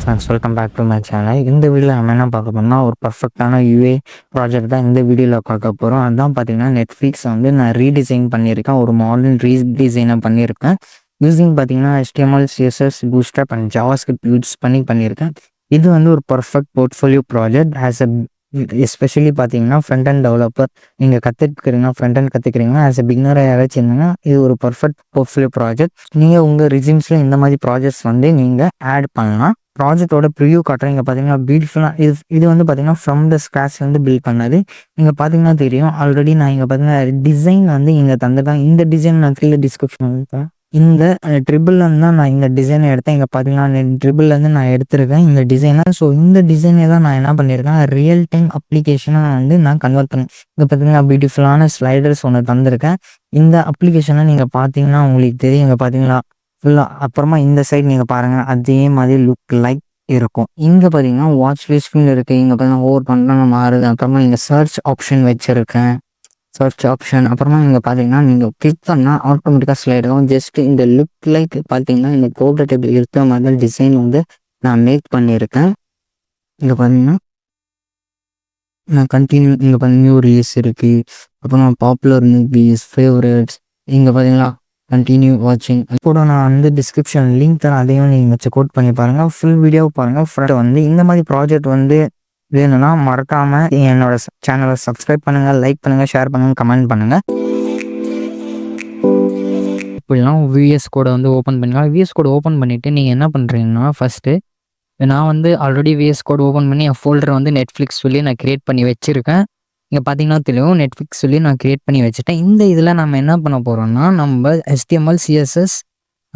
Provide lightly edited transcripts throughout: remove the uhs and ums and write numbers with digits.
Friends, welcome back to my channel. இந்த வீடியோவில் நம்ம என்ன பார்க்க போறோம்னா, ஒரு பர்ஃபெக்டான யூஏ ப்ராஜெக்ட் தான் இந்த வீடியோவில் பார்க்க போகிறோம். அதுதான் பார்த்தீங்கன்னா, நெட்ஃப்ளிக்ஸ் வந்து நான் ரீடிசைன் பண்ணியிருக்கேன். ஒரு மாடர்ன் ரீடிசைனை பண்ணியிருக்கேன். யூஸிங் பார்த்தீங்கன்னா HTML, CSS, bootstrap and JavaScript use பண்ணியிருக்கேன். இது வந்து ஒரு பர்ஃபெக்ட் போர்ட்ஃபோலியோ ப்ராஜெக்ட். எஸ்பெஷலி பார்த்தீங்கன்னா, ஃப்ரண்ட் அண்ட் டெவலப்பர் நீங்கள் கற்றுக்கிறீங்க, ஃப்ரண்ட் அண்ட் கற்றுக்கிறீங்க, ஆஸ் எ பிகினராக யாராச்சும் இருந்தீங்கன்னா இது ஒரு பர்ஃபெக்ட் போர்ட்ஃபோலியோ ப்ராஜெக்ட். நீங்கள் உங்கள் ரிசியூம்ஸில் இந்த மாதிரி ப்ராஜெக்ட்ஸ் வந்து நீங்கள் ஆட் பண்ணலாம். ப்ராஜெக்டோட ப்ரிவ்யூ காட்டுறேன். இங்கே பார்த்தீங்கன்னா பியூட்டிஃபுல்லாக இது வந்து பார்த்தீங்கன்னா ஃப்ரம் த ஸ்க்ராட்ச் வந்து பில்ட் பண்ணது. இங்கே பார்த்தீங்கன்னா தெரியும். ஆல்ரெடி நான் இங்கே பார்த்தீங்கன்னா டிசைன் வந்து இங்கே தந்துட்டேன். இந்த டிசைன் நான் கீழே டிஸ்கிரிப்ஷன் கொடுப்பேன். இந்த ட்ரிபிள்லேருந்து தான் நான் இந்த டிசைனை எடுத்தேன். இங்கே பார்த்தீங்கன்னா ட்ரிபிள்லேருந்து நான் எடுத்திருக்கேன் இந்த டிசைனை. ஸோ இந்த டிசைனை தான் நான் என்ன பண்ணியிருக்கேன், ரியல் டைம் அப்ளிகேஷனாக வந்து நான் கன்வெர்ட் பண்ணேன். இங்கே பார்த்தீங்கன்னா பியூட்டிஃபுல்லான ஸ்லைடர்ஸ் ஒன்று தந்திருக்கேன். இந்த அப்ளிகேஷனை நீங்கள் பார்த்தீங்கன்னா உங்களுக்கு தெரியும். இங்கே பார்த்தீங்களா ஃபுல்லாக. அப்புறமா இந்த சைடு நீங்கள் பாருங்கள், அதே மாதிரி லுக் லைக் இருக்கும். இங்கே பார்த்தீங்கன்னா வாட்ச் லிஸ்ட்னு இருக்குது. இங்கே பார்த்தீங்கன்னா ஒவ்வொரு பண்ணலாம் மாறுது. அப்புறமா இங்கே சர்ச் ஆப்ஷன் வச்சுருக்கேன். சர்ச் ஆப்ஷன் அப்புறமா இங்கே பார்த்தீங்கன்னா நீங்கள் கிளிக் பண்ணால் ஆட்டோமேட்டிக்காக ஸ்லைட் ஆகும். ஜஸ்ட் இந்த லுக் லைக் பார்த்தீங்கன்னா இந்த கோல்டர் டேபிள் இருக்கிற மாதிரி டிசைன் வந்து நான் மேக் பண்ணியிருக்கேன். இங்கே பார்த்தீங்கன்னா நான் கண்டினியூ இங்கே பார்த்தீங்கன்னா நியூ ரிலீஸ் இருக்குது. அப்புறமா பாப்புலர் மூவிஸ், ஃபேவரட்ஸ், இங்கே பார்த்தீங்கன்னா கண்டினியூ வாட்சிங் கூட நான் வந்து டிஸ்கிரிப்ஷன் லிங்க் தரேன். அதையும் நீங்கள் செக் அவுட் பண்ணி பாருங்கள். ஃபுல் வீடியோ பாருங்கள். ஃப்ரெண்ட் வந்து இந்த மாதிரி ப்ராஜெக்ட் வந்து வேணும்னா மறக்காமல் என்னோட சேனலை சப்ஸ்கிரைப் பண்ணுங்கள், லைக் பண்ணுங்கள், ஷேர் பண்ணுங்கள், கமெண்ட் பண்ணுங்கள். இப்படிலாம் விஎஸ் கோடை வந்து ஓப்பன் பண்ணிக்கலாம். விஎஸ் கோடை ஓப்பன் பண்ணிவிட்டு நீங்கள் என்ன பண்ணுறீங்கன்னா, ஃபஸ்ட்டு நான் வந்து ஆல்ரெடி விஎஸ் கோட் ஓப்பன் பண்ணி என் ஃபோல்டரை வந்து நெட்ஃப்ளிக்ஸ் சொல்லி நான் க்ரியேட் பண்ணி வச்சுருக்கேன். இங்கே பார்த்தீங்கன்னா தெரியும், நெட்ஃப்ளிக்ஸ் சொல்லி நான் க்ரியேட் பண்ணி வச்சுட்டேன். இந்த இதில் நம்ம என்ன பண்ண போகிறோம்னா, நம்ம HTML, CSS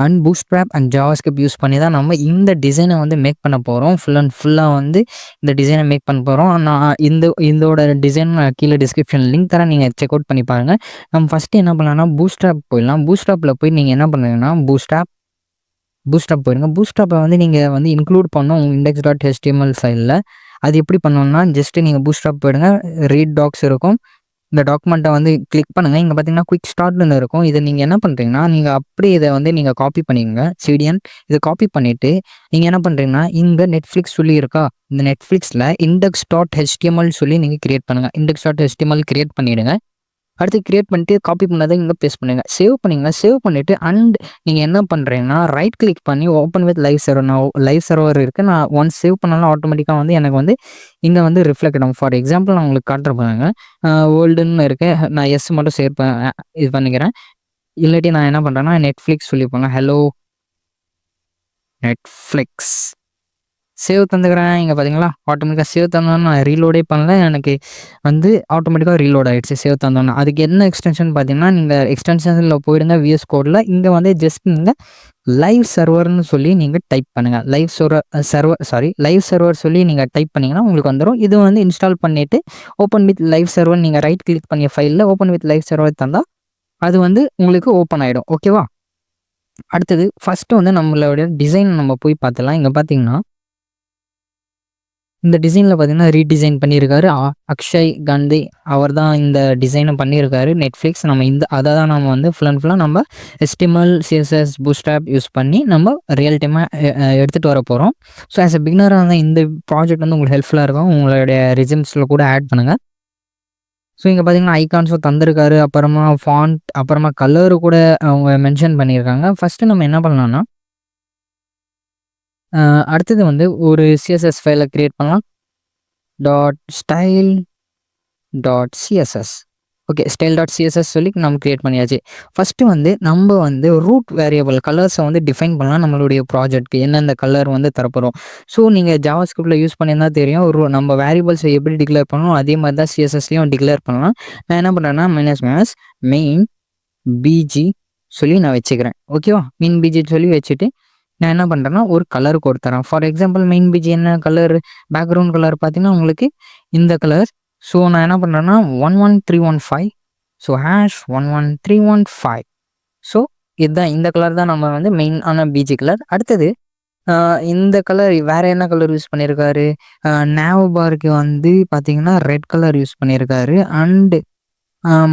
and bootstrap and JavaScript use பண்ணி தான் நம்ம இந்த டிசைனை வந்து மேக் பண்ண போகிறோம். ஃபுல்லாக வந்து இந்த டிசைனை மேக் பண்ண போகிறோம். நான் இதோட டிசைன் நான் கீழே டிஸ்கிரிப்ஷன் லிங்க் தரேன், நீங்கள் செக் அவுட் பண்ணி பாருங்கள். நம்ம ஃபஸ்ட்டு என்ன பண்ணலாம்னா பூட்ஸ்ட்ராப் போயிடலாம். பூட்ஸ்ட்ராப்பில் போய் நீங்கள் என்ன பண்ணுறீங்கன்னா பூட்ஸ்ட்ராப் போயிடுங்க. பூட்ஸ்ட்ராப்பை வந்து நீங்கள் வந்து இன்க்ளூட் பண்ணோம் உங்கள் index.html ஃபைலில். அது எப்படி பண்ணணும்னா, ஜஸ்ட்டு நீங்கள் பூட்ஸ்ட்ராப் போயிடுங்க. ரீட் டாக்ஸ் இருக்கும். இந்த டாக்குமெண்ட்டை வந்து கிளிக் பண்ணுங்கள். இங்கே பார்த்தீங்கன்னா குயிக் ஸ்டார்ட்னு இருக்கும். இதை நீங்கள் என்ன பண்ணுறீங்கன்னா, நீங்கள் அப்படியே இதை வந்து நீங்கள் காப்பி பண்ணிக்கோங்க. சிடிஎன் இதை காப்பி பண்ணிவிட்டு நீங்கள் என்ன பண்ணுறீங்கன்னா, இங்கே நெட்ஃப்ளிக்ஸ் சொல்லி இருக்கா, இந்த நெட்ஃப்ளிக்ஸில் index.html சொல்லி நீங்கள் க்ரியேட் பண்ணுங்கள். index.html க்ரியேட் பண்ணிவிடுங்க. அடுத்து க்ரியேட் பண்ணிட்டு காப்பி பண்ணதை இங்கே பேஸ்ட் பண்ணுங்கள். சேவ் பண்ணிங்க. சேவ் பண்ணிவிட்டு நீங்கள் என்ன பண்ணுறீங்கன்னா, ரைட் கிளிக் பண்ணி ஓப்பன் வித் லைவ் சர்வர். நான் லைவ் சர்வர் இருக்குது. நான் ஒன்ஸ் சேவ் பண்ணாலும் ஆட்டோமேட்டிக்காக வந்து எனக்கு வந்து இங்கே வந்து ரிஃப்ளெக்ட் ஆகும். ஃபார் எக்ஸாம்பிள் நான் உங்களுக்கு காட்டுற பாருங்க, வேர்ல்டுன்னு இருக்குது. நான் எஸ் மட்டும் இது பண்ணிக்கிறேன். இல்லாட்டி நான் என்ன பண்ணுறேன்னா, நெட்ஃப்ளிக்ஸ் சொல்லிப்போங்க. ஹலோ நெட்ஃப்ளிக்ஸ் சேவ் தந்துக்கிறேன். இங்கே பார்த்தீங்களா ஆட்டோமேட்டிக்காக சேவ் தந்தோன்னு நான் ரீலோடே பண்ணல, எனக்கு வந்து ஆட்டோமேட்டிக்காக ரீலோட் ஆகிடுச்சு சேவ் தந்தோன்னு. அதுக்கு என்ன எக்ஸ்டென்ஷன் பார்த்தீங்கன்னா, நீங்கள் எக்ஸ்டென்ஷனில் போயிடுங்க விஎஸ் கோடில். இங்கே வந்து ஜஸ்ட் நீங்கள் லைவ் சர்வர்னு சொல்லி நீங்கள் டைப் பண்ணுங்கள். லைவ் சர்வர் சொல்லி நீங்கள் டைப் பண்ணிங்கன்னா உங்களுக்கு வந்துடும். இது வந்து இன்ஸ்டால் பண்ணிவிட்டு ஓப்பன் வித் லைவ் சர்வர் நீங்கள் ரைட் கிளிக் பண்ணிய ஃபைலில் ஓப்பன் வித் லைவ் சர்வர் தந்தால் அது வந்து உங்களுக்கு ஓப்பன் ஆகிடும். ஓகேவா? அடுத்தது ஃபஸ்ட்டு வந்து நம்மளோட டிசைன் நம்ம போய் பார்த்துலாம். இங்கே பார்த்தீங்கன்னா இந்த டிசைனில் பார்த்தீங்கன்னா ரீடிசைன் பண்ணியிருக்காரு அக்ஷய் காந்தி. அவர் தான் இந்த டிசைனை பண்ணியிருக்காரு நெட்ஃப்ளிக்ஸ். நம்ம அதை தான் நம்ம வந்து ஃபுல்லாக நம்ம HTML, CSS, பூட்ஸ்ட்ராப் யூஸ் பண்ணி நம்ம ரியல் டைமாக எடுத்துகிட்டு வர போகிறோம். ஸோ ஆஸ் எ பிகினராக இருந்தால் இந்த ப்ராஜெக்ட் வந்து உங்களுக்கு ஹெல்ப்ஃபுல்லாக இருக்கும். உங்களுடைய ரிசம்ஸில் கூட ஆட் பண்ணுங்கள். ஸோ இங்கே பார்த்தீங்கன்னா ஐகான்ஸும் தந்திருக்காரு. அப்புறமா ஃபாண்ட், அப்புறமா கலரு கூட அவங்க மென்ஷன் பண்ணியிருக்காங்க. ஃபஸ்ட்டு நம்ம என்ன பண்ணலாம்னா, அடுத்தது வந்து ஒரு CSS ஃபைலை க்ரியேட் பண்ணலாம். .style.css. ஓகே, style.css சொல்லி நம்ம க்ரியேட் பண்ணியாச்சு. ஃபஸ்ட்டு வந்து நம்ம வந்து ரூட் வேரியபிள் கலர்ஸை வந்து டிஃபைன் பண்ணலாம். நம்மளுடைய ப்ராஜெக்ட்க்கு எந்தெந்த கலர் வந்து தரப்போகிறோம். ஸோ நீங்கள் ஜாவாஸ்கிரிப்டில் யூஸ் பண்ணியிருந்தால் தெரியும், நம்ம வேரியபிள்ஸை எப்படி டிக்ளேர் பண்ணணும் அதே மாதிரி தான் CSSலையும் டிக்ளேர் பண்ணலாம். நான் என்ன பண்ணுறேன்னா மெயின் பிஜி சொல்லி நான் வச்சுக்கிறேன். ஓகேவா? மெயின் பிஜி சொல்லி வச்சுட்டு நான் என்ன பண்ணுறேன்னா ஒரு கலர் கொடுத்துறேன். ஃபார் எக்ஸாம்பிள் மெயின் பிஜி என்ன கலர், பேக்ரவுண்ட் கலர் பார்த்தீங்கன்னா உங்களுக்கு இந்த கலர். ஸோ நான் என்ன பண்ணுறேன்னா 11315. ஸோ #11315. ஸோ இதுதான், இந்த கலர் தான் நம்ம வந்து மெயினான பிஜி கலர். அடுத்தது இந்த கலர் வேறு என்ன கலர் யூஸ் பண்ணியிருக்காரு, நேவ் பாருக்கு வந்து பார்த்தீங்கன்னா ரெட் கலர் யூஸ் பண்ணியிருக்காரு. அண்டு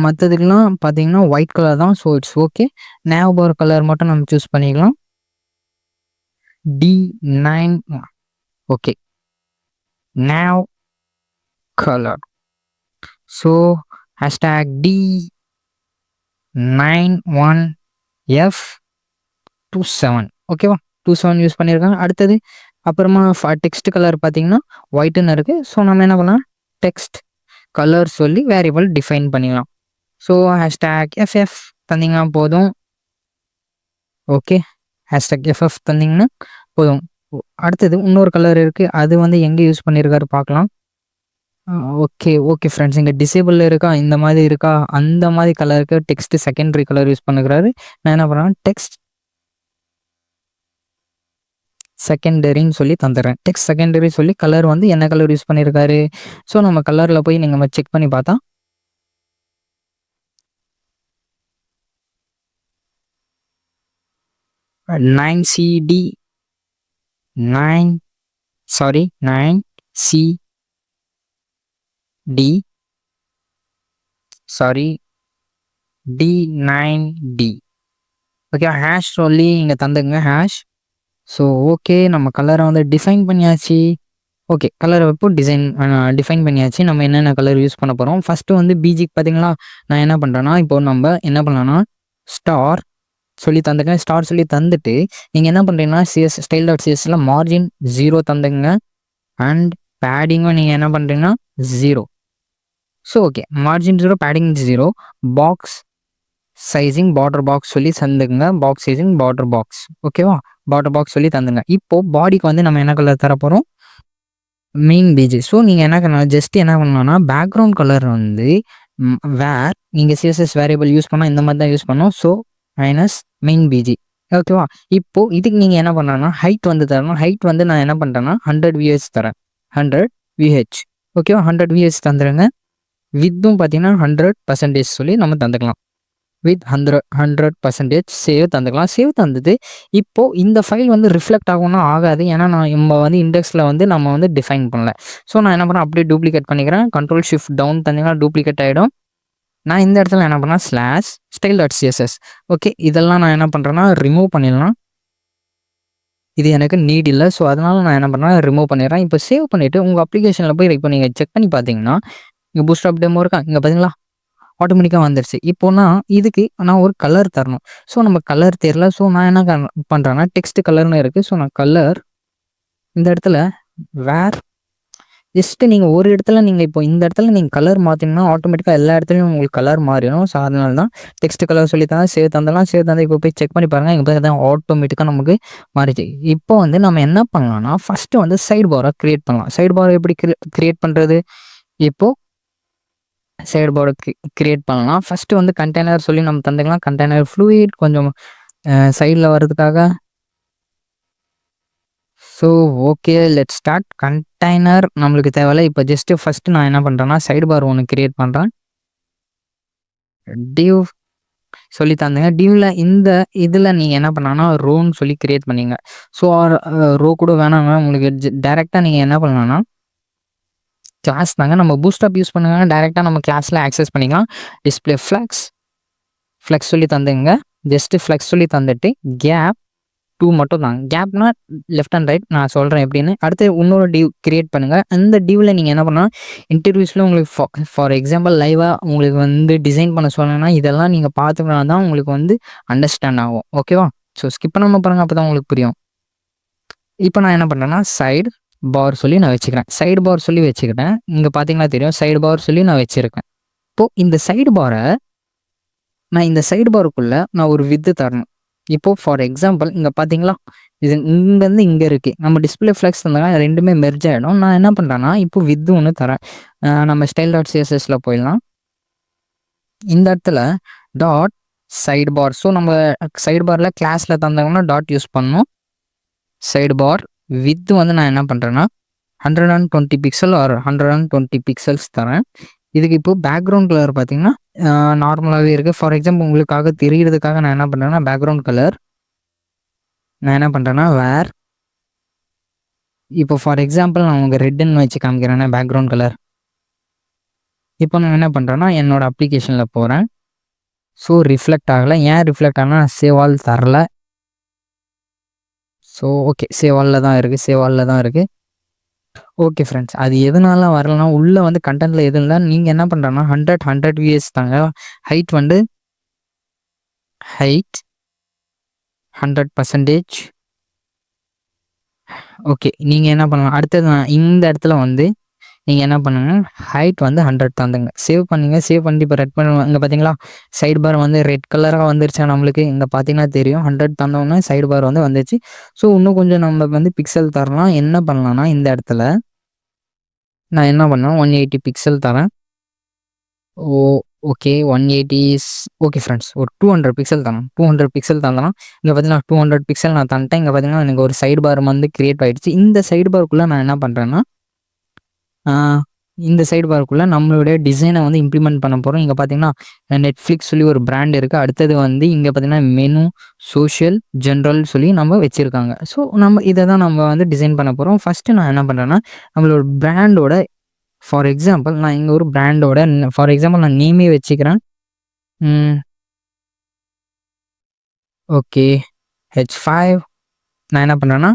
மற்றதுக்கெலாம் பார்த்தீங்கன்னா ஒயிட் கலர் தான். So it's okay. Nav bar colour மட்டும் நம்ம சூஸ் பண்ணிக்கலாம். D9 okay, now color. So hashtag D91F27 ஓகேவா, 27 யூஸ் பண்ணியிருக்காங்க. அடுத்தது அப்புறமா டெக்ஸ்ட் கலர் பார்த்தீங்கன்னா ஒயிட்டுன்னு இருக்குது. ஸோ நம்ம என்ன பண்ணலாம், டெக்ஸ்ட் கலர் சொல்லி வேரியபிள் டிஃபைன் பண்ணிக்கலாம். ஸோ ஹேஷ்டேக் எஃப்எஃப் தந்தீங்கன்னா போதும். ஓகே, ஹேஷ்டேக் எஃப்எஃப் தந்தீங்கன்னா போதும். அடுத்தது இன்னொரு கலர் இருக்குது, அது வந்து எங்கே யூஸ் பண்ணியிருக்காரு பார்க்கலாம். ஓகே ஓகே ஃப்ரெண்ட்ஸ், இங்கே டிசேபிள் இருக்கா, இந்த மாதிரி இருக்கா, அந்த மாதிரி கலருக்கு டெக்ஸ்ட் செகண்டரி கலர் யூஸ் பண்ணுறாரு. நான் என்ன பண்ணுறேன், டெக்ஸ்ட் செகண்டரின்னு சொல்லி தந்துடுறேன். டெக்ஸ்ட் செகண்டரி சொல்லி கலர் வந்து என்ன கலர் யூஸ் பண்ணியிருக்காரு. ஸோ நம்ம கலரில் போய் நீங்கள் செக் பண்ணி பார்த்தா 9CD 9D ஓகே, ஹேஷ் சொல்லி இங்கே தந்துங்க ஹேஷ். ஸோ ஓகே, நம்ம கலரை வந்து டிஃபைன் பண்ணியாச்சு. ஓகே, கலரை இப்போ டிஃபைன் பண்ணியாச்சு. நம்ம என்னென்ன கலர் யூஸ் பண்ண போகிறோம். ஃபஸ்ட்டு வந்து பிஜிக்கு பார்த்தீங்களா, நான் என்ன பண்ணுறேன்னா, இப்போ நம்ம என்ன பண்ணலாம்னா ஸ்டார் சொல்லி தந்துங்க. ஸ்டார் சொல்லி தந்துட்டு நீங்கள் என்ன பண்ணுறீங்கன்னா style.csல மார்ஜின் 0 தந்துங்க. அண்ட் பேடிங்கும் நீங்கள் என்ன பண்ணுறீங்கன்னா 0. So okay, margin 0, padding 0. Box sizing border box சொல்லி தந்துங்க. பாக்ஸ் சைசிங் பார்டர் பாக்ஸ் ஓகேவா, பார்டர் பாக்ஸ் சொல்லி தந்துங்க. இப்போது பாடிக்கு வந்து நம்ம என்ன கலர் தர போகிறோம், மெயின் பிஜி. ஸோ நீங்கள் என்ன பண்ணலாம், ஜஸ்ட் என்ன பண்ணலாம்னா பேக்ரவுண்ட் கலர் வந்து வேர் நீங்கள் சிஎஸ்எஸ் வேரியபிள் யூஸ் பண்ணால் இந்த மாதிரி தான் யூஸ் பண்ணோம். ஸோ மைனஸ் மெயின் பிஜி ஓகேவா. இப்போது இதுக்கு நீங்கள் என்ன பண்ணுறேன்னா ஹைட் வந்து தரணும். ஹைட் வந்து நான் என்ன பண்ணுறேன்னா 100 VH தரேன். 100 VH ஓகேவா, 100 VH தந்துடுங்க. வித்தும் பார்த்தீங்கன்னா 100% சொல்லி நம்ம தந்துக்கலாம். வித் 100% சேவ் தந்துக்கலாம். சேவ் தந்தது இப்போது இந்த ஃபைல் வந்து ரிஃப்ளெக்ட் ஆகும்னா ஆகாது, ஏன்னா நம்ம வந்து இண்டெக்ஸில் வந்து நம்ம வந்து டிஃபைன் பண்ணல. ஸோ நான் என்ன பண்ணேன், அப்படியே டூப்ளிகேட் பண்ணிக்கிறேன். Ctrl+Shift+Down தந்தீங்கன்னா டூப்ளிகேட் ஆகிடும். நான் இந்த இடத்துல என்ன பண்ணேன், /style.css ஓகே, இதெல்லாம் நான் என்ன பண்ணுறேன்னா ரிமூவ் பண்ணிடலாம். இது எனக்கு நீட் இல்லை. ஸோ அதனால் நான் என்ன பண்ணுறேன், ரிமூவ் பண்ணிடுறேன். இப்போ சேவ் பண்ணிவிட்டு உங்கள் அப்ளிகேஷனில் போய் இப்போ நீங்கள் செக் பண்ணி பார்த்தீங்கன்னா இங்கே பூட்ஸ்ட்ராப் டெமோ இருக்கா, இங்கே பார்த்தீங்களா ஆட்டோமேட்டிக்காக வந்துடுச்சு. இப்போனா இதுக்கு நான் ஒரு கலர் தரணும். ஸோ நம்ம கலர் தெரியல. ஸோ நான் என்ன பண்ணுறேன்னா டெக்ஸ்ட் கலர்னு இருக்குது. ஸோ நான் கலர் இந்த இடத்துல வேர் ஜஸ்ட்டு நீங்கள் ஒரு இடத்துல நீங்கள் இப்போ இந்த இடத்துல நீங்கள் கலர் மாற்றிங்கன்னா ஆட்டோமேட்டிக்காக எல்லா இடத்துலையும் உங்களுக்கு கலர் மாறிடும். ஸோ அதனால தான் டெக்ஸ்ட் கலர் சொல்லி தான் சேவ் தந்தலாம். சேவ் தந்தால் இப்போ போய் செக் பண்ணி பாருங்கள், இங்கே போய் தான் ஆட்டோமேட்டிக்காக நமக்கு மாறிச்சு. இப்போ வந்து நம்ம என்ன பண்ணலாம்னா ஃபஸ்ட்டு வந்து சைடு பாரை க்ரியேட் பண்ணலாம். சைடு பாரை எப்படி க்ரியேட் பண்ணுறது, இப்போது சைடு போர்டு க்ரியேட் பண்ணலாம். ஃபஸ்ட்டு வந்து கண்டெய்னர் சொல்லி நம்ம தந்துக்கலாம். கண்டெய்னர் ஃப்ளூயிட் கொஞ்சம் சைடில் வர்றதுக்காக. So okay, let start. Container நம்மளுக்கு தேவையில்லை. இப்போ ஜஸ்ட்டு ஃபஸ்ட்டு நான் என்ன பண்ணுறேன்னா சைடு பார் ஒன்று க்ரியேட் பண்ணுறேன். டிவ் சொல்லி தந்துங்க. டிவ்வில் இந்த இதில் நீங்கள் என்ன பண்ணான்னா ரோன்னு சொல்லி க்ரியேட் பண்ணிங்க. ஸோ ரோ கூட வேணாங்க உங்களுக்கு, டேரெக்டாக நீங்கள் என்ன பண்ணலான்னா கிளாஸ் தாங்க. நம்ம பூட்ஸ்ட்ராப் யூஸ் பண்ணுங்க, டேரெக்டாக நம்ம கிளாஸில் ஆக்சஸ் பண்ணிக்கலாம். டிஸ்பிளே ஃப்ளெக்ஸ் சொல்லி தந்துங்க. ஜஸ்ட்டு ஃப்ளெக்ஸ் சொல்லி தந்துட்டு கேப் 2 மட்டும் தாங்க. கேப்னா லெஃப்ட் அண்ட் ரைட் நான் சொல்கிறேன் எப்படின்னு. அடுத்து இன்னொரு டிவ் க்ரியேட் பண்ணுங்கள். அந்த டிவில் நீங்கள் என்ன பண்ணால் இன்டர்வியூஸில் உங்களுக்கு ஃபார் எக்ஸாம்பிள் லைவாக உங்களுக்கு வந்து டிசைன் பண்ண சொன்னேன்னா இதெல்லாம் நீங்கள் பார்த்துக்கினா தான் உங்களுக்கு வந்து அண்டர்ஸ்டாண்ட் ஆகும் ஓகேவா. ஸோ ஸ்கிப் பண்ணாமல் பாருங்கள், அப்போ தான் உங்களுக்கு புரியும். இப்போ நான் என்ன பண்ணுறேன்னா சைடு பார் சொல்லி நான் வச்சுக்கிறேன். சைடு பார் சொல்லி வச்சுக்கிட்டேன். இங்கே பார்த்தீங்கன்னா தெரியும் சைடு பார் சொல்லி நான் வச்சுருக்கேன். இப்போது இந்த சைடு பாரை நான் இந்த சைடு பாருக்குள்ளே நான் ஒரு வித்து தரணும். இப்போது ஃபார் எக்ஸாம்பிள் இங்கே பார்த்தீங்களா, இது இங்கேருந்து இங்கே இருக்குது. நம்ம டிஸ்பிளே ஃப்ளெக்ஸ் தந்தாங்க, ரெண்டுமே மெர்ஜ் ஆகிடும். நான் என்ன பண்ணுறேன்னா இப்போ வித்து ஒன்று தரேன். நம்ம style.cssல போயிடலாம். இந்த இடத்துல டாட் சைடு பார். ஸோ நம்ம சைடு பாரில் கிளாஸில் தந்தாங்கன்னா டாட் யூஸ் பண்ணணும். சைடு பார் வித்து வந்து நான் என்ன பண்ணுறேன்னா 120 பிக்சல் ஆர் 120 பிக்சல்ஸ் தரேன். இதுக்கு இப்போது பேக்ரவுண்ட் கலர் பார்த்தீங்கன்னா நார்மலாகவே இருக்குது. ஃபார் எக்ஸாம்பிள் உங்களுக்காக தெரிகிறதுக்காக நான் என்ன பண்ணுறேன்னா பேக்ரவுண்ட் கலர் நான் என்ன பண்ணுறேன்னா வேர், இப்போ ஃபார் எக்ஸாம்பிள் நான் உங்கள் ரெட்டுன்னு வச்சு காமிக்கிறேன்னா பேக்ரவுண்ட் கலர். இப்போ நான் என்ன பண்ணுறேன்னா என்னோடய அப்ளிகேஷனில் போகிறேன். ஸோ ரிஃப்ளெக்ட் ஆகலை. ஏன் ரிஃப்ளெக்ட் ஆகலை, நான் சேவ் ஆல் தரல. ஸோ ஓகே, சேவ் ஆலில் தான் இருக்குது. Okay friends. அது எதனால வரலனா, உள்ள வந்து கன்டென்ட்ல எதுவும் இல்ல. நீங்க என்ன பண்றேன்னா 100 விஎஸ் தாங்க. ஹைட் வந்து ஹைட் 100%. ஓகே. நீங்க என்ன பண்ணலாம், அடுத்தது நான் இந்த இடத்துல வந்து நீங்க என்ன பண்ணுங்க, ஹைட் வந்து 100 தந்துங்க. சேவ் பண்ணீங்க. சேவ் பண்ணிட்டு இப்போ ரெட் பண்ண இங்க பார்த்தீங்களா? சைடு பார் வந்து ரெட் கலரா வந்துருச்சா நம்மளுக்கு? இங்க பார்த்தீங்கன்னா தெரியும். 100 தந்தோனே சைடு பார் வந்து வந்துச்சு. ஸோ இன்னும் கொஞ்சம் நம்ம வந்து பிக்சல் தரலாம். என்ன பண்ணலாம்னா, இந்த இடத்துல நான் என்ன பண்ணேன், 180 பிக்சல் தரேன். ஓ ஓகே. 180 is okay friends. ஒரு 200 பிக்சல் தரேன். 200 பிக்சல் தந்தேன்னா, இங்க பார்த்தீங்கன்னா 200 பிக்சல் நான் தந்துட்டேன். இங்க பார்த்தீங்கன்னா எனக்கு ஒரு சைடு பார் வந்து கிரியேட் ஆயிடுச்சு. இந்த சைடு பார்க்குள்ள நான் என்ன பண்றேன்னா, ஆ இந்த சைடு பார்க்குள்ள நம்மளுடைய டிசைனை வந்து இம்ப்ளிமெண்ட் பண்ண போறோம். இங்க பார்த்தீங்கன்னா, நெட்ஃப்ளிக்ஸ் சொல்லி ஒரு பிராண்ட் இருக்கு. அடுத்தது வந்து இங்க பார்த்தீங்கன்னா, மெனு, சோஷியல், ஜெனரல் சொல்லி நம்ம வச்சிருக்காங்க. ஸோ நம்ம இத தான் நம்ம வந்து டிசைன் பண்ண போறோம். ஃபர்ஸ்ட்டு நான் என்ன பண்றேன்னா, நம்மளோட பிராண்டோட ஃபார் எக்ஸாம்பிள் நான் இங்க ஒரு பிராண்டோட ஃபார் எக்ஸாம்பிள் நான் நேமே வச்சுக்கிறேன். ம். ஓகே. H5 நான் என்ன பண்றேன்னா,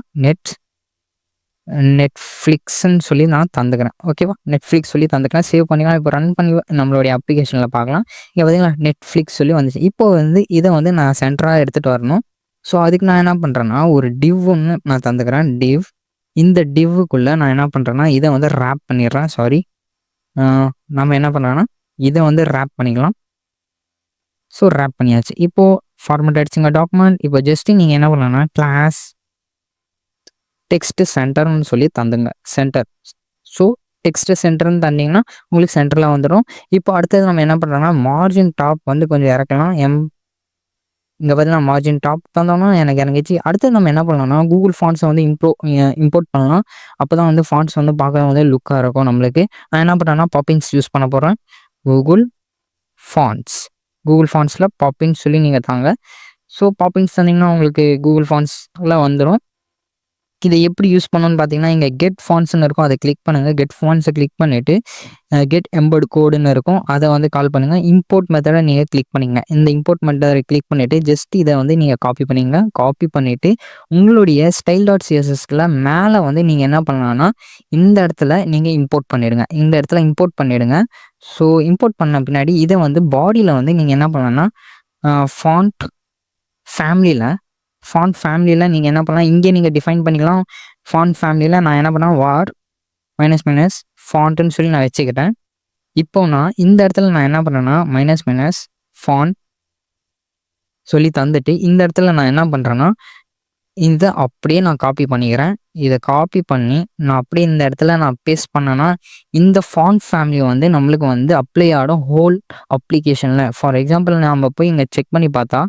நெட்ஃப்ளிக்ஸ்ன்னு சொல்லி நான் தந்துக்கிறேன். ஓகேவா? நெட்ஃப்ளிக்ஸ் சொல்லி தந்துக்கிறேன். சேவ் பண்ணிக்கலாம். இப்போ ரன் பண்ணி நம்மளுடைய அப்ளிகேஷன்ல பார்க்கலாம். இங்க பார்த்தீங்களா, நெட்ஃப்ளிக்ஸ் சொல்லி வந்துச்சு. இப்போ வந்து இத வந்து நான் சென்டரா எடுத்துட்டு வரணும். ஸோ அதுக்கு நான் என்ன பண்றேன்னா, ஒரு டிவ் ஒண்ணு நான் தந்துக்கிறேன். டிவ். இந்த டிவ்வுக்குள்ள நான் என்ன பண்றேன்னா, இத வந்து ராப் பண்ணிடுறேன். சாரி. ஆ நம்ம என்ன பண்றோம்னா, இத வந்து ராப் பண்ணிக்கலாம். ஸோ ராப் பண்ணியாச்சு. இப்போ ஃபார்மேட் ஆயிடுச்சுங்க டாக்குமெண்ட். இப்போ ஜஸ்ட் நீங்க என்ன பண்ணலாம்னா, கிளாஸ் டெக்ஸ்ட் சென்டர்ன்னு சொல்லி தந்துங்க. சென்டர். ஸோ டெக்ஸ்ட் சென்டர்ன்னு தந்தீங்கன்னா, உங்களுக்கு சென்டர்ல வந்துரும். இப்போ அடுத்தது நம்ம என்ன பண்றோம்னா, மார்ஜின் டாப் வந்து கொஞ்சம் இறக்கலாம். இங்க பார்த்தீங்கன்னா, மார்ஜின் டாப் தந்தோம்னா எனக்கு இறங்கிச்சு. அடுத்தது நம்ம என்ன பண்ணலாம்னா, கூகுள் ஃபாண்ட்ஸ வந்து இம்போர்ட் பண்ணலாம். அப்பதான் வந்து ஃபாண்ட்ஸ் வந்து பார்க்க வந்து லுக்கா இருக்கும் நம்மளுக்கு. நான் என்ன பண்றேன்னா, பாப்பின்ஸ் யூஸ் பண்ண போறேன். Google fonts. கூகுள் ஃபாண்ட்ஸ்ல பாப்பின்ஸ் சொல்லி நீங்க தாங்க. ஸோ பாப்பின்ஸ் தந்தீங்கன்னா, உங்களுக்கு கூகுள் ஃபாண்ட்ஸ்ல வந்துரும். இத எப்படி யூஸ் பண்ணணும்னு பார்த்தீங்கன்னா, இங்க கெட் ஃபாண்ட்ஸ்ன்னு இருக்கும். அத கிளிக் பண்ணுங்க. கெட் ஃபாண்ட்ஸ கிளிக் பண்ணிட்டு, கெட் எம்பெட் கோடுன்னு இருக்கும். அத வந்து கால் பண்ணுங்க. இம்போர்ட் மெத்தட நீங்க கிளிக் பண்ணிக்கங்க. இந்த இம்போர்ட் மெத்தட கிளிக் பண்ணிட்டு, ஜஸ்ட் இத வந்து நீங்க காப்பி பண்ணிக்கங்க. காப்பி பண்ணிட்டு, உங்களுடைய style.cssல மேல வந்து நீங்க என்ன பண்ணலாம்னா, இந்த இடத்துல நீங்க இம்போர்ட் பண்ணிடுங்க. இந்த இடத்துல இம்போர்ட் பண்ணிடுங்க. ஸோ இம்போர்ட் பண்ண பின்னாடி இத வந்து பாடியில வந்து நீங்க என்ன பண்ணலாம்னா, ஃபாண்ட் ஃபேமிலில நீங்க என்ன பண்ணலாம், இங்கே நீங்க டிஃபைன் பண்ணிக்கலாம். ஃபாண்ட் ஃபேமிலில நான் என்ன பண்ணேன், வார் மைனஸ் ஃபாண்ட்ன்னு சொல்லி நான் வச்சுக்கிட்டேன். இப்போ நான் இந்த இடத்துல நான் என்ன பண்ணேன்னா, மைனஸ் ஃபாண்ட் சொல்லி தந்துட்டு, இந்த இடத்துல நான் என்ன பண்றேன்னா, இத அப்படியே நான் காப்பி பண்ணிக்கிறேன். இத காப்பி பண்ணி நான் அப்படியே இந்த இடத்துல நான் பேஸ்ட் பண்ணேன்னா, இந்த ஃபாண்ட் ஃபேமிலி வந்து நம்மளுக்கு வந்து அப்ளை ஆகும் ஹோல் அப்ளிகேஷன்ல. ஃபார் எக்ஸாம்பிள் நாம போய் இங்க செக் பண்ணி பார்த்தா,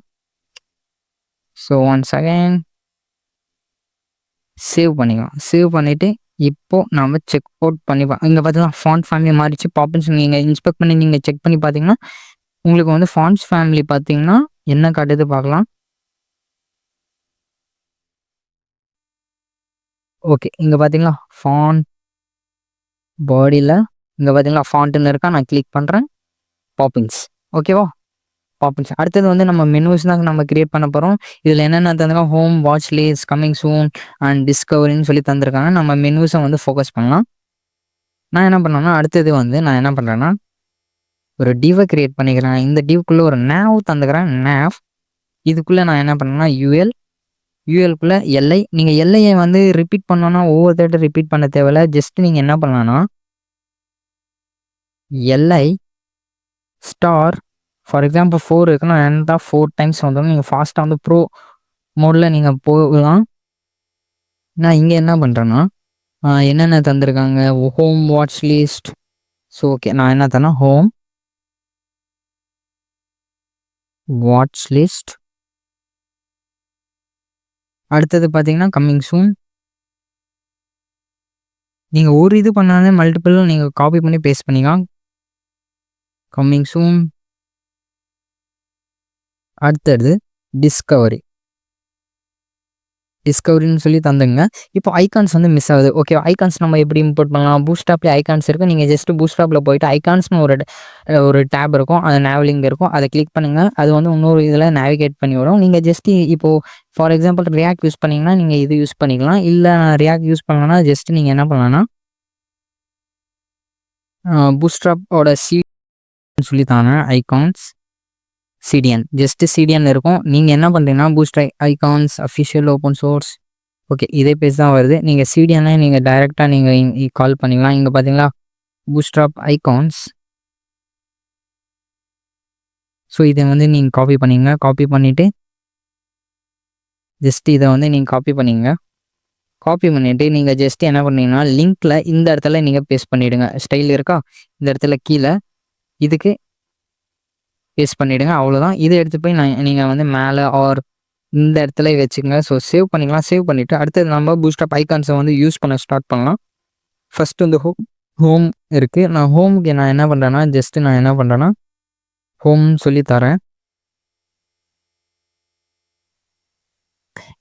ஸோ ஒன்ஸ் அகைன் சேவ் பண்ணிக்கலாம். சேவ் பண்ணிட்டு, இப்போ நம்ம செக் அவுட் பண்ணி இங்க பார்த்தீங்கன்னா, ஃபாண்ட் ஃபேமிலி மாறிச்சு. பாப்பின்ஸ் நீங்க இன்ஸ்பெக்ட் பண்ணி நீங்க செக் பண்ணி பார்த்தீங்கன்னா, உங்களுக்கு வந்து ஃபாண்ட்ஸ் ஃபேமிலி பார்த்தீங்கன்னா, என்ன காட்டுது பார்க்கலாம். ஓகே. இங்க பார்த்தீங்களா, ஃபாண்ட் பாடியில இங்க பார்த்தீங்களா, ஃபாண்ட்ன்னு இருக்கா. நான் கிளிக் பண்றேன். பாப்பின்ஸ். ஓகேவா? பாப்பின்ஸ். அடுத்தது வந்து நம்ம மெனூஸ் தான் நம்ம கிரியேட் பண்ண போறோம். இதுல என்னென்ன தந்திருக்காங்க, home, watch list, coming soon and டிஸ்கவரின்னு சொல்லி தந்திருக்காங்க. நம்ம மெனூஸ வந்து ஃபோக்கஸ் பண்ணலாம். நான் என்ன பண்ணேன்னா, அடுத்தது வந்து நான் என்ன பண்றேன்னா, ஒரு டிவ கிரியேட் பண்ணிக்கிறேன். இந்த டிவ்க்குள்ள ஒரு nav தந்துக்கிறேன். nav இதுக்குள்ள நான் என்ன பண்ணேன்னா, யுஎல்க்குள்ள எல்ஐ. நீங்க எல்ஐய வந்து ரிப்பீட் பண்ணணும்னா ஒவ்வொரு தடவை ரிப்பீட் பண்ண தேவையில்ல. ஜஸ்ட் நீங்க என்ன பண்ணலாம்னா, எல்ஐ ஸ்டார் ஃபார் எக்ஸாம்பிள் 4 இருக்குன்னா, என்னடா 4 டைம்ஸ் வந்துடும். நீங்க ஃபாஸ்ட்டா வந்து ப்ரோ மோட்ல நீங்க போகலாம். நான் இங்க என்ன பண்றேன்னா, என்னென்ன தந்திருக்காங்க, home, watch list. So okay. நான் என்ன தரேன்னா, ஹோம், வாட்ச் லிஸ்ட். அடுத்தது பார்த்தீங்கன்னா, கம்மிங் சூன். நீங்க ஒரு இது பண்ணாலே மல்டிபிள் நீங்க காப்பி பண்ணி பேஸ்ட் பண்ணிக்கலாம். Coming soon. அடுத்தது டிஸ்கவரின்னு சொல்லி தந்துங்க. இப்போ ஐகான்ஸ் வந்து மிஸ் ஆகுது. ஓகே. ஐகான்ஸ் நம்ம எப்படி இம்போர்ட் பண்ணலாம்? பூட்ஸ்ட்ராப்ல ஐகான்ஸ் இருக்கு. நீங்க ஜஸ்ட் பூட்ஸ்ட்ராப்ல போயிட்டு ஐகான்ஸ்னு ஒரு டேப் இருக்கும். அது நேவிலிங் இருக்கும். அதை கிளிக் பண்ணுங்க. அது வந்து இன்னொரு இதில் நேவிகேட் பண்ணி விடும். நீங்க ஜஸ்ட் இப்போ ஃபார் எக்ஸாம்பிள் ரியாக்ட் யூஸ் பண்ணீங்கன்னா, நீங்க இது யூஸ் பண்ணிக்கலாம். இல்லை ரியாக்ட் யூஸ் பண்ணலன்னா ஜஸ்ட் நீங்க என்ன பண்ணலாம்னா, பூட்ஸ்ட்ராப்போட சொல்லி தானே ஐகான்ஸ் சிடிஎன் ஜஸ்ட் சிடிஎன் இருக்கும். நீங்கள் என்ன பண்ணுறீங்கன்னா bootstrap icons official open source okay இதே பேஜ் தான் வருது. நீங்கள் சிடிஎன்னை நீங்கள் டைரெக்டாக நீங்கள் கால் பண்ணிக்கலாம். இங்கே பார்த்தீங்களா பூட்ஸ்ட்ராப் ஐகான்ஸ். ஸோ இதை வந்து நீங்கள் காப்பி பண்ணிங்க. காப்பி பண்ணிவிட்டு ஜஸ்ட் இதை வந்து நீங்கள் காப்பி பண்ணிங்க. காப்பி பண்ணிவிட்டு நீங்கள் ஜஸ்ட் என்ன பண்ணீங்கன்னா லிங்க்கில் இந்த இடத்துல நீங்கள் பேஸ்ட் பண்ணிவிடுங்க. ஸ்டைல் இருக்கா இந்த இடத்துல கீழே இதுக்கு பேஸ்ட் பண்ணிவிடுங்க. அவ்வளோதான். இதை எடுத்து போய் நீங்கள் வந்து மேலே ஆர் இந்த இடத்துல வச்சுக்கோங்க. ஸோ சேவ் பண்ணிக்கலாம். சேவ் பண்ணிவிட்டு அடுத்தது நம்ம பூஸ்ட்ராப் ஐகான்ஸை வந்து யூஸ் பண்ண ஸ்டார்ட் பண்ணலாம். ஃபஸ்ட்டு வந்து ஹோம் இருக்குது. நான் ஹோமுக்கு நான் என்ன பண்ணுறேன்னா ஹோம் சொல்லி தரேன்.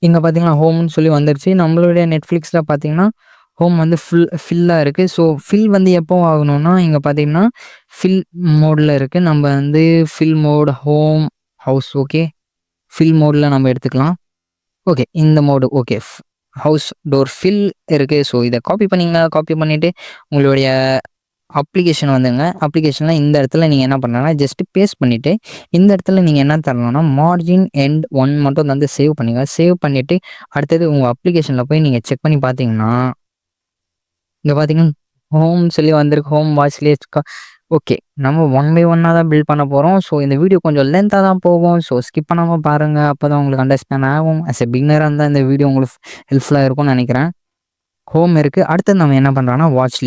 இங்கே பார்த்தீங்கன்னா ஹோம்னு சொல்லி வந்துருச்சு. நம்மளுடைய நெட்ஃப்ளிக்ஸில் பார்த்தீங்கன்னா ஹோம் வந்து ஃபில்லாக இருக்குது. ஸோ ஃபில் வந்து எப்போ ஆகணும்னா இங்கே பார்த்தீங்கன்னா ஃபில் மோடில் இருக்குது. நம்ம வந்து fill mode home house okay fill மோடில் நம்ம எடுத்துக்கலாம். ஓகே இந்த mode okay house door fill இருக்குது. ஸோ இதை காப்பி பண்ணிவிட்டு உங்களுடைய அப்ளிகேஷன் வந்துங்க. அப்ளிகேஷனில் இந்த இடத்துல நீங்கள் என்ன பண்ணலாம்னா ஜஸ்ட்டு பேஸ்ட் பண்ணிவிட்டு இந்த இடத்துல நீங்கள் என்ன தரணும்னா மார்ஜின் எண்ட் 1 மட்டும் வந்து சேவ் பண்ணிங்க. சேவ் பண்ணிவிட்டு அடுத்தது உங்கள் அப்ளிகேஷனில் போய் நீங்கள் செக் பண்ணி பார்த்தீங்கன்னா இங்கே பார்த்தீங்கன்னா ஹோம் சொல்லி வந்திருக்கு. ஹோம் வாட்ச் லிஸ்ட் ஓகே நம்ம 1 by 1 தான் பில்ட் பண்ண போகிறோம். ஸோ இந்த வீடியோ கொஞ்சம் லென்த்தாக தான் போகும். ஸோ ஸ்கிப் பண்ணாமல் பாருங்கள். அப்போ தான் உங்களுக்கு அண்டர்ஸ்டாண்ட் ஆகும். ஆஸ் எ பிகினராக இருந்தால் இந்த வீடியோ உங்களுக்கு ஹெல்ப்ஃபுல்லாக இருக்கும்னு நினைக்கிறேன். ஹோம் இருக்குது. அடுத்தது நம்ம என்ன பண்ணுறோன்னா வாட்ச்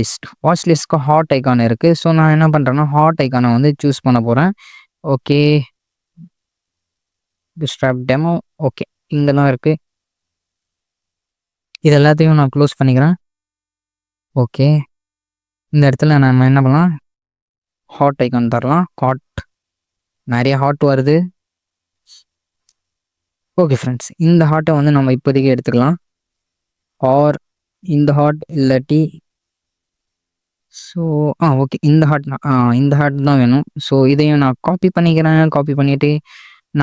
லிஸ்ட்க்கு ஹாட் ஐக்கான் இருக்குது. ஸோ நான் என்ன பண்ணுறேன்னா ஹாட் ஐக்கானை வந்து சூஸ் பண்ண போகிறேன். ஓகே பூட்ஸ்ட்ராப் டெமோ ஓகே இங்கே தான் இருக்குது. இது எல்லாத்தையும் நான் க்ளோஸ் பண்ணிக்கிறேன். ஓகே இந்த இடத்துல நம்ம என்ன பண்ணலாம் ஹாட் ஐக்கான் தரலாம். நிறைய ஹாட் வருது. ஓகே ஃப்ரெண்ட்ஸ் இந்த ஹாட்டை வந்து நம்ம இப்போதைக்கு எடுத்துக்கலாம். ஆர் இந்த ஹாட் இல்லாட்டி ஸோ ஓகே இந்த ஹாட் தான் வேணும். ஸோ இதையும் நான் காப்பி பண்ணிக்கிறேன். காப்பி பண்ணிவிட்டு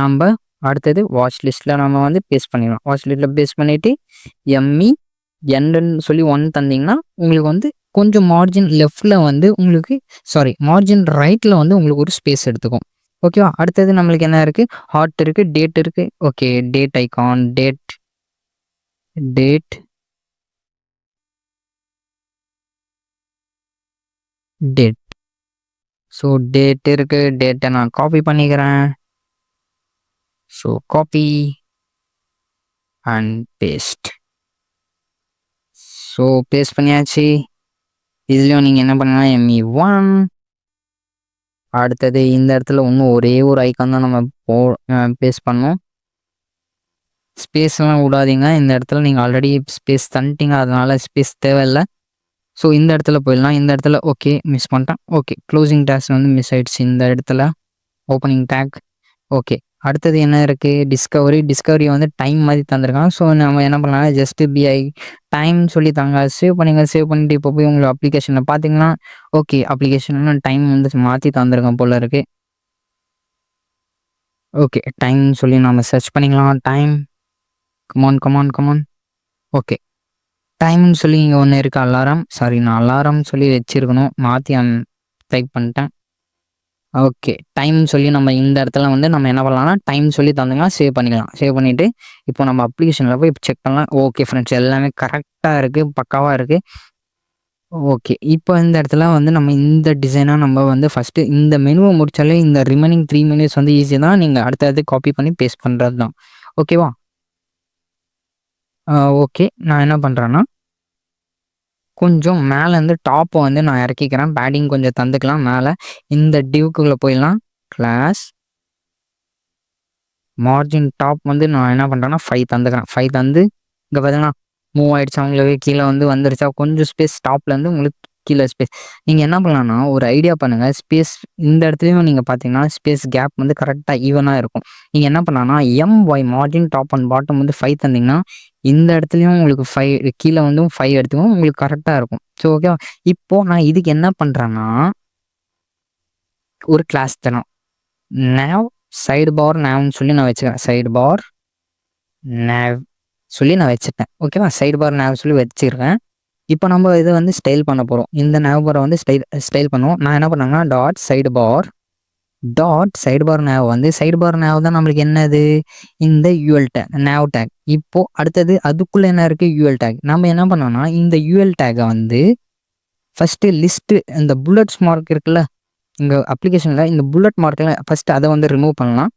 நம்ம அடுத்தது வாட்ச் லிஸ்ட்டில் நம்ம வந்து பேஸ்ட் பண்ணிடலாம். வாட்ச் லிஸ்ட்டில் பேஸ்ட் பண்ணிவிட்டு எம்இ என்னு சொல்லி 1 தந்திங்கன்னா உங்களுக்கு வந்து கொஞ்சம் மார்ஜின் லெஃப்டில் வந்து உங்களுக்கு மார்ஜின் ரைட்டில் வந்து உங்களுக்கு ஒரு ஸ்பேஸ் எடுத்துக்கும். ஓகேவா. அடுத்தது நம்மளுக்கு என்ன இருக்குது ஹாட் இருக்குது டேட் இருக்குது. Okay date icon date so date இருக்குது. டேட்டை நான் காப்பி பண்ணிக்கிறேன். So copy and paste. So paste பண்ணியாச்சு. இதுலேயும் நீங்கள் என்ன பண்ணலாம் ME1. அடுத்தது இந்த இடத்துல இன்னும் ஒரே ஒரு ஐக்கான் தான் நம்ம பேஸ்ட் பண்ணோம். ஸ்பேஸ்லாம் விடாதீங்க. இந்த இடத்துல நீங்கள் ஆல்ரெடி ஸ்பேஸ் தந்துட்டீங்க, அதனால ஸ்பேஸ் தேவையில்லை. ஸோ இந்த இடத்துல போயிடலாம். இந்த இடத்துல ஓகே மிஸ் பண்ணிட்டேன். ஓகே க்ளோசிங் டேக்ஸ் வந்து மிஸ் ஆகிடுச்சு இந்த இடத்துல. Opening take okay. அடுத்தது என்ன இருக்குது டிஸ்கவரி வந்து டைம் மாதிரி தந்திருக்காங்க. ஸோ நம்ம என்ன பண்ணலாம் ஜஸ்ட்டு பிஐ டைம் சொல்லி தாங்க. சேவ் பண்ணிவிட்டு இப்போ போய் உங்களுக்கு அப்ளிகேஷனில் பார்த்தீங்கன்னா ஓகே அப்ளிகேஷன்ல டைம் வந்து மாற்றி தந்துருக்கோம் போல் இருக்குது. ஓகே டைம் சொல்லி நம்ம சர்ச் பண்ணிக்கலாம். டைம் கமான் ஓகே டைம்னு சொல்லி இங்கே ஒன்று இருக்குது அலாரம். நான் அலாரம் சொல்லி வச்சுருக்கணும், மாற்றி டைப் பண்ணிட்டேன். ஓகே டைம் சொல்லி நம்ம இந்த இடத்துல வந்து நம்ம என்ன பண்ணலாம்னா டைம் சொல்லி தந்துங்க. சேவ் பண்ணிக்கலாம். சேவ் பண்ணிவிட்டு இப்போ நம்ம அப்ளிகேஷனில் போய் செக் பண்ணலாம். ஓகே ஃப்ரெண்ட்ஸ் எல்லாமே கரெக்டாக இருக்குது, பக்காவாக இருக்குது. ஓகே இப்போ இந்த இடத்துல வந்து நம்ம இந்த டிசைனாக நம்ம வந்து ஃபஸ்ட்டு இந்த மெனுவை முடித்தாலே இந்த ரிமைனிங் 3 மினிட்ஸ் வந்து ஈஸி தான். நீங்கள் அடுத்தது காப்பி பண்ணி பேஸ்ட் பண்ணுறது தான். ஓகேவா. ஓகே நான் என்ன பண்ணுறேன்னா கொஞ்சம் மேலேருந்து டாப்பை வந்து நான் இறக்கிக்கிறேன். பேடிங் கொஞ்சம் தந்துக்கலாம். மேலே இந்த டிவ்க்குள்ளே போயிடலாம். கிளாஸ் மார்ஜின் டாப் வந்து நான் என்ன பண்ணுறேன்னா 5 தந்துக்கிறேன். 5 தந்து இங்கே பார்த்தீங்கன்னா மூவ் ஆகிடுச்சு. அவங்களுக்கு கீழே வந்து வந்துருச்சா கொஞ்சம் ஸ்பேஸ் டாப்லேருந்து உங்களுக்கு கீழே ஸ்பேஸ். நீங்கள் என்ன பண்ணலான்னா ஒரு ஐடியா பண்ணுங்கள். ஸ்பேஸ் இந்த இடத்துலையும் நீங்கள் பார்த்தீங்கன்னா ஸ்பேஸ் கேப் வந்து கரெக்டாக ஈவனாக இருக்கும். நீங்கள் என்ன பண்ணலான்னா MY margin top and bottom வந்து 5 தந்தீங்கன்னா இந்த இடத்துலையும் உங்களுக்கு 5 கீழே வந்து 5 எடுத்துக்கும், உங்களுக்கு கரெக்டாக இருக்கும். ஸோ ஓகேவா. இப்போது நான் இதுக்கு என்ன பண்ணுறேன்னா ஒரு கிளாஸ் தரோம். நேவ் சைடு பார் நேவ்னு சொல்லி நான் வச்சுக்கிறேன். சைடு பார் நேவ் சொல்லி நான் வச்சுட்டேன். ஓகேவா. சைடு பார் நேவ் சொல்லி வச்சுருக்கேன். இப்போ நம்ம இதை வந்து ஸ்டைல் பண்ண போகிறோம். இந்த நேவ் பாரை வந்து ஸ்டைல் பண்ணுவோம். நான் என்ன பண்ணேங்கன்னா டாட் சைடு பார் நேவ் வந்து சைடு பார் நேவ் தான் நம்மளுக்கு என்னது, இந்த யூஎல் டேக் நேவ் டேக். இப்போ அடுத்தது அதுக்குள்ளே என்ன இருக்குது, யூஎல் டேக். நம்ம என்ன பண்ணோம்னா இந்த யூஎல் டேக்கை வந்து ஃபஸ்ட்டு லிஸ்ட்டு இந்த புல்லட்ஸ் மார்க் இருக்குல்ல இங்கே அப்ளிகேஷனில், இந்த புல்லட் மார்க்கில் ஃபஸ்ட்டு அதை வந்து ரிமூவ் பண்ணலாம்.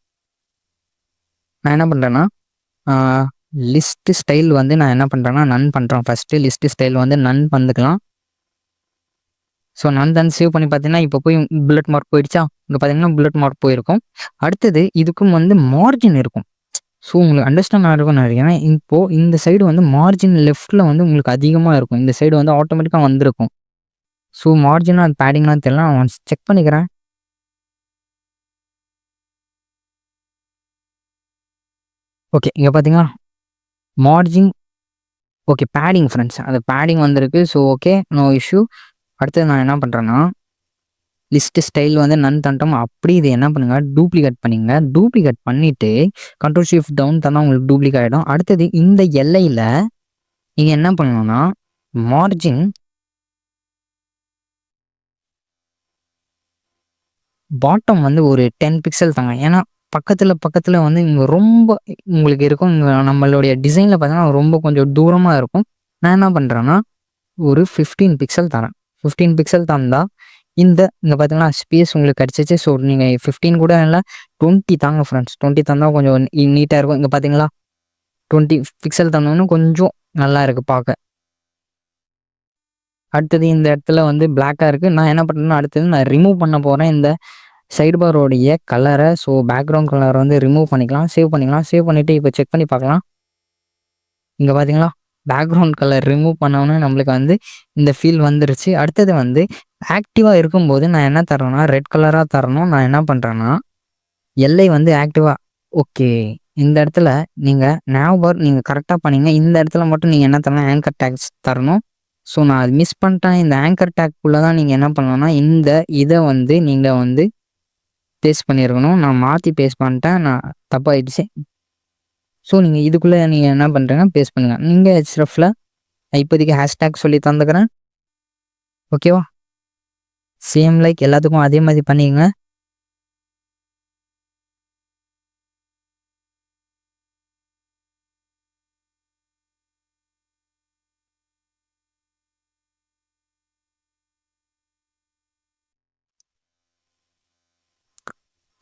நான் என்ன பண்ணுறேன்னா லிஸ்ட்டு ஸ்டைல் வந்து நான் என்ன பண்ணுறேன்னா நன் பண்ணுறேன். ஃபஸ்ட்டு லிஸ்ட்டு ஸ்டைல் வந்து நன் பண்ணிக்கலாம். ஸோ நான் தான் சேவ் பண்ணி பார்த்தீங்கன்னா இப்போ போய் புல்லட் மார்க் போயிடுச்சா, இங்கே பார்த்தீங்கன்னா புல்லட் மார்க் போயிருக்கும். அடுத்தது இதுக்கும் வந்து மார்ஜின் இருக்கும். ஸோ உங்களுக்கு அண்டர்ஸ்டாண்ட் ஆகிருக்கும்னு நினைக்கிறேன். இப்போது இந்த சைடு வந்து மார்ஜின் லெஃப்ட்டில் வந்து உங்களுக்கு அதிகமாக இருக்கும், இந்த சைடு வந்து ஆட்டோமேட்டிக்காக வந்திருக்கும். ஸோ மார்ஜினாக அது பேடிங்லாம் தெரியல, நான் செக் பண்ணிக்கிறேன். ஓகே, இங்கே பார்த்தீங்கன்னா மார்ஜின் ஓகே பேடிங் ஃப்ரெண்ட்ஸ், அந்த பேடிங் வந்திருக்கு. So okay, no issue. அடுத்தது நான் என்ன பண்ணுறேன்னா லிஸ்ட்டு ஸ்டைல் வந்து நன் தண்டோம். அப்படி இது என்ன பண்ணுங்க, டூப்ளிகேட் பண்ணிங்க. டூப்ளிகேட் பண்ணிவிட்டு கண்ட்ரோல் ஷிஃப்ட் டவுன் தந்தால் உங்களுக்கு டூப்ளிகேட் ஆகிடும். அடுத்தது இந்த எல்லையில் நீங்கள் என்ன பண்ணணும்னா மார்ஜின் பாட்டம் வந்து ஒரு 10 பிக்சல் தாங்க. ஏன்னா பக்கத்தில் வந்து இங்கே ரொம்ப உங்களுக்கு இருக்கும். இங்கே நம்மளுடைய டிசைனில் பார்த்தீங்கன்னா ரொம்ப கொஞ்சம் தூரமாக இருக்கும். நான் என்ன பண்ணுறேன்னா ஒரு 15 பிக்சல் தரேன். 15 பிக்சல் தந்தால் இங்கே பார்த்தீங்கன்னா ஸ்பேஸ் உங்களுக்கு கிடச்சிச்சு. ஸோ நீங்கள் 15 கூட இல்லை 20 தாங்க ஃப்ரெண்ட்ஸ். 20 தந்தால் கொஞ்சம் நீட்டாக இருக்கும். இங்கே பார்த்தீங்களா 20 பிக்சல் தந்தோன்னு கொஞ்சம் நல்லா இருக்குது பார்க்க. அடுத்தது இந்த இடத்துல வந்து பிளாக்காக இருக்குது. நான் என்ன பண்ணுறேன்னா அடுத்தது நான் ரிமூவ் பண்ண போகிறேன் இந்த சைடு பாரோடைய கலரை. ஸோ பேக்ரவுண்ட் கலரை வந்து ரிமூவ் பண்ணிக்கலாம், சேவ் பண்ணிக்கலாம். சேவ் பண்ணிவிட்டு இப்போ செக் பண்ணி பார்க்கலாம். இங்கே பார்த்தீங்களா பேக்ரவுண்ட் கலர் ரிமூவ் பண்ணோன்னே நம்மளுக்கு வந்து இந்த ஃபீல் வந்துருச்சு. அடுத்தது வந்து ஆக்டிவாக இருக்கும்போது நான் என்ன தரேன்னா ரெட் கலராக தரணும். நான் என்ன பண்ணுறேன்னா எல்லை வந்து ஆக்டிவாக ஓகே. இந்த இடத்துல நீங்கள் நேவ் பார் நீங்கள் கரெக்டாக பண்ணீங்க. இந்த இடத்துல மட்டும் நீங்கள் என்ன தரணும், ஆங்கர் டேக்ஸ் தரணும். ஸோ நான் அது மிஸ் பண்ணிட்டேன். இந்த ஆங்கர் டேக்குள்ளே தான் நீங்கள் என்ன பண்ணணும்னா இந்த இதை வந்து நீங்கள் வந்து பேஸ்ட் பண்ணியிருக்கணும். நான் மாற்றி பேஸ்ட் பண்ணிட்டேன், நான் தப்பாகிடுச்சு. ஸோ நீங்கள் இதுக்குள்ளே நீங்கள் என்ன பண்ணுறீங்கன்னா பேஸ்ட் பண்ணுங்கள். நீங்கள் ஹெச்எஃப்ல இப்போதைக்கு ஹேஷ்டேக் சொல்லி தந்துக்கிறேன். ஓகேவா, சேம் லைக் எல்லாத்துக்கும் அதே மாதிரி பண்ணிக்கங்க.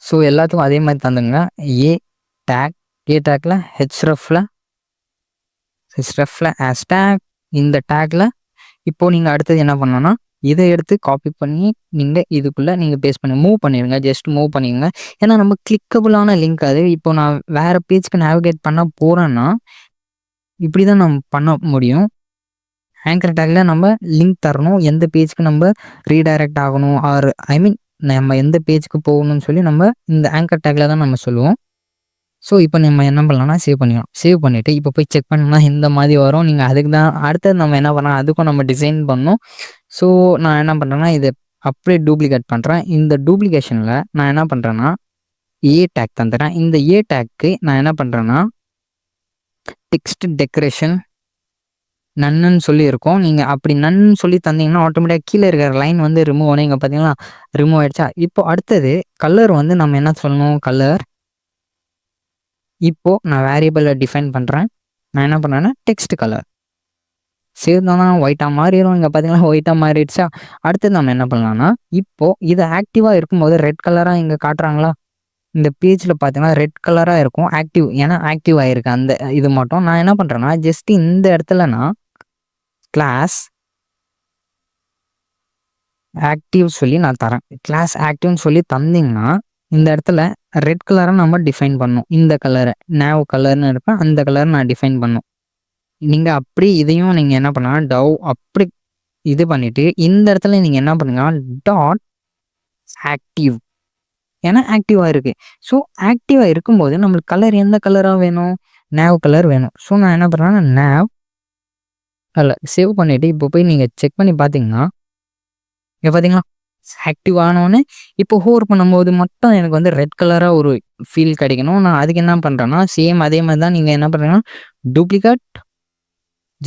ஸோ எல்லாத்துக்கும் அதே மாதிரி தந்துங்க. ஏ டேக்கில் ஹெச்எஃப்ல ஹேஷ்டேக் இந்த டேக்கில் இப்போது நீங்கள் அடுத்தது என்ன பண்ணணும்னா இதை எடுத்து காப்பி பண்ணி நீங்கள் இதுக்குள்ளே நீங்கள் பேஸ்ட் பண்ணி மூவ் பண்ணிடுங்க. ஜஸ்ட் மூவ் பண்ணிடுங்க. ஏன்னா நம்ம கிளிக்கபுளான லிங்க் அது. இப்போ நான் வேறு பேஜ்க்கு நேவிகேட் பண்ண போகிறேன்னா இப்படி தான் நம்ம பண்ண முடியும். ஆங்கர் டேக்கில் நம்ம லிங்க் தரணும், எந்த பேஜ்க்கு நம்ம ரீடைரக்ட் ஆகணும் ஆர் நம்ம எந்த பேஜ்க்கு போகணும்னு சொல்லி நம்ம இந்த ஆங்கர் டேக்கில் தான் நம்ம சொல்லுவோம். ஸோ இப்போ நம்ம என்ன பண்ணலாம்னா சேவ் பண்ணிடலாம். சேவ் பண்ணிவிட்டு இப்போ போய் செக் பண்ணோம்னா இந்த மாதிரி வரும். நீங்கள் அதுக்கு தான் அடுத்தது நம்ம என்ன பண்ணலாம், அதுக்கும் நம்ம டிசைன் பண்ணணும். ஸோ நான் என்ன பண்ணுறேன்னா இதை அப்படியே டூப்ளிகேட் பண்ணுறேன். இந்த டூப்ளிகேஷனில் நான் என்ன பண்ணுறேன்னா ஏ டேக் தந்துடுறேன். இந்த ஏ டேக்கு நான் என்ன பண்ணுறேன்னா டெக்ஸ்ட் டெக்கரேஷன் நன்னு சொல்லி இருக்கும். நீங்கள் அப்படி நன்னு சொல்லி தந்தீங்கன்னா ஆட்டோமேட்டிக்காக கீழே இருக்கிற லைன் வந்து ரிமூவ் ஆகும். இங்கே பார்த்தீங்கன்னா ரிமூவ் ஆகிடுச்சா. இப்போ அடுத்தது கலர் வந்து நம்ம என்ன சொல்லணும், கலர் இப்போது நான் வேரியபிளை டிஃபைன் பண்ணுறேன். நான் என்ன பண்ணுறேன்னா டெக்ஸ்ட் கலர் சேவ் தானா ஒயிட்டாக மாறிடும். இங்கே பார்த்தீங்கன்னா ஒயிட்டாக மாறிடுச்சா. அடுத்தது நம்ம என்ன பண்ணலாம்னா இப்போது இது ஆக்டிவாக இருக்கும்போது ரெட் கலராக இங்கே காட்டுறாங்களா, இந்த பேஜில் பார்த்தீங்கன்னா ரெட் கலராக இருக்கும் ஆக்டிவ். ஏன்னா ஆக்டிவ் ஆகிருக்கு அந்த இது மட்டும். நான் என்ன பண்ணுறேன்னா ஜஸ்ட் இந்த இடத்துல நான் கிளாஸ் ஆக்டிவ் சொல்லி நான் தரேன். கிளாஸ் ஆக்டிவ்னு சொல்லி தந்தீங்கன்னா இந்த இடத்துல ரெட் கலரை நம்ம டிஃபைன் பண்ணணும். இந்த கலரை நேவ் கலர்னு இருப்பேன், அந்த கலரை நான் டிஃபைன் பண்ணணும். நீங்கள் அப்படி இதையும் நீங்கள் என்ன பண்ணலாம் டவ் அப்படி இது பண்ணிவிட்டு இந்த இடத்துல நீங்கள் என்ன பண்ணுங்க டாட் ஆக்டிவ். ஏன்னா ஆக்டிவாக இருக்குது. ஸோ ஆக்டிவாக இருக்கும்போது நம்மளுக்கு கலர் எந்த கலராக வேணும், நேவ் கலர் வேணும். ஸோ நான் என்ன பண்ணுறேன்னா நேவ் அதில் சேவ் பண்ணிவிட்டு இப்போ போய் நீங்கள் செக் பண்ணி பார்த்தீங்கன்னா இங்கே பார்த்தீங்களா ஆக்டிவ் ஆனோடனே இப்போ ஹோர் பண்ணும்போது மட்டும் எனக்கு வந்து ரெட் கலராக ஒரு ஃபீல் கிடைக்கணும். நான் அதுக்கு என்ன பண்ணுறேன்னா சேம் அதே மாதிரி தான் நீங்கள் என்ன பண்ணுறீங்கன்னா டூப்ளிகேட்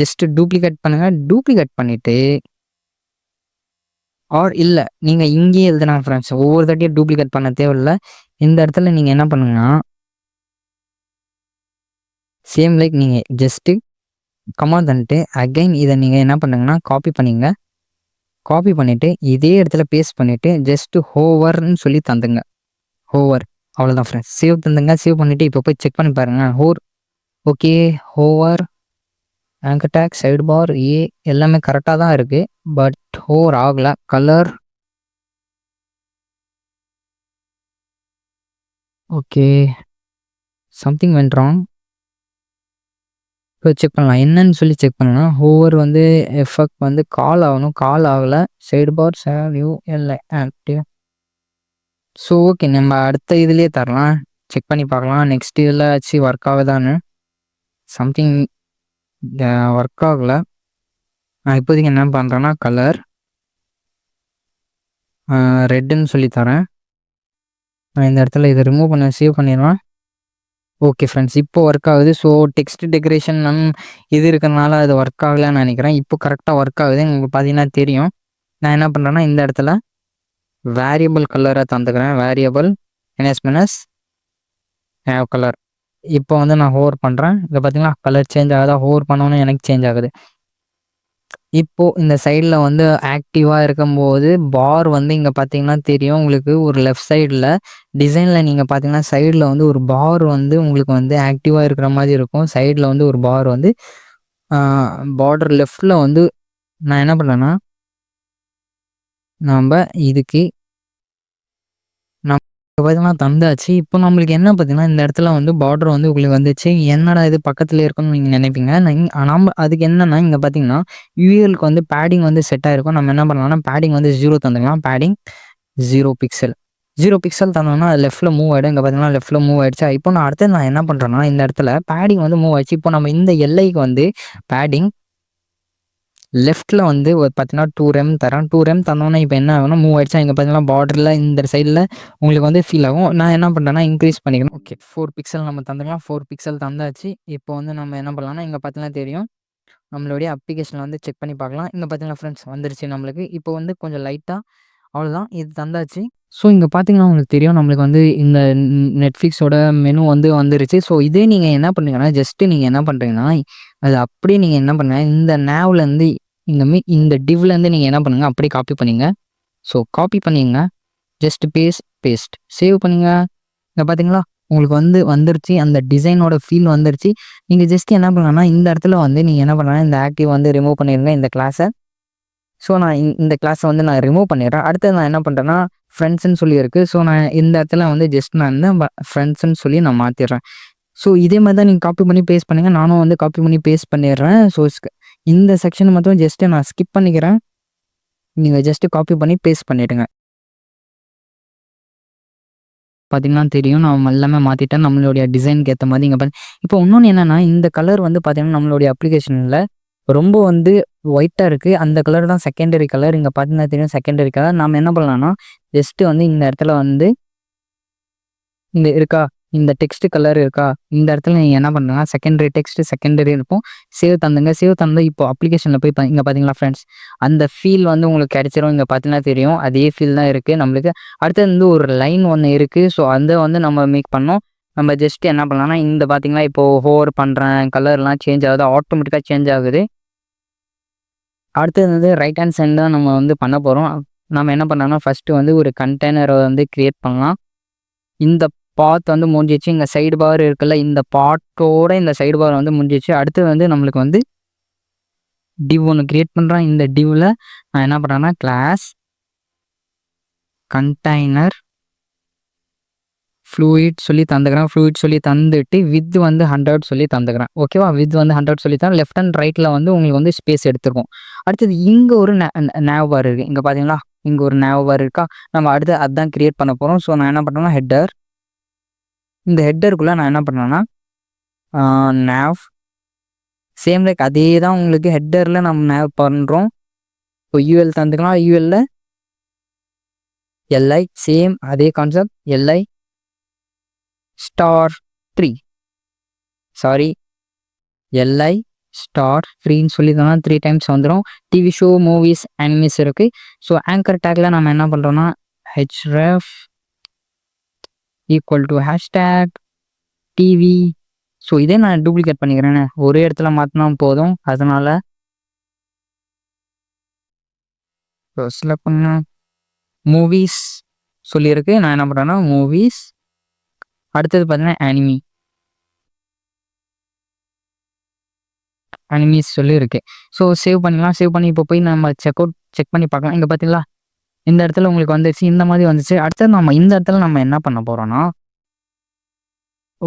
ஜஸ்ட் டூப்ளிகேட் பண்ணுங்க. டூப்ளிகேட் பண்ணிட்டு ஆர் இல்ல நீங்க இங்கேயே எழுதுனா ஃப்ரெண்ட்ஸ், ஒவ்வொரு தாட்டியும் டூப்ளிகேட் பண்ண தேவையில்ல. இந்த இடத்துல நீங்க என்ன பண்ணுங்கன்னா, சேம் லைக் நீங்க ஜஸ்ட் கமா தந்துட்டு அகைன் இதை நீங்க என்ன பண்ணுங்கன்னா காப்பி பண்ணிங்க. காப்பி பண்ணிட்டு இதே இடத்துல பேஸ்ட் பண்ணிட்டு ஜஸ்ட் ஹோவர்னு சொல்லி தந்துங்க. ஹோவர், அவ்வளோதான் ஃப்ரெண்ட்ஸ். சேவ் தந்துங்க. சேவ் பண்ணிட்டு இப்போ போய் செக் பண்ணி பாருங்க. Okay, hover, anchor tag, side bar, எல்லாமே கரெக்டாக தான் இருக்கு. பட் ஹோவர் ஆகல. Colour okay, something went wrong. இப்போ செக் பண்ணலாம் என்னன்னு சொல்லி செக் பண்ணலாம். ஹோவர் வந்து எஃபெக்ட் வந்து கால் ஆகணும், கால் ஆகலை. சைடு பார் சேவ் இல்லை ஆக்டிவ். ஸோ ஓகே, நம்ம அடுத்த இதுலேயே தரலாம், செக் பண்ணி பார்க்கலாம். நெக்ஸ்ட் இதில் ஆச்சு ஒர்க் ஆகுதான்னு. சம்திங் ஒர்க் ஆகலை. நான் இப்போதைக்கு என்ன பண்ணுறேன்னா கலர் ரெட்டுன்னு சொல்லி தரேன். நான் இந்த இடத்துல இதை ரிமூவ் பண்ண சேவ் பண்ணிடுவேன். ஓகே ஃப்ரெண்ட்ஸ், இப்போ ஒர்க் ஆகுது. ஸோ டெக்ஸ்ட் டெக்கரேஷன் இது இருக்கிறனால அது ஒர்க் ஆகலைன்னு நினைக்கிறேன். இப்போ கரெக்டாக ஒர்க் ஆகுது, உங்களுக்கு பார்த்தீங்கன்னா தெரியும். நான் என்ன பண்ணுறேன்னா இந்த இடத்துல வேரியபிள் கலரை தந்துக்கிறேன். Variable NS minus have colour. இப்போ வந்து நான் ஹோவர் பண்ணுறேன். இங்கே பார்த்தீங்களா கலர் சேஞ்ச் ஆகுதா? ஹோவர் பண்ணோன்னே எனக்கு சேஞ்ச் ஆகுது. இப்போது இந்த சைடில் வந்து ஆக்டிவாக இருக்கும்போது பார் வந்து இங்கே பார்த்தீங்கன்னா தெரியும் உங்களுக்கு. ஒரு லெஃப்ட் சைடில் டிசைனில் நீங்கள் பார்த்தீங்கன்னா சைடில் வந்து ஒரு பார் வந்து உங்களுக்கு வந்து ஆக்டிவாக இருக்கிற மாதிரி இருக்கும். சைடில் வந்து ஒரு பார் வந்து பார்டர் லெஃப்டில் வந்து நான் என்ன பண்ணுறேன்னா நம்ம இதுக்கு பார்த்தீங்கன்னா தந்தாச்சு. இப்போ நம்மளுக்கு என்ன பார்த்தீங்கன்னா இந்த இடத்துல வந்து பார்டர் வந்து உங்களுக்கு வந்துச்சு. என்னடா இது பக்கத்தில் இருக்குன்னு நீங்கள் நினைப்பீங்க. நம்ம அதுக்கு என்னன்னா இங்கே பார்த்தீங்கன்னா யூஎலுக்கு வந்து பேடிங் வந்து செட் ஆகிருக்கும். நம்ம என்ன பண்ணலாம்னா பேடிங் வந்து 0 தந்துக்கலாம். Padding 0 pixel. 0 பிக்சல் தந்தோம்னா அது லெஃப்ட்டில் மூவ் ஆகிடும். இங்கே பார்த்தீங்கன்னா லெஃப்ட்டில் மூவ் ஆகிடுச்சு. இப்போ நான் அடுத்து நான் என்ன பண்ணுறேன்னா இந்த இடத்துல பேடிங் வந்து மூவ் ஆயிடுச்சு. இப்போ நம்ம இந்த எல்லைக்கு வந்து பேடிங் லெஃப்ட்டில் வந்து ஒரு பார்த்தீங்கன்னா 2 ரெம் தரேன். 2 ரெம் தந்தோன்னா இப்போ என்ன ஆகும்னா மூவ் ஆயிடுச்சா. இங்கே பார்த்தீங்கன்னா பார்டரில் இந்த சைடில் உங்களுக்கு வந்து ஃபீல் ஆகும். நான் என்ன பண்ணுறேன்னா இன்க்ரீஸ் பண்ணிக்கணும். ஓகே, 4 பிக்சல் நம்ம தந்துக்கலாம். 4 பிக்சல் தந்தாச்சு. இப்போ வந்து நம்ம என்ன பண்ணலாம்னா இங்கே பார்த்தீங்கன்னா தெரியும், நம்மளுடைய அப்ளிகேஷனில் வந்து செக் பண்ணி பார்க்கலாம். இங்கே பார்த்தீங்கன்னா ஃப்ரெண்ட்ஸ் வந்துருச்சு நம்மளுக்கு. இப்போ வந்து கொஞ்சம் லைட்டாக அவ்வளோதான், இது தந்தாச்சு. ஸோ இங்கே பார்த்தீங்கன்னா உங்களுக்கு தெரியும் நம்மளுக்கு வந்து இந்த நெட்ஃப்ளிக்ஸோட மெனு வந்து வந்துருச்சு. ஸோ இதே நீங்கள் என்ன பண்ணுறீங்கன்னா ஜஸ்ட்டு நீங்கள் என்ன பண்ணுறீங்கன்னா அது அப்படியே நீங்கள் என்ன பண்ணுங்க இந்த நேவ்லேருந்து இந்த டிவ்லேருந்து நீங்கள் என்ன பண்ணுங்கள் அப்படியே காப்பி பண்ணிங்க. ஸோ காப்பி பண்ணிங்க, ஜஸ்ட் பேஸ்ட் சேவ் பண்ணுங்க. இங்கே பார்த்தீங்களா உங்களுக்கு வந்து வந்துருச்சு, அந்த டிசைனோட ஃபீல் வந்துருச்சு. நீங்கள் ஜஸ்ட் என்ன பண்ணலாம்னா இந்த இடத்துல வந்து நீங்கள் என்ன பண்ணலாம், இந்த ஆக்டிவ் வந்து ரிமூவ் பண்ணிடுங்க இந்த கிளாஸை. ஸோ நான் இந்த கிளாஸை வந்து நான் ரிமூவ் பண்ணிடுறேன். அடுத்தது நான் என்ன பண்ணுறேன்னா ஃப்ரெண்ட்ஸ்ன்னு சொல்லி இருக்குது. ஸோ நான் இந்த இடத்துல வந்து ஜஸ்ட் நான் வந்து ஃப்ரெண்ட்ஸ்ன்னு சொல்லி நான் மாற்றிடுறேன். ஸோ இதே மாதிரி தான் நீங்கள் காப்பி பண்ணி பேஸ்ட் பண்ணுங்கள். நானும் வந்து காப்பி பண்ணி பேஸ்ட் பண்ணிடுறேன். ஸோ இந்த செக்ஷன் மட்டும் ஜஸ்ட்டு நான் ஸ்கிப் பண்ணிக்கிறேன். நீங்கள் ஜஸ்ட்டு காப்பி பண்ணி பேஸ்ட் பண்ணிவிடுங்க. பார்த்தீங்கன்னா தெரியும் நான் எல்லாமே மாற்றிட்டேன் நம்மளுடைய டிசைனுக்கு ஏற்ற மாதிரி. இங்கே இப்போ இன்னொன்று என்னென்னா இந்த கலர் வந்து பார்த்தீங்கன்னா நம்மளுடைய அப்ளிகேஷனில் ரொம்ப வந்து ஒயிட்டாக இருக்குது. அந்த கலர் தான் செகண்டரி கலர். இங்கே பார்த்தீங்கன்னா தெரியும் செகண்டரி கலர். நம்ம என்ன பண்ணலாம்னா ஜஸ்ட்டு வந்து இந்த இடத்துல வந்து இந்த இருக்கா இந்த டெக்ஸ்ட் கலர் இருக்கா, இந்த இடத்துல நீங்கள் என்ன பண்ணுங்கன்னா செகண்டரி டெக்ஸ்ட் செகண்டரி இருக்கும். சேவ் தந்துங்க. சேவ் தந்து இப்போ அப்ளிகேஷனில் போய் இங்கே பார்த்தீங்களா ஃப்ரெண்ட்ஸ் அந்த ஃபீல் வந்து உங்களுக்கு கிடைச்சிரும். இங்கே பார்த்தீங்கன்னா தெரியும் அதே ஃபீல் தான் இருக்குது நம்மளுக்கு. அடுத்தது வந்து ஒரு லைன் ஒன்று இருக்குது. ஸோ அதை வந்து நம்ம மேக் பண்ணோம். நம்ம ஜஸ்ட் என்ன பண்ணலாம்னா இந்த பார்த்தீங்களா இப்போது ஹோவர் பண்ணுறேன், கலர்லாம் சேஞ்ச் ஆகுது, ஆட்டோமேட்டிக்காக சேஞ்ச் ஆகுது. அடுத்தது வந்து ரைட் ஹேண்ட் சைடு தான் நம்ம வந்து பண்ண போகிறோம். நம்ம என்ன பண்ணோம்னா ஃபஸ்ட்டு வந்து ஒரு கண்டெய்னரை வந்து க்ரியேட் பண்ணலாம். இந்த பாத் வந்து முடிஞ்சிச்சு. இங்கே சைடு பார் இருக்குல்ல, இந்த பாட்டோட இந்த சைடு பார் வந்து முடிஞ்சிச்சு. அடுத்து வந்து நம்மளுக்கு வந்து டிவ் ஒன்று க்ரியேட் பண்ணுறேன். இந்த டிவ்வில் நான் என்ன பண்ணுறேன்னா கிளாஸ் கண்டெய்னர் ஃப்ளூயிட் சொல்லி தந்துக்கிறேன். ஃப்ளூயிட் சொல்லி தந்துட்டு வித் வந்து 100 சொல்லி தந்துக்கிறேன். ஓகேவா, வித் வந்து 100 சொல்லி தான் லெஃப்ட் அண்ட் ரைட்டில் வந்து உங்களுக்கு வந்து ஸ்பேஸ் எடுத்துருக்கும். அடுத்தது இங்கே ஒரு நேவ் பார் இருக்குது. இங்கே பார்த்தீங்களா இங்கே ஒரு நேவ் பார் இருக்கா. நம்ம அடுத்து அதுதான் க்ரியேட் பண்ண போகிறோம். ஸோ நான் என்ன பண்ணுறேன்னா ஹெட்டர், இந்த ஹெட்டருக்குள்ளே நான் என்ன பண்ணேன்னா நேவ் சேம் லைக் அதே தான் உங்களுக்கு ஹெட்டரில் நம்ம நேவ் பண்ணுறோம். இப்போ யூஎல் தந்துக்கலாம். யூஎல்ல எல்ஐ சேம் அதே concept LI *3 sorry LI star ஃப்ரீன்னு சொல்லி தான் 3 டைம்ஸ் வந்துடும். டிவி ஷோ, மூவிஸ், அனிமேஸ் இருக்குது. ஸோ ஆங்கர் டேக்கில் நம்ம என்ன பண்ணுறோன்னா href equal to hashtag TV. So இதே நான் டூப்ளிகேட் பண்ணிக்கிறேன்னு ஒரே இடத்துல மாற்றினா போதும். அதனால் செலக்ட் பண்ண மூவிஸ் சொல்லியிருக்கு. நான் என்ன பண்ணுறேன்னா மூவிஸ், அடுத்தது பார்த்தீங்கன்னா அனிமீஸ் சொல்லியிருக்கு. ஸோ சேவ் பண்ணிக்கலாம். சேவ் பண்ணி இப்போ போய் நம்ம செக் பண்ணி பார்க்கலாம். இங்கே பார்த்தீங்களா இந்த இடத்துல உங்களுக்கு வந்துச்சு, இந்த மாதிரி வந்துச்சு. அடுத்தது நம்ம இந்த இடத்துல நம்ம என்ன பண்ண போகிறோன்னா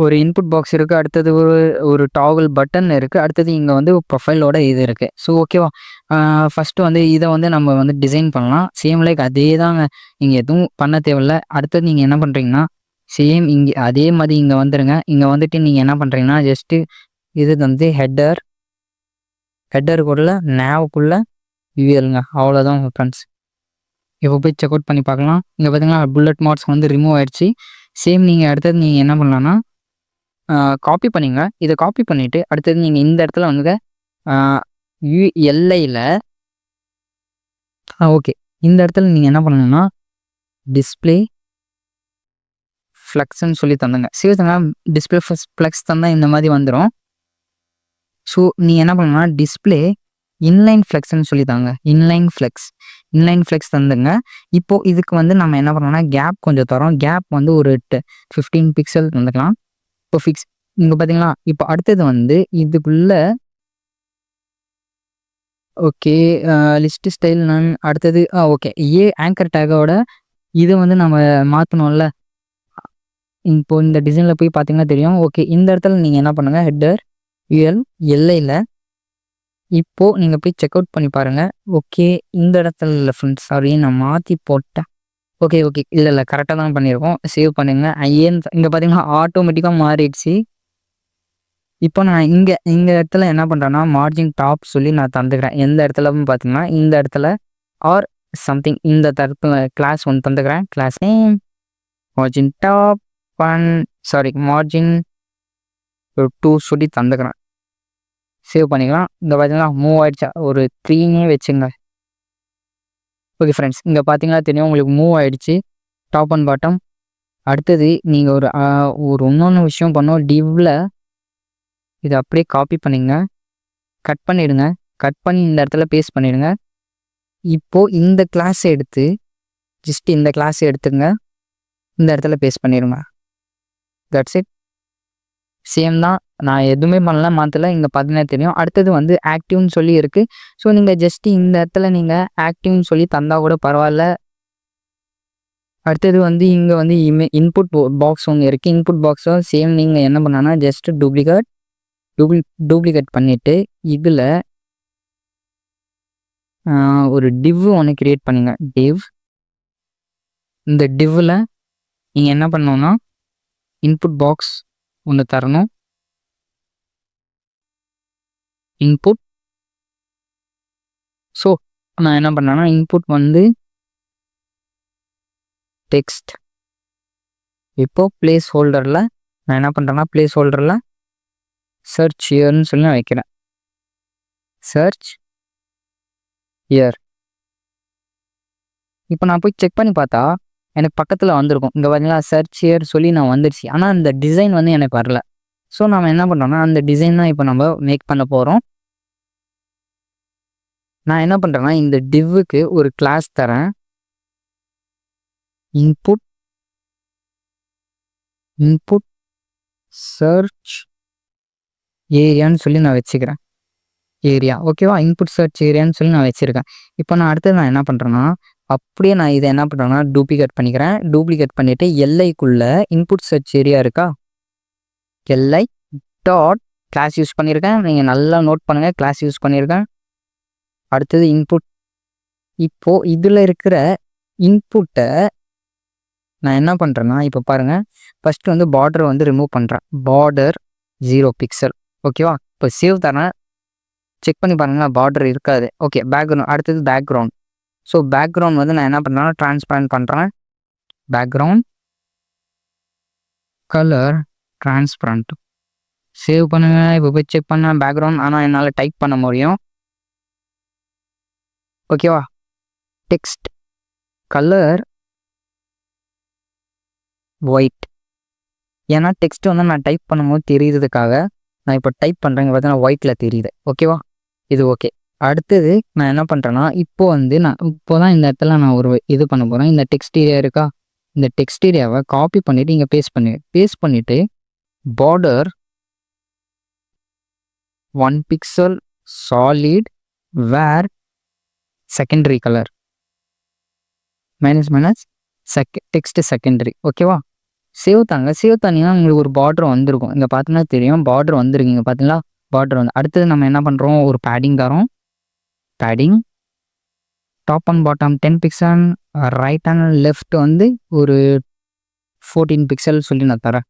ஒரு இன்புட் பாக்ஸ் இருக்குது. அடுத்தது ஒரு டாகல் பட்டன் இருக்குது. அடுத்தது இங்கே வந்து ப்ரொஃபைலோட இது இருக்குது. ஸோ ஓகேவா, ஃபஸ்ட்டு வந்து இதை வந்து நம்ம வந்து டிசைன் பண்ணலாம். சேம் லைக் அதே தாங்க, நீங்கள் எதுவும் பண்ண தேவையில்ல. அடுத்தது நீங்கள் என்ன பண்ணுறீங்கன்னா சேம் இங்கே அதே மாதிரி இங்கே வந்துடுங்க. இங்கே வந்துட்டு நீங்கள் என்ன பண்ணுறீங்கன்னா ஜஸ்ட்டு இது வந்து ஹெட்டருக்குள்ள நேவுக்குள்ளே யூஎல்ங்க, அவ்வளோதான் ஃப்ரெண்ட்ஸ். இப்போ போய் செக் அவுட் பண்ணி பார்க்கலாம். இங்கே பார்த்தீங்கன்னா புல்லட் மார்க்ஸ் வந்து ரிமூவ் ஆகிடுச்சு. சேம் நீங்கள் அடுத்தது நீங்கள் என்ன பண்ணலான்னா காப்பி பண்ணிங்க. இதை காப்பி பண்ணிவிட்டு அடுத்தது நீங்கள் இந்த இடத்துல வந்து யூஎல்ஐயில் ஓகே இந்த இடத்துல நீங்கள் என்ன பண்ணணும்னா டிஸ்பிளே ஃப்ளெக்ஸ்ன்னு சொல்லி தந்துங்க. சிவத்தங்க டிஸ்பிளே ஃப்ளெக்ஸ் தந்தால் இந்த மாதிரி வந்துடும். ஸோ நீங்கள் என்ன பண்ணணும்னா டிஸ்பிளே இன்லைன் ஃப்ளெக்ஸ்ன்னு சொல்லி தாங்க. இன்லைன் ஃப்ளெக்ஸ் தந்துங்க. இப்போது இதுக்கு வந்து நம்ம என்ன பண்ணோம்னா கேப் கொஞ்சம் தரோம். கேப் வந்து ஒரு 15 பிக்சல் தந்துக்கலாம். இப்போ ஃபிக்ஸ் இங்கே பார்த்தீங்களா. இப்போ அடுத்தது வந்து இதுக்குள்ள ஓகே லிஸ்ட் ஸ்டைல் நான் அடுத்தது ஓகே ஆங்கர் டேக்கோட இதை வந்து நம்ம மாற்றணும்ல. இப்போ இந்த டிசைனில் போய் பார்த்தீங்கன்னா தெரியும். ஓகே இந்த இடத்துல நீங்கள் என்ன பண்ணுங்கள் ஹெட்டர் எல்ஐயில் இப்போது நீங்கள் போய் செக் அவுட் பண்ணி பாருங்கள். ஓகே இந்த இடத்துல இல்லை ஃப்ரெண்ட்ஸ், சாரி நான் மாற்றி போட்டேன். ஓகே இல்லை கரெக்டாக தான் பண்ணியிருக்கோம். சேவ் பண்ணுங்க. இங்கே பார்த்தீங்கன்னா ஆட்டோமேட்டிக்காக மாறிடுச்சு. இப்போ நான் இந்த இடத்துல என்ன பண்ணுறேன்னா மார்ஜின் டாப் சொல்லி நான் தந்துக்கிறேன். எந்த இடத்துல பார்த்தீங்கன்னா இந்த இடத்துல ஆர் சம்திங் இந்த தரப்பு கிளாஸ் ஒன்று தந்துக்கிறேன். Class name margin top margin 2 சொல்லி தந்துக்கிறேன். சேவ் பண்ணிக்கலாம். இங்கே பார்த்தீங்கன்னா மூவ் ஆகிடுச்சா, ஒரு 3 வச்சுங்க. ஓகே ஃப்ரெண்ட்ஸ், இங்கே பார்த்தீங்கன்னா தெரியும் உங்களுக்கு மூவ் ஆகிடுச்சு டாப் அண்ட் பாட்டம். அடுத்தது நீங்கள் ஒரு இன்னொன்று விஷயம் பண்ணோம். டிவ்வில் இதை அப்படியே காப்பி பண்ணிங்க, கட் பண்ணிவிடுங்க. கட் பண்ணி இந்த இடத்துல பேஸ்ட் பண்ணிவிடுங்க. இப்போது இந்த கிளாஸை எடுத்து ஜஸ்ட் இந்த கிளாஸை எடுத்துங்க, இந்த இடத்துல பேஸ்ட் பண்ணிடுங்க. That's it. சேம் தான், நான் எதுவுமே பண்ணல, மாற்றலை. இங்கே பார்த்தீங்கன்னா தெரியும். அடுத்தது வந்து ஆக்டிவ்னு சொல்லி இருக்குது. ஸோ நீங்கள் ஜஸ்ட்டு இந்த இடத்துல நீங்கள் ஆக்டிவ்னு சொல்லி தந்தால் கூட பரவாயில்ல. அடுத்தது வந்து இங்கே வந்து இன்புட் பாக்ஸ் ஒன்று இருக்குது. இன்புட் பாக்ஸும் சேம் நீங்கள் என்ன பண்ணான்னா ஜஸ்ட்டு டூப்ளிகேட் பண்ணிவிட்டு இதில் ஒரு டிவ் ஒன்று க்ரியேட் பண்ணுங்க. இந்த டிவ்வில் நீங்கள் என்ன பண்ணணும்னா இன்புட் பாக்ஸ் ஒன்று தரணும். இன்புட் ஸோ நான் என்ன பண்ணேன்னா இன்புட் வந்து டெக்ஸ்ட். இப்போது பிளேஸ் ஹோல்டரில் நான் என்ன பண்ணுறேன்னா பிளேஸ் ஹோல்டரில் சர்ச் இயர்னு சொல்லி நான் வைக்கிறேன். Search year. இப்போ நான் போய் செக் பண்ணி பார்த்தா எனக்கு பக்கத்தில் வந்திருக்கும். இங்கே பார்த்தீங்களா சர்ச் இயர் சொல்லி நான் வந்துடுச்சு. ஆனால் அந்த டிசைன் வந்து எனக்கு வரல. ஸோ நம்ம என்ன பண்ணுறோன்னா அந்த டிசைன் தான் இப்போ நம்ம மேக் பண்ண போகிறோம். நான் என்ன பண்ணுறேன்னா இந்த டிவ்வுக்கு ஒரு கிளாஸ் தரேன். இன்புட் சர்ச் ஏரியான்னு சொல்லி நான் வச்சுக்கிறேன். ஏரியா ஓகேவா, இன்புட் சர்ச் ஏரியான்னு சொல்லி நான் வச்சுருக்கேன். இப்போ நான் அடுத்தது நான் என்ன பண்ணுறேன்னா அப்படியே நான் இதை என்ன பண்ணுறேன்னா டூப்ளிகேட் பண்ணிக்கிறேன். டூப்ளிகேட் பண்ணிவிட்டு எல்ஐக்குள்ளே இன்புட் சர்ச் ஏரியா இருக்கா, எல்ஐ டாட் கிளாஸ் யூஸ் பண்ணியிருக்கேன். நீங்கள் நல்லா நோட் பண்ணுங்கள், கிளாஸ் யூஸ் பண்ணியிருக்கேன். அடுத்தது இன்புட். இப்போது இதில் இருக்கிற இன்புட்டை நான் என்ன பண்ணுறேன்னா இப்போ பாருங்கள், ஃபஸ்ட்டு வந்து பார்டர் வந்து ரிமூவ் பண்ணுறேன். Border 0 pixel. ஓகேவா, இப்போ சேவ் தரேன், செக் பண்ணி பாருங்கள் பார்டர் இருக்காது. Okay background. அடுத்தது பேக்ரவுண்ட். ஸோ பேக்ரவுண்ட் வந்து நான் என்ன பண்ணுறேன்னா ட்ரான்ஸ்பரண்ட் பண்ணுறேன். Background colour transparent. சேவ் பண்ணுங்க. இப்போ போய் செக் பண்ண பேக்ரவுண்ட், ஆனால் என்னால் டைப் பண்ண முடியும். ஓகேவா? Text colour white. ஏன்னா டெக்ஸ்ட் வந்து நான் டைப் பண்ணும்போது தெரியுறதுக்காக நான் இப்போ டைப் பண்ணுறேங்க பார்த்தீங்கன்னா ஒயிட்டில் தெரியுது. ஓகேவா? இது ஓகே. அடுத்தது நான் என்ன பண்ணுறேன்னா, இப்போ வந்து நான் இப்போ தான் இந்த இடத்துல நான் ஒரு இது பண்ண போகிறேன். இந்த டெக்ஸ்ட் ஏரியா இருக்கா, இந்த டெக்ஸ்ட் ஏரியாவை காப்பி பண்ணிவிட்டு இங்கே பேஸ்ட் பண்ணிவிட்டு border 1 pixel solid where secondary color minus text secondary. ஓகேவா? சேவ் தாங்க. சேவ் தனியாக உங்களுக்கு ஒரு பார்டர் வந்திருக்கும். இங்கே பார்த்தீங்கன்னா தெரியும் பார்டர் வந்துருக்கீங்க பார்த்தீங்களா? பார்டர் வந்து அடுத்தது நம்ம என்ன பண்ணுறோம், ஒரு பேடிங் தரோம். Padding top and bottom 10 pixel, right and left வந்து ஒரு 14 பிக்சல் சொல்லி நான் தரேன்.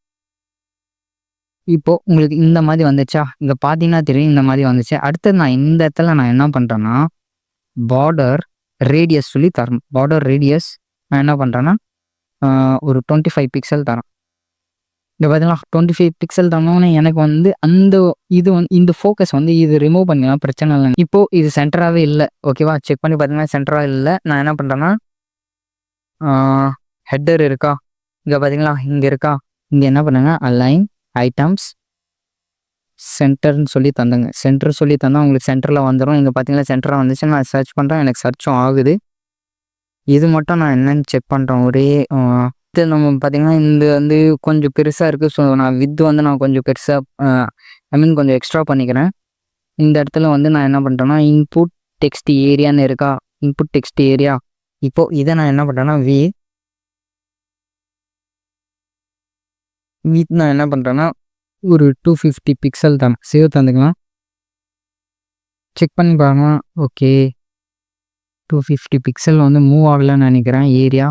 இப்போது உங்களுக்கு இந்த மாதிரி வந்துச்சா? இங்கே பார்த்தீங்கன்னா தெரியும் இந்த மாதிரி வந்துச்சு. அடுத்தது நான் இந்த இடத்துல நான் என்ன பண்ணுறேன்னா, பார்டர் ரேடியஸ் சொல்லி தரேன். பார்டர் ரேடியஸ் நான் என்ன பண்ணுறேன்னா ஒரு 25 பிக்சல் தரேன். இங்கே பார்த்தீங்களா 25 பிக்சல் தரணும்னு எனக்கு வந்து அந்த இது வந்து இந்த ஃபோக்கஸ் வந்து இது ரிமூவ் பண்ணிக்கலாம், பிரச்சனை இல்லை. இப்போது இது சென்டராகவே இல்லை. ஓகேவா? செக் பண்ணி பார்த்தீங்கன்னா சென்டராக இல்லை. நான் என்ன பண்ணுறேன்னா ஹெட்டர் இருக்கா, இங்கே பார்த்தீங்களா இங்கே இருக்கா, இங்கே என்ன பண்ணுங்க அலைன் ஐட்டம்ஸ் சென்டர்னு சொல்லி தந்தங்க. சென்டர் சொல்லி தந்தால் உங்களுக்கு சென்டரில் வந்துடும். இங்கே பார்த்தீங்கன்னா சென்டராக வந்துச்சு. நான் சர்ச் பண்ணுறேன், எனக்கு சர்ச்சும் ஆகுது. இது மட்டும் நான் என்னென்னு செக் பண்ணுறேன். ஒரே இது நம்ம பார்த்திங்கன்னா இந்த வந்து கொஞ்சம் பெருசாக இருக்குது. ஸோ நான் வந்து நான் கொஞ்சம் பெருசாக கொஞ்சம் எக்ஸ்ட்ரா பண்ணிக்கிறேன். இந்த இடத்துல வந்து நான் என்ன பண்ணுறேன்னா இன்புட் டெக்ஸ்ட் ஏரியான்னு இருக்கா, இன்புட் டெக்ஸ்ட் ஏரியா. இப்போது இதை நான் என்ன பண்ணுறேன்னா நான் என்ன பண்ணுறேன்னா ஒரு 250 பிக்சல் தான் சேவ் தந்துக்கலாம். செக் பண்ணி பாருங்க. ஓகே 250 பிக்சல் வந்து மூவ் ஆகலன்னு நினைக்கிறேன் ஏரியா.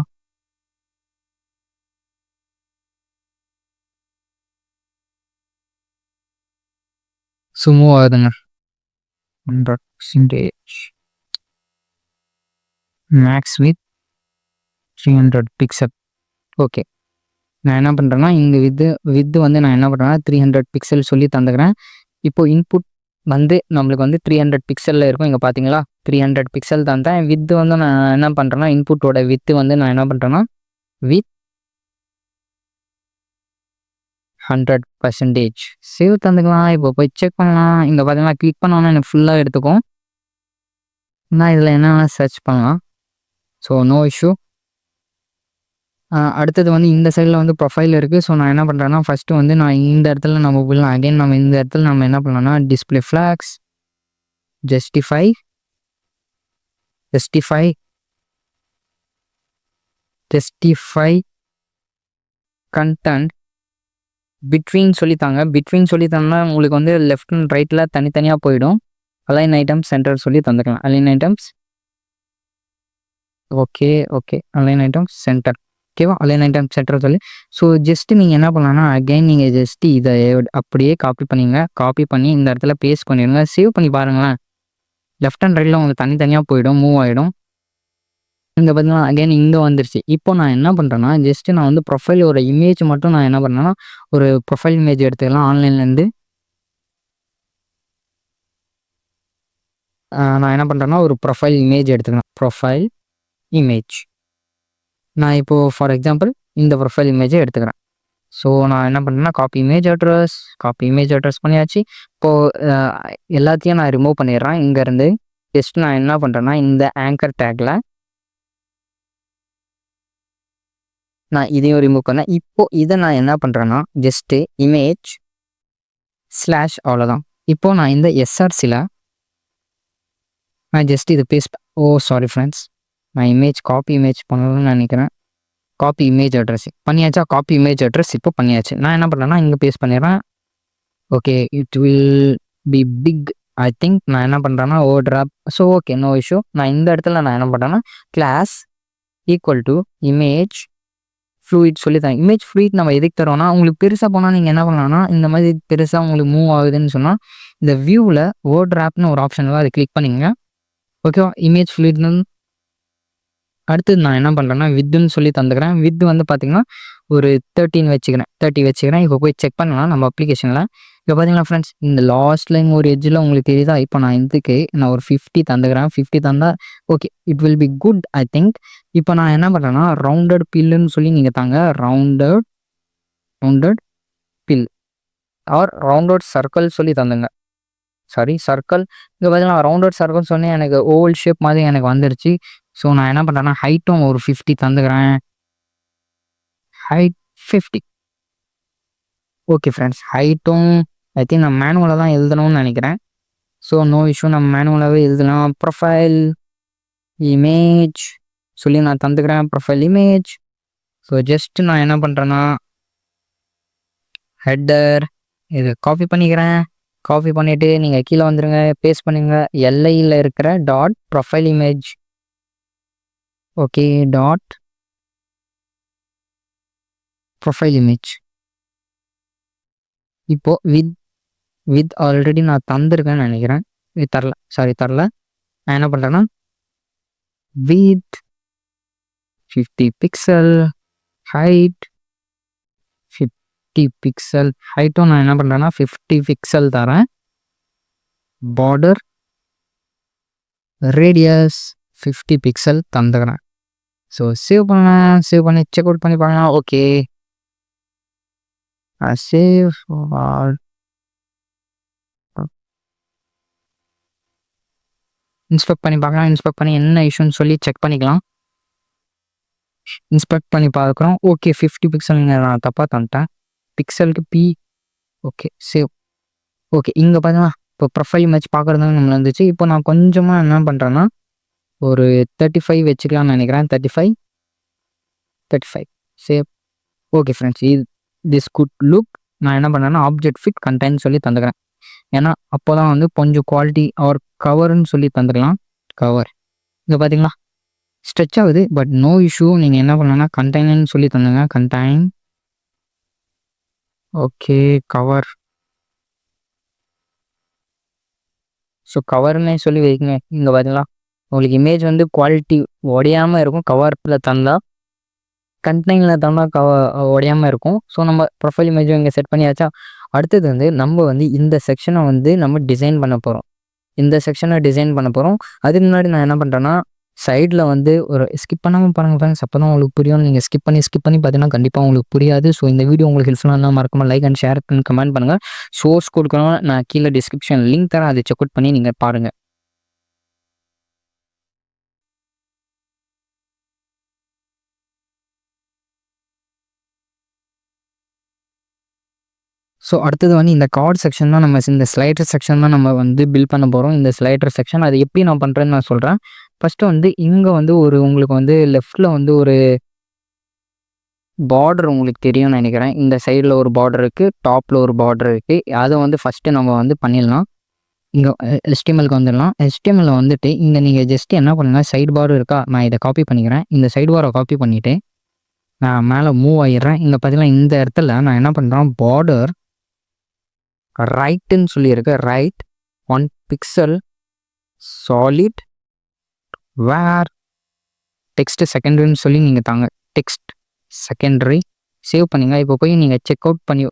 ஸோ மூவ் ஆகுதுங்க 100%. Maths with 300 pixel. ஓகே நான் என்ன பண்ணுறேன்னா இந்த வித்து வந்து நான் என்ன பண்ணுறேன்னா 300 பிக்சல் சொல்லி தந்துக்கிறேன். இப்போது இன்புட் வந்து நம்மளுக்கு வந்து 300 பிக்சலில் இருக்கும். இங்கே பார்த்தீங்களா 300 பிக்சல் தந்தேன். வித்து வந்து நான் என்ன பண்ணுறேன்னா இன்புட்டோட வித்து வந்து நான் என்ன பண்ணுறேன்னா வித் 100% சேவ் தந்துக்கலாம். இப்போ போய் செக் பண்ணலாம். இங்கே பார்த்தீங்கன்னா கிளிக் பண்ணோன்னா எனக்கு ஃபுல்லாக எடுத்துக்கும். நான் இதில் என்னென்ன சர்ச் பண்ணலாம். So no issue. அடுத்தது வந்து இந்த சைடில் வந்து ப்ரொஃபைல் இருக்குது. ஸோ நான் என்ன பண்ணுறேன்னா ஃபஸ்ட்டு வந்து நான் இந்த இடத்துல நம்ம போயிடலாம். அகைன் நம்ம இந்த இடத்துல நம்ம என்ன பண்ணலாம்னா display flex, justify content between சொல்லித்தாங்க. பிட்வீன் சொல்லித்தாங்கன்னா உங்களுக்கு வந்து லெஃப்ட் அண்ட் ரைட்டில் தனித்தனியாக போயிடும். அலைன் ஐட்டம்ஸ் சென்டர் சொல்லி தந்துக்கலாம். Align items okay align items centre. ஓகேவா? அலைன் ஐட்டம் சென்டர் சொல்லி ஸோ ஜஸ்ட்டு நீங்கள் என்ன பண்ணலாம்னா அகைன் நீங்கள் ஜஸ்ட்டு இதை அப்படியே காப்பி பண்ணி இந்த இடத்துல பேஸ்ட் பண்ணிடுங்க. சேவ் பண்ணி பாருங்களேன். லெஃப்ட் அண்ட் ரைட்டில் உங்களுக்கு தனித்தனியாக போயிடும், மூவ் ஆகிடும். இங்கே பார்த்தீங்கன்னா அகைன் இங்கே வந்துருச்சு. இப்போ நான் என்ன பண்ணுறேன்னா ஜஸ்ட்டு நான் வந்து ப்ரொஃபைலோட இமேஜ் மட்டும் நான் என்ன பண்ணேன்னா ஒரு ப்ரொஃபைல் இமேஜ் எடுத்துக்கலாம் ஆன்லைன்லேருந்து. நான் என்ன பண்ணுறேன்னா ஒரு ப்ரொஃபைல் இமேஜ் எடுத்துக்கலாம். ப்ரொஃபைல் இமேஜ் நான் இப்போது ஃபார் எக்ஸாம்பிள் இந்த ப்ரொஃபைல் இமேஜை எடுத்துக்கிறேன். ஸோ நான் என்ன பண்ணுறேன்னா காப்பி இமேஜ் அட்ரஸ் பண்ணியாச்சு. இப்போது எல்லாத்தையும் நான் ரிமூவ் பண்ணிடுறேன் இங்கேருந்து. ஜஸ்ட் நான் என்ன பண்ணுறேன்னா இந்த ஆங்கர் டேக்கில் நான் இதையும் ரிமூவ் பண்ணேன். இப்போது இதை நான் என்ன பண்ணுறேன்னா ஜஸ்ட்டு இமேஜ் / அவ்வளோதான். இப்போது நான் இந்த எஸ்ஆர்சியில் நான் ஜஸ்ட் இது பேஸ்ட் சாரி ஃப்ரெண்ட்ஸ், நான் காப்பி இமேஜ் பண்ணணும்னு நினைக்கிறேன். காப்பி இமேஜ் அட்ரஸ் பண்ணியாச்சா? காப்பி இமேஜ் அட்ரஸ் இப்போ பண்ணியாச்சு. நான் என்ன பண்ணுறேன்னா இங்கே பேஸ்ட் பண்ணிடுறேன். Okay it will be big I think. நான் என்ன பண்ணுறேன்னா drop. So okay no issue. நான் இந்த இடத்துல நான் என்ன பண்ணுறேன்னா class equal to image fluid சொல்லி தரேன். இமேஜ் ஃப்ளூயிட் நம்ம எதுக்கு தரோம்னா உங்களுக்கு பெருசாக போனால் நீங்கள் என்ன பண்ணலாம்னா இந்த மாதிரி பெருசாக உங்களுக்கு மூவ் ஆகுதுன்னு சொன்னால் இந்த வியூவில் ட்ராப்னு ஒரு ஆப்ஷன் அதை கிளிக் பண்ணிங்க. ஓகேவா? இமேஜ் ஃப்ளூயிட்னு அடுத்தது நான் என்ன பண்ணுறேன்னா வித்துன்னு சொல்லி தந்துக்கிறேன். வித்து வந்து பார்த்திங்கன்னா ஒரு 30 வச்சுக்கிறேன். இப்போ போய் செக் பண்ணலாம் நம்ம அப்ளிகேஷனில். இப்போ பார்த்தீங்களா ஃப்ரெண்ட்ஸ், இந்த லாஸ்ட் லைன் ஒரு எட்ஜில் உங்களுக்கு தெரியுதா? இப்போ நான் இதுக்கு நான் ஒரு 50 தந்துக்கிறேன். 50 தந்தா okay, it will be good I think. இப்போ நான் என்ன பண்ணுறேன்னா, ரவுண்டட் பில்லுன்னு சொல்லி நீங்கள் தாங்க. Rounded pill or rounded circle சொல்லி தந்துங்க. Sorry, circle. இங்கே பார்த்தீங்கன்னா ரவுண்டட் சர்க்கிள் சொன்னேன், எனக்கு ஓவல் ஷேப் மாதிரி எனக்கு வந்துருச்சு. ஸோ நான் என்ன பண்ணுறேன்னா, ஹைட்டும் ஒரு 50 தந்துக்கிறேன். ஹைட் 50. ஓகே ஃப்ரெண்ட்ஸ், ஹைட்டும் ஐ திங்க் நான் மேனுவலாக தான் எழுதணும்னு நினைக்கிறேன். ஸோ நோ இஷ்யூ, நம்ம மேனுவலாகவே எழுதலாம். ப்ரொஃபைல் இமேஜ் சொல்லி நான் தந்துக்கிறேன். Profile image. ஸோ ஜஸ்ட் நான் என்ன பண்ணுறேன்னா, ஹெட்டர் இது காப்பி பண்ணிக்கிறேன். காப்பி பண்ணிவிட்டு நீங்கள் கீழே வந்துடுங்க, பேஸ்ட் பண்ணுங்க. எல்ஐயில் இருக்கிற dot profile image. Okay, dot profile image. இப்போது வித் ஆல்ரெடி நான் தந்திருக்கேன்னு நினைக்கிறேன். தரல. நான் என்ன பண்ணுறேன்னா, வித் 50 பிக்சல், ஹைட் 50 பிக்சல். ஹைட்டும் நான் என்ன பண்ணுறேன்னா 50 பிக்சல் தரேன். பார்டர் ரேடியஸ் 50 பிக்சல் தந்துக்கிறேன். ஸோ சேவ் பண்ணி செக் அவுட் பண்ணி பார்க்கலாம். ஓகே, சேவ் இன்ஸ்பெக்ட் பண்ணி பார்க்கலாம். இன்ஸ்பெக்ட் பண்ணி என்ன இஷ்யூன்னு சொல்லி செக் பண்ணிக்கலாம். இன்ஸ்பெக்ட் பண்ணி பார்க்குறோம். ஓகே, 50 பிக்சல் நான் தப்பாக தந்துட்டேன். பிக்சலுக்கு பி. Okay, save. ஓகே, இங்கே பார்த்தீங்கன்னா இப்போ ப்ரொஃபைல் இமேஜ் பார்க்குறது நம்மள இருந்துச்சு. இப்போ நான் கொஞ்சமாக என்ன பண்ணுறேன்னா, ஒரு 35 வச்சுக்கலாம்னு நினைக்கிறேன். 35 save. Okay friends, this good look. நான் என்ன பண்ணுறேன்னா, ஆப்ஜெக்ட் ஃபிட் கண்டென்ட் சொல்லி தந்துக்கிறேன். ஏன்னா அப்போ தான் வந்து கொஞ்சம் குவாலிட்டி ஆர் கவர்ன்னு சொல்லி தந்துக்கலாம். கவர் இங்கே பார்த்தீங்களா ஸ்ட்ரெச் ஆகுது, பட் நோ இஷ்யூ. நீங்கள் என்ன பண்ணலாம்னா கண்டெய்னர்னு சொல்லி தந்துங்க. கண்டெய்ன். Okay, cover. ஸோ கவர்னே சொல்லி வைக்குங்க. இங்கே பார்த்தீங்களா உங்களுக்கு இமேஜ் வந்து குவாலிட்டி உடையாமல் இருக்கும். கவரில் தந்தால், கண்டெய்னரில் தந்தால் உடையாமல் இருக்கும். ஸோ நம்ம ப்ரொஃபைல் இமேஜும் இங்கே செட் பண்ணியாச்சா. அடுத்தது வந்து நம்ம வந்து இந்த செக்ஷனை வந்து நம்ம டிசைன் பண்ண போகிறோம். அதுக்கு முன்னாடி நான் என்ன பண்ணுறேன்னா, சைடில் வந்து ஒரு ஸ்கிப் பண்ணாமல் பாருங்கள் ஃப்ரெண்ட்ஸ், அப்போ தான் உங்களுக்கு புரியும். நீங்கள் ஸ்கிப் பண்ணி பார்த்தீங்கன்னா கண்டிப்பாக உங்களுக்கு புரியாது. ஸோ இந்த வீடியோ உங்களுக்கு ஹெல்ப்ஃபுல்லாக இருந்தால் மறக்காமல் லைக் அண்ட் ஷேர் பண்ணி கமெண்ட் பண்ணுங்கள். சோர்ஸ் கொடுக்கணும், நான் கீழே டிஸ்கிரிப்ஷன் லிங்க் தரேன், அதை செக் அவுட் பண்ணி நீங்கள் பாருங்கள். ஸோ அடுத்தது வந்து இந்த கார்ட் செக்ஷன் தான் இந்த ஸ்லைடர் செக்ஷன் தான் நம்ம வந்து பில்ட் பண்ண போகிறோம். இந்த ஸ்லைடர் செக்ஷன் அது எப்படி நான் பண்ணுறேன்னு நான் சொல்கிறேன். ஃபஸ்ட்டு வந்து இங்கே வந்து உங்களுக்கு வந்து லெஃப்டில் வந்து ஒரு பார்டர் உங்களுக்கு தெரியும்னு நினைக்கிறேன். இந்த சைடில் ஒரு பார்டர் இருக்குது, டாப்பில் ஒரு பார்டர் இருக்குது. அதை வந்து ஃபஸ்ட்டு நம்ம வந்து பண்ணிடலாம். இங்கே HTMLக்கு வந்துடலாம். HTML வந்துட்டு இங்கே நீங்கள் ஜஸ்ட் என்ன பண்ணுங்கள், சைடு பார் இருக்கா, நான் இதை காப்பி பண்ணிக்கிறேன். இந்த சைடு பாரை காப்பி பண்ணிவிட்டு நான் மேலே மூவ் ஆகிடுறேன். இங்கே பார்த்தீங்கன்னா இந்த இடத்துல நான் என்ன பண்ணுறேன், பார்டர் ரைட்டுன்னு சொல்லியிருக்கு. ரைட் 1 பிக்சல் சாலிட் வேர் டெக்ஸ்ட் செகண்டரின்னு சொல்லி நீங்கள் தாங்க. டெக்ஸ்ட் செகண்டரி சேவ் பண்ணிங்க. இப்போ போய் நீங்கள் செக் பண்ணி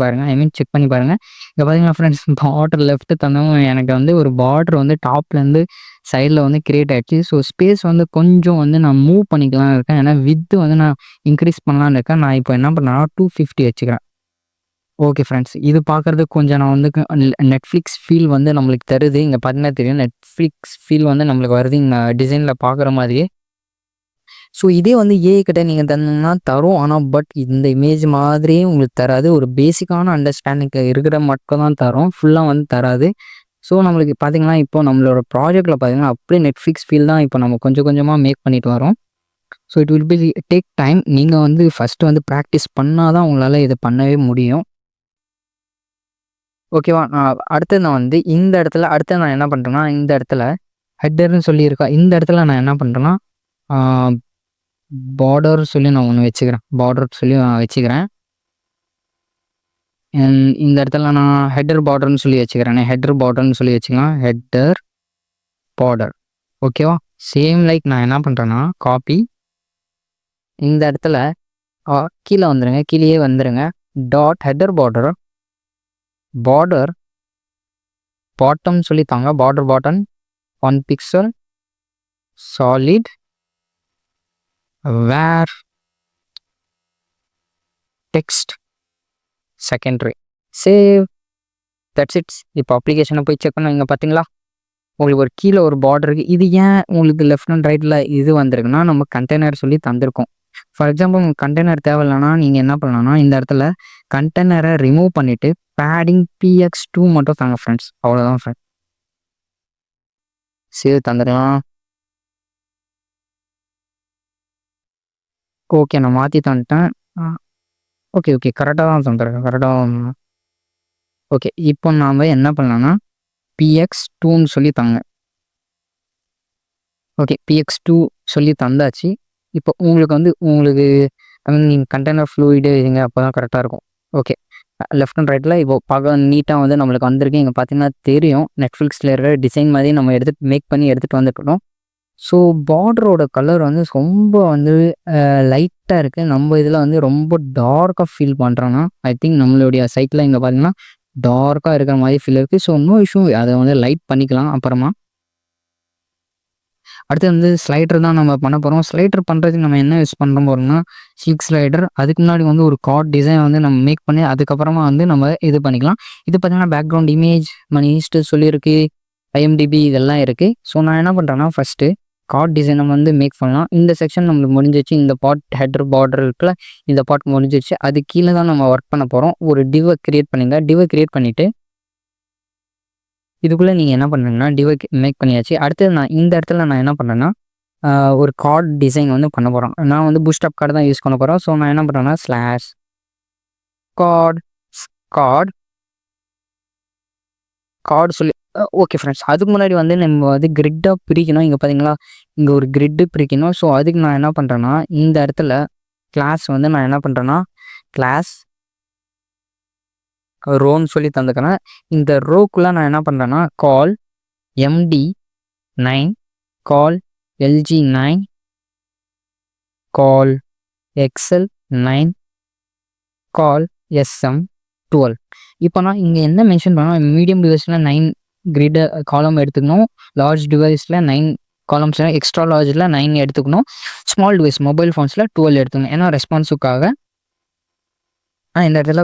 பாருங்கள். செக் பண்ணி பாருங்கள். இங்கே பார்த்தீங்கன்னா ஃப்ரெண்ட்ஸ், பார்டர் லெஃப்ட்டு தந்தவங்க எனக்கு வந்து ஒரு பார்டர் வந்து டாப்லேருந்து சைடில் வந்து கிரியேட் ஆகிடுச்சு. ஸோ ஸ்பேஸ் வந்து கொஞ்சம் வந்து நான் மூவ் பண்ணிக்கலாம் இருக்கேன். ஏன்னா வித்து வந்து நான் இன்க்ரீஸ் பண்ணலான்னு இருக்கேன். நான் இப்போ என்ன பண்ணேன்னா 250 வச்சுக்கிறேன். ஓகே ஃப்ரெண்ட்ஸ், இது பார்க்குறதுக்கு கொஞ்சம் நான் வந்து நெட்ஃப்ளிக்ஸ் ஃபீல் வந்து நம்மளுக்கு தருது. இங்கே பார்த்தீங்கன்னா தெரியும், நெட்ஃப்ளிக்ஸ் ஃபீல் வந்து நம்மளுக்கு வருது இங்கே டிசைனில் பார்க்குற மாதிரியே. ஸோ இதே வந்து ஏஐ கிட்ட நீங்கள் தந்தீங்கன்னா தரும். ஆனால் பட் இந்த இமேஜ் மாதிரியே உங்களுக்கு தராது. ஒரு பேசிக்கான அண்டர்ஸ்டாண்டிங் இருக்கிற மட்டும் தான் தரும், ஃபுல்லாக வந்து தராது. ஸோ நம்மளுக்கு பார்த்தீங்கன்னா இப்போ நம்மளோட ப்ராஜெக்டில் பார்த்தீங்கன்னா அப்படியே நெட்ஃப்ளிக்ஸ் ஃபீல் தான் இப்போ நம்ம கொஞ்சம் கொஞ்சமாக மேக் பண்ணிட்டு வரோம். So it will B take time. நீங்கள் வந்து ஃபஸ்ட்டு வந்து ப்ராக்டிஸ் பண்ணால் தான் உங்களால் இதை பண்ணவே முடியும். ஓகேவா. அடுத்தது நான் வந்து இந்த இடத்துல நான் என்ன பண்ணுறேன்னா, இந்த இடத்துல ஹெட்டர்னு சொல்லியிருக்கா, இந்த இடத்துல நான் என்ன பண்ணுறேன்னா பார்டர் சொல்லி நான் ஒன்று வச்சுக்கிறேன். வச்சுக்கிறேன். இந்த இடத்துல நான் ஹெட்டர் பார்டர்னு சொல்லி வச்சுக்கலாம். Header border. ஓகேவா. சேம் லைக் நான் என்ன பண்ணுறேன்னா, காப்பி இந்த இடத்துல கீழே வந்துடுங்க, கீழேயே வந்துடுங்க. Dot header border border bottom சொல்லித்தாங்க. Border bottom 1 pixel solid where text secondary save. That's it's. இப்போ அப்ளிகேஷனை போய் செக் பண்ண இங்கே பார்த்தீங்களா உங்களுக்கு ஒரு கீழே ஒரு பார்டர் இருக்குது. இது ஏன் உங்களுக்கு லெஃப்ட் அண்ட் ரைட்டில் இது வந்திருக்குன்னா நம்ம கண்டெய்னர் சொல்லி தந்திருக்கோம். ஃபார் எக்ஸாம்பிள் உங்களுக்கு கண்டெய்னர் தேவையில்லைன்னா நீங்கள் என்ன பண்ணலாம்னா இந்த இடத்துல கண்டெய்னரை ரிமூவ் பண்ணிவிட்டு பேடிங் px2 மட்டும் தாங்க ஃப்ரெண்ட்ஸ். அவ்வளோதான் ஃப்ரெண்ட்ஸ். சேவ் தந்துடலாம். ஓகே நான் மாற்றி தந்துட்டேன். ஓகே ஓகே கரெக்டாக தான் தந்துருக்கேன். கரெக்டாக ஓகே. இப்போ நாம் என்ன பண்ணலாம்னா px2ன்னு சொல்லி தாங்க. ஓகே px2 சொல்லி தந்தாச்சு. இப்போ உங்களுக்கு வந்து உங்களுக்கு நீங்கள் கண்டெய்னர் ஃப்ளூயிடு இதுங்க அப்போ தான் கரெக்டாக இருக்கும். ஓகே லெஃப்ட் அண்ட் ரைட்டில் இப்போ பார்க்க நீட்டாக வந்து நம்மளுக்கு வந்திருக்கு. இங்கே பார்த்தீங்கன்னா தெரியும் நெட்ஃப்ளிக்ஸில் இருக்கிற டிசைன் மாதிரி நம்ம மேக் பண்ணி எடுத்துகிட்டு வந்துட்டோம். ஸோ பார்டரோட கலர் வந்து ரொம்ப வந்து லைட்டாக இருக்குது. நம்ம இதில் வந்து ரொம்ப டார்க்காக ஃபீல் பண்ணுறோன்னா ஐ திங்க் நம்மளுடைய சைட்டில் இங்கே பார்த்தீங்கன்னா டார்க்காக இருக்கிற மாதிரி ஃபீல் இருக்குது. ஸோ நோ இஷ்யூ, அதை வந்து லைட் பண்ணிக்கலாம் அப்புறமா. அடுத்து வந்து ஸ்லைடர் தான் நம்ம பண்ண போகிறோம். ஸ்லைடர் பண்ணுறதுக்கு நம்ம என்ன யூஸ் பண்ண போகிறோம்னா சில்க் ஸ்லைடர். அதுக்கு முன்னாடி வந்து ஒரு கார்ட் டிசைன் வந்து நம்ம மேக் பண்ணி அதுக்கப்புறமா வந்து நம்ம இது பண்ணிக்கலாம். இது பார்த்திங்கன்னா பேக்ரவுண்ட் இமேஜ் மணி ஹீஸ்ட்டு சொல்லியிருக்கு, IMDb இதெல்லாம் இருக்குது. ஸோ நான் என்ன பண்ணுறேன்னா ஃபஸ்ட்டு கார்ட் டிசைனை வந்து மேக் பண்ணலாம். இந்த செக்ஷன் நம்மளுக்கு முடிஞ்சிச்சு. இந்த பார்ட் ஹெட்டர் பார்டர் இருக்குல்ல இந்த பார்ட் முடிஞ்சிச்சு. அது கீழே தான் நம்ம ஒர்க் பண்ண போகிறோம். ஒரு டிவை க்ரியேட் பண்ணிங்க. டிவை க்ரியேட் பண்ணிவிட்டு இதுக்குள்ளே நீங்கள் என்ன பண்ணுறீங்கன்னா டிவை மேக் பண்ணியாச்சு. அடுத்தது நான் இந்த இடத்துல நான் என்ன பண்ணுறேன்னா ஒரு கார்ட் டிசைன் வந்து பண்ண போகிறோம். நான் வந்து பூஸ்டாப் கார்டு தான் யூஸ் பண்ண போகிறோம். ஸோ நான் என்ன பண்ணுறேன்னா ஸ்லாஷ் கார்டு சொல்லி ஓகே ஃப்ரெண்ட்ஸ். அதுக்கு முன்னாடி வந்து நம்ம வந்து கிரிட்டாக பிரிக்கணும். இங்கே பார்த்தீங்களா இங்கே ஒரு கிரிட்டு பிரிக்கணும். ஸோ அதுக்கு நான் என்ன பண்ணுறேன்னா இந்த இடத்துல கிளாஸ் வந்து நான் என்ன பண்ணுறேன்னா கிளாஸ் ரோன்னு சொல்லி தந்துக்கிறேன். இந்த ரோக்குள்ளே நான் என்ன பண்ணுறேன்னா கால் MD9 கால் LG9 கால் XL9 கால் SM12. இப்போ நான் இங்கே என்ன மென்ஷன் பண்ணோம் மீடியம் டிவைஸில் 9 கிரிட் காலம் எடுத்துக்கணும். லார்ஜ் டிவைஸில் 9 காலம்ஸ் எக்ஸ்ட்ரா லார்ஜில் 9 எடுத்துக்கணும். ஸ்மால் டிவைஸ் மொபைல் ஃபோன்ஸில் 12 எடுத்துக்கணும். ஏன்னா ரெஸ்பான்ஸுக்காக இந்த இடத்துல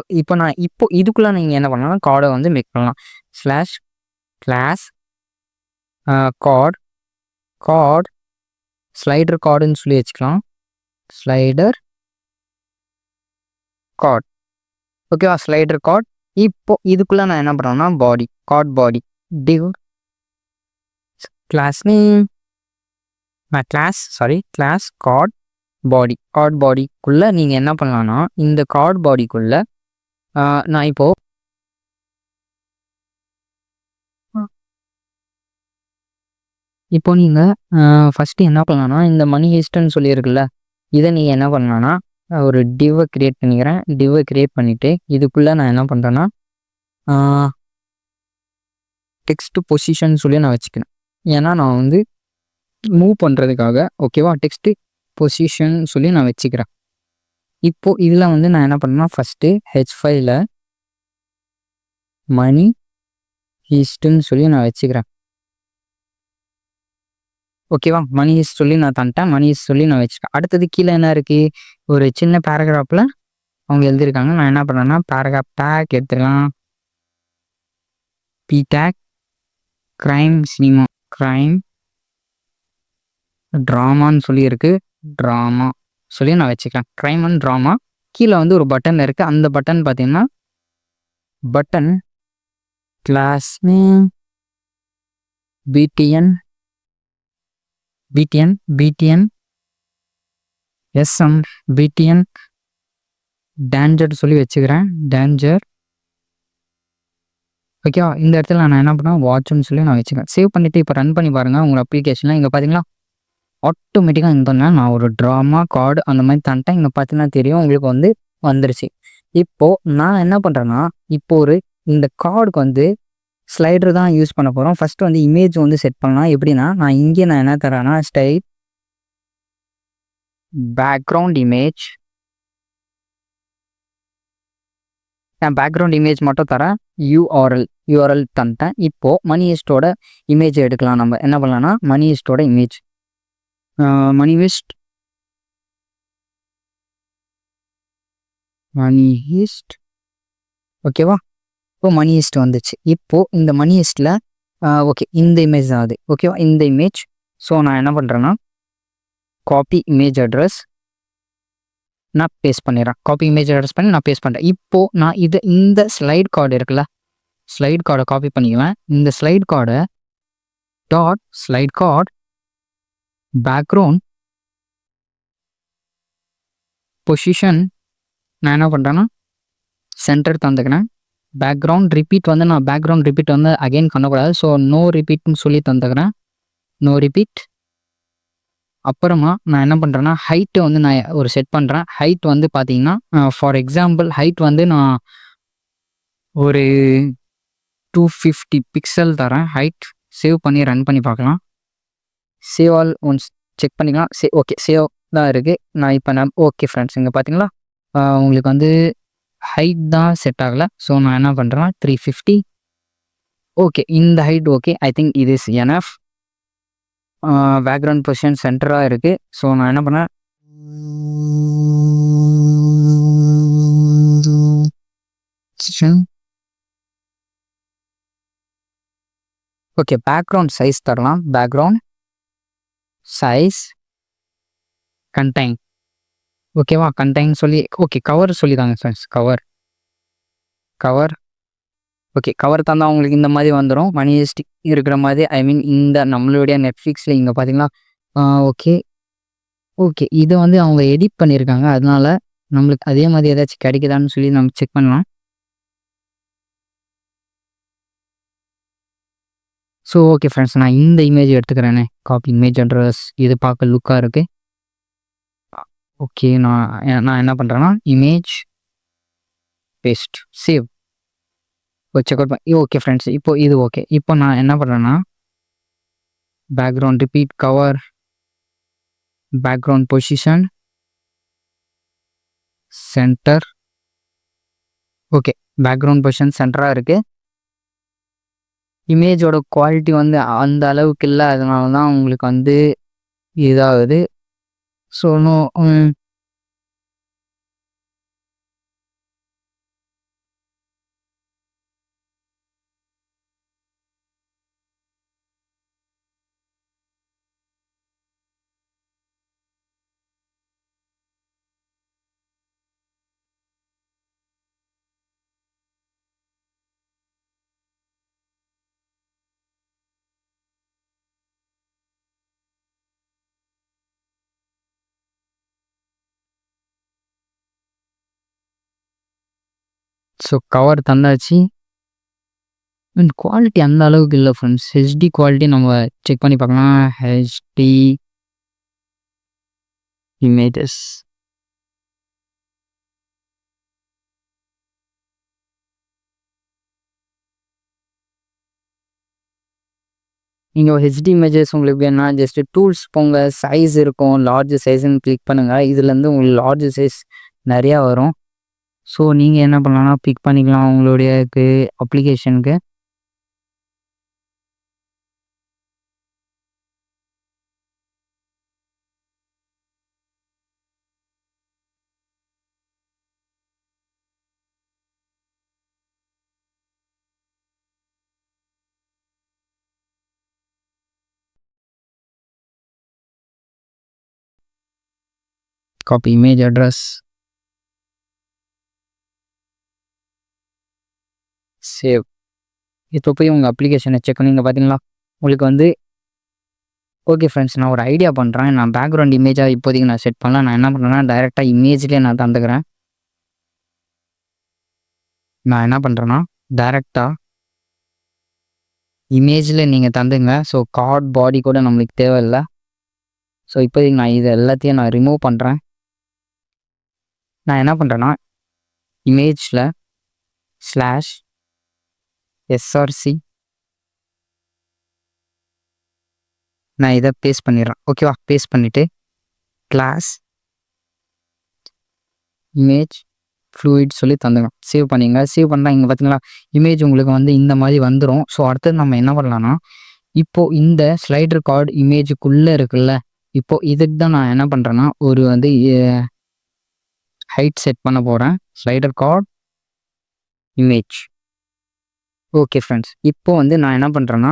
இப்போ இதுக்குள்ளே நீங்கள் என்ன பண்ணலாம் கார்டை வந்து மேக் பண்ணலாம். ஸ்லாஷ் கிளாஸ் கார்டு ஸ்லைடர் கார்டுன்னு சொல்லி வச்சுக்கலாம். ஸ்லைடர் கார்டு ஓகேவா ஸ்லைடர் கார்டு. இப்போ இதுக்குள்ளே நான் என்ன பண்ணுறேன்னா கார்ட் பாடி டிவ் கிளாஸ் கார்ட் பாடிக்குள்ளே நீங்கள் என்ன பண்ணலான்னா இந்த கார்ட் பாடிக்குள்ளே நான் இப்போ நீங்கள் ஃபஸ்ட்டு என்ன பண்ணலான்னா இந்த மணி ஹிஸ்ட்ன்னு சொல்லியிருக்குல்ல இதை நீங்கள் என்ன பண்ணலான்னா ஒரு டிவை க்ரியேட் பண்ணிக்கிறேன். டிவை க்ரியேட் பண்ணிவிட்டு இதுக்குள்ளே நான் என்ன பண்ணுறேன்னா டெக்ஸ்ட் பொசிஷன் சொல்லி நான் வச்சுக்கிறேன். ஏன்னா நான் வந்து மூவ் பண்ணுறதுக்காக ஓகேவா டெக்ஸ்ட்டு பொசிஷன் சொல்லி நான் வச்சுக்கிறேன். இப்போது இதில் வந்து நான் என்ன பண்ணேன்னா ஃபஸ்ட்டு H5ல் மணி ஹிஸ்ட்ன்னு சொல்லி நான் வச்சுக்கிறேன். ஓகேவா மணி ஹிஸ்ட் சொல்லி நான் தந்துட்டேன். மணி ஹிஸ்ட் சொல்லி நான் வச்சுருக்கேன். அடுத்தது கீழே என்ன இருக்குது ஒரு சின்ன பேராகிராஃபில் அவங்க எழுதியிருக்காங்க. நான் என்ன பண்ணேன்னா பேராகிராஃப் டேக் எடுத்துக்கலாம். P tag crime cinema crime ட்ராமான்னு சொல்லியிருக்கு. ட்ராமா சொல்லி நான் வச்சுக்கிறேன். Crime and drama. கீழே வந்து ஒரு பட்டன் இருக்குது. அந்த பட்டன் பார்த்தீங்கன்னா button class BTN SM BTN danger சொல்லி வச்சுக்கிறேன். டேஞ்சர் ஓகேவா. இந்த இடத்துல நான் என்ன பண்ணேன் வாட்ச்னு சொல்லி நான் வச்சுக்கிறேன். சேவ் பண்ணிவிட்டு இப்போ ரன் பண்ணி பாருங்கள் உங்கள் அப்ளிகேஷனில். இங்கே பார்த்தீங்களா ஆட்டோமேட்டிக்காக இங்கே பண்ணேன் நான் ஒரு ட்ராமா கார்டு அந்த மாதிரி தந்துட்டேன். இங்கே பார்த்தீங்கன்னா தெரியும் உங்களுக்கு வந்து வந்துருச்சு. இப்போது நான் என்ன பண்ணுறேன்னா இந்த கார்டுக்கு வந்து ஸ்லைடர் தான் யூஸ் பண்ண போகிறோம். ஃபஸ்ட்டு வந்து இமேஜ் வந்து செட் பண்ணலாம். எப்படின்னா நான் என்ன தரேன்னா ஸ்டைல் பேக்ரவுண்ட் இமேஜ் மட்டும் தரேன். யூஆர்எல் தந்துட்டேன். இப்போது மணிஹெஸ்ட்டோட இமேஜ் எடுக்கலாம். நம்ம என்ன பண்ணலாம்னா மணிஹெஸ்ட்டோட இமேஜ் மணிஹெஸ்ட் ஓகேவா. இப்போ மணிஹெஸ்ட் வந்துச்சு. இப்போது இந்த மணிஹெஸ்ட்டில் ஓகே இந்த இமேஜ் தான் அது ஓகேவா, இந்த இமேஜ். ஸோ நான் என்ன பண்ணுறேன்னா காப்பி இமேஜ் அட்ரஸ் நான் பேஸ்ட் பண்ணிடுறேன். காப்பி இமேஜ் அட்ரஸ் பண்ணி நான் பேஸ்ட் பண்ணுறேன். இப்போது நான் இந்த ஸ்லைட் கார்டு இருக்குல்ல, ஸ்லைட் கார்டை காப்பி பண்ணிக்குவேன். இந்த ஸ்லைட் கார்டை ஸ்லைட் கார்டு பேக்ரவுண்ட் பொசிஷன் நான் என்ன பண்ணுறேன்னா சென்டர் தந்துக்கிறேன். பேக்ரவுண்ட் ரிப்பீட் வந்து நான் பேக்ரவுண்ட் ரிப்பீட் வந்து அகெயின் பண்ணக்கூடாது. ஸோ நோ ரிப்பீட்னு சொல்லி தந்துக்கிறேன். No repeat. அப்புறமா நான் என்ன பண்ணுறேன்னா ஹைட்டு வந்து நான் ஒரு செட் பண்ணுறேன். ஹைட் வந்து பார்த்தீங்கன்னா ஃபார் எக்ஸாம்பிள் ஹைட் வந்து நான் ஒரு 250 பிக்சல் தரேன் ஹைட். சேவ் பண்ணி ரன் பண்ணி பார்க்கலாம். சேவ் ஆல் ஒன்ஸ் செக் பண்ணிக்கலாம். ஓகே சேவ் தான் இருக்குது. நான் இப்போ ஓகே ஃப்ரெண்ட்ஸ் இங்கே பார்த்தீங்களா உங்களுக்கு வந்து ஹைட் தான் செட் ஆகலை. ஸோ நான் என்ன பண்ணுறேன்னா 350. ஓகே இந்த ஹைட் ஓகே. ஐ திங்க் இது இஸ் எனஃப். பேக்ரவுண்ட் பொசிஷன் சென்டராக இருக்குது. ஸோ நான் என்ன பண்ணேன் ஓகே பேக்ரவுண்ட் சைஸ் தரலாம். பேக்ரவுண்ட் சைஸ் கண்டைன் ஓகேவா, கண்டைன் சொல்லி ஓகே கவர் சொல்லிதாங்க ஃப்ரெண்ட்ஸ். கவர் ஓகே கவர் தந்தால் உங்களுக்கு இந்த மாதிரி வந்துடும் மணிஹெஸ்ட் இருக்கிற மாதிரி. ஐ மீன் இந்த நம்மளுடைய நெட்ஃப்ளிக்ஸில் இங்கே பார்த்தீங்கன்னா ஓகே இதை வந்து அவங்க எடிட் பண்ணியிருக்காங்க. அதனால நம்மளுக்கு அதே மாதிரி ஏதாச்சும் கிடைக்குதான்னு சொல்லி நம்ம செக் பண்ணலாம். ஸோ ஓகே ஃப்ரெண்ட்ஸ் நான் இந்த இமேஜ் எடுத்துக்கிறேனே, காப்பி இமேஜ் அட்ரஸ். இது பார்க்க லுக்காக இருக்குது. ஓகே நான் என்ன பண்ணுறேன்னா image paste save check out பண்ணி ஓகே ஃப்ரெண்ட்ஸ் இப்போ இது ஓகே. இப்போ நான் என்ன பண்ணுறேன்னா background repeat cover background position centre. Okay background position சென்டராக இருக்குது. இமேஜோட குவாலிட்டி வந்து அந்த அளவுக்கு இல்லை, அதனால தான் உங்களுக்கு வந்து இதாகுது. So cover தந்தாச்சு. குவாலிட்டி அந்த அளவுக்கு இல்லை ஃப்ரெண்ட்ஸ். ஹெச்டி குவாலிட்டி நம்ம செக் பண்ணி பார்க்கலாம். ஹெச்டி இமேஜஸ் நீங்கள் ஹெச்டி இமேஜஸ் உங்களுக்கு வேணா ஜஸ்ட்டு டூல்ஸ் போங்க, சைஸ் இருக்கும், லார்ஜ் சைஸ்ன்னு கிளிக் பண்ணுங்கள். இதுலேருந்து உங்களுக்கு லார்ஜ் சைஸ் நிறையா வரும். ஸோ நீங்கள் என்ன பண்ணலாம்னா பிக் பண்ணிக்கலாம் உங்களுடைய அப்ளிகேஷனுக்கு. Copy image address save. இப்போ போய் உங்கள் அப்ளிகேஷனை செக் பண்ணி இங்கே பார்த்தீங்களா உங்களுக்கு வந்து ஓகே ஃப்ரெண்ட்ஸ் நான் ஒரு ஐடியா பண்ணுறேன். நான் பேக்ரவுண்ட் இமேஜாக இப்போதைக்கு நான் செட் பண்ணலாம். நான் என்ன பண்ணுறேன்னா டைரெக்டாக இமேஜ்லேயே நான் தந்துக்கிறேன். நான் என்ன பண்ணுறேன்னா டைரெக்டாக இமேஜில் நீங்கள் தந்துங்க. ஸோ கார்ட் பாடி கூட நம்மளுக்கு தேவையில்லை. ஸோ இப்போதைக்கு நான் இது எல்லாத்தையும் நான் ரிமூவ் பண்ணுறேன். நான் என்ன பண்ணுறேன்னா இமேஜில் /src நான் இதை பேஸ்ட் பண்ணிடுறேன். ஓகேவா, பேஸ்ட் பண்ணிவிட்டு கிளாஸ் இமேஜ் ஃப்ளூயிட் சொல்லி தந்துடும். சேவ் பண்ணிங்க. சேவ் பண்ணால் இங்கே பார்த்தீங்களா இமேஜ் உங்களுக்கு வந்து இந்த மாதிரி வந்துடும். ஸோ அடுத்தது நம்ம என்ன பண்ணலாம்னா, இப்போது இந்த ஸ்லைடர் கார்டு இமேஜுக்குள்ளே இருக்குல்ல, இப்போது இதுக்கு தான் நான் என்ன பண்ணுறேன்னா ஒரு வந்து ஹைட் செட் பண்ண போகிறேன். Slider card image. Okay friends, இப்போ வந்து நான் என்ன பண்ணுறேன்னா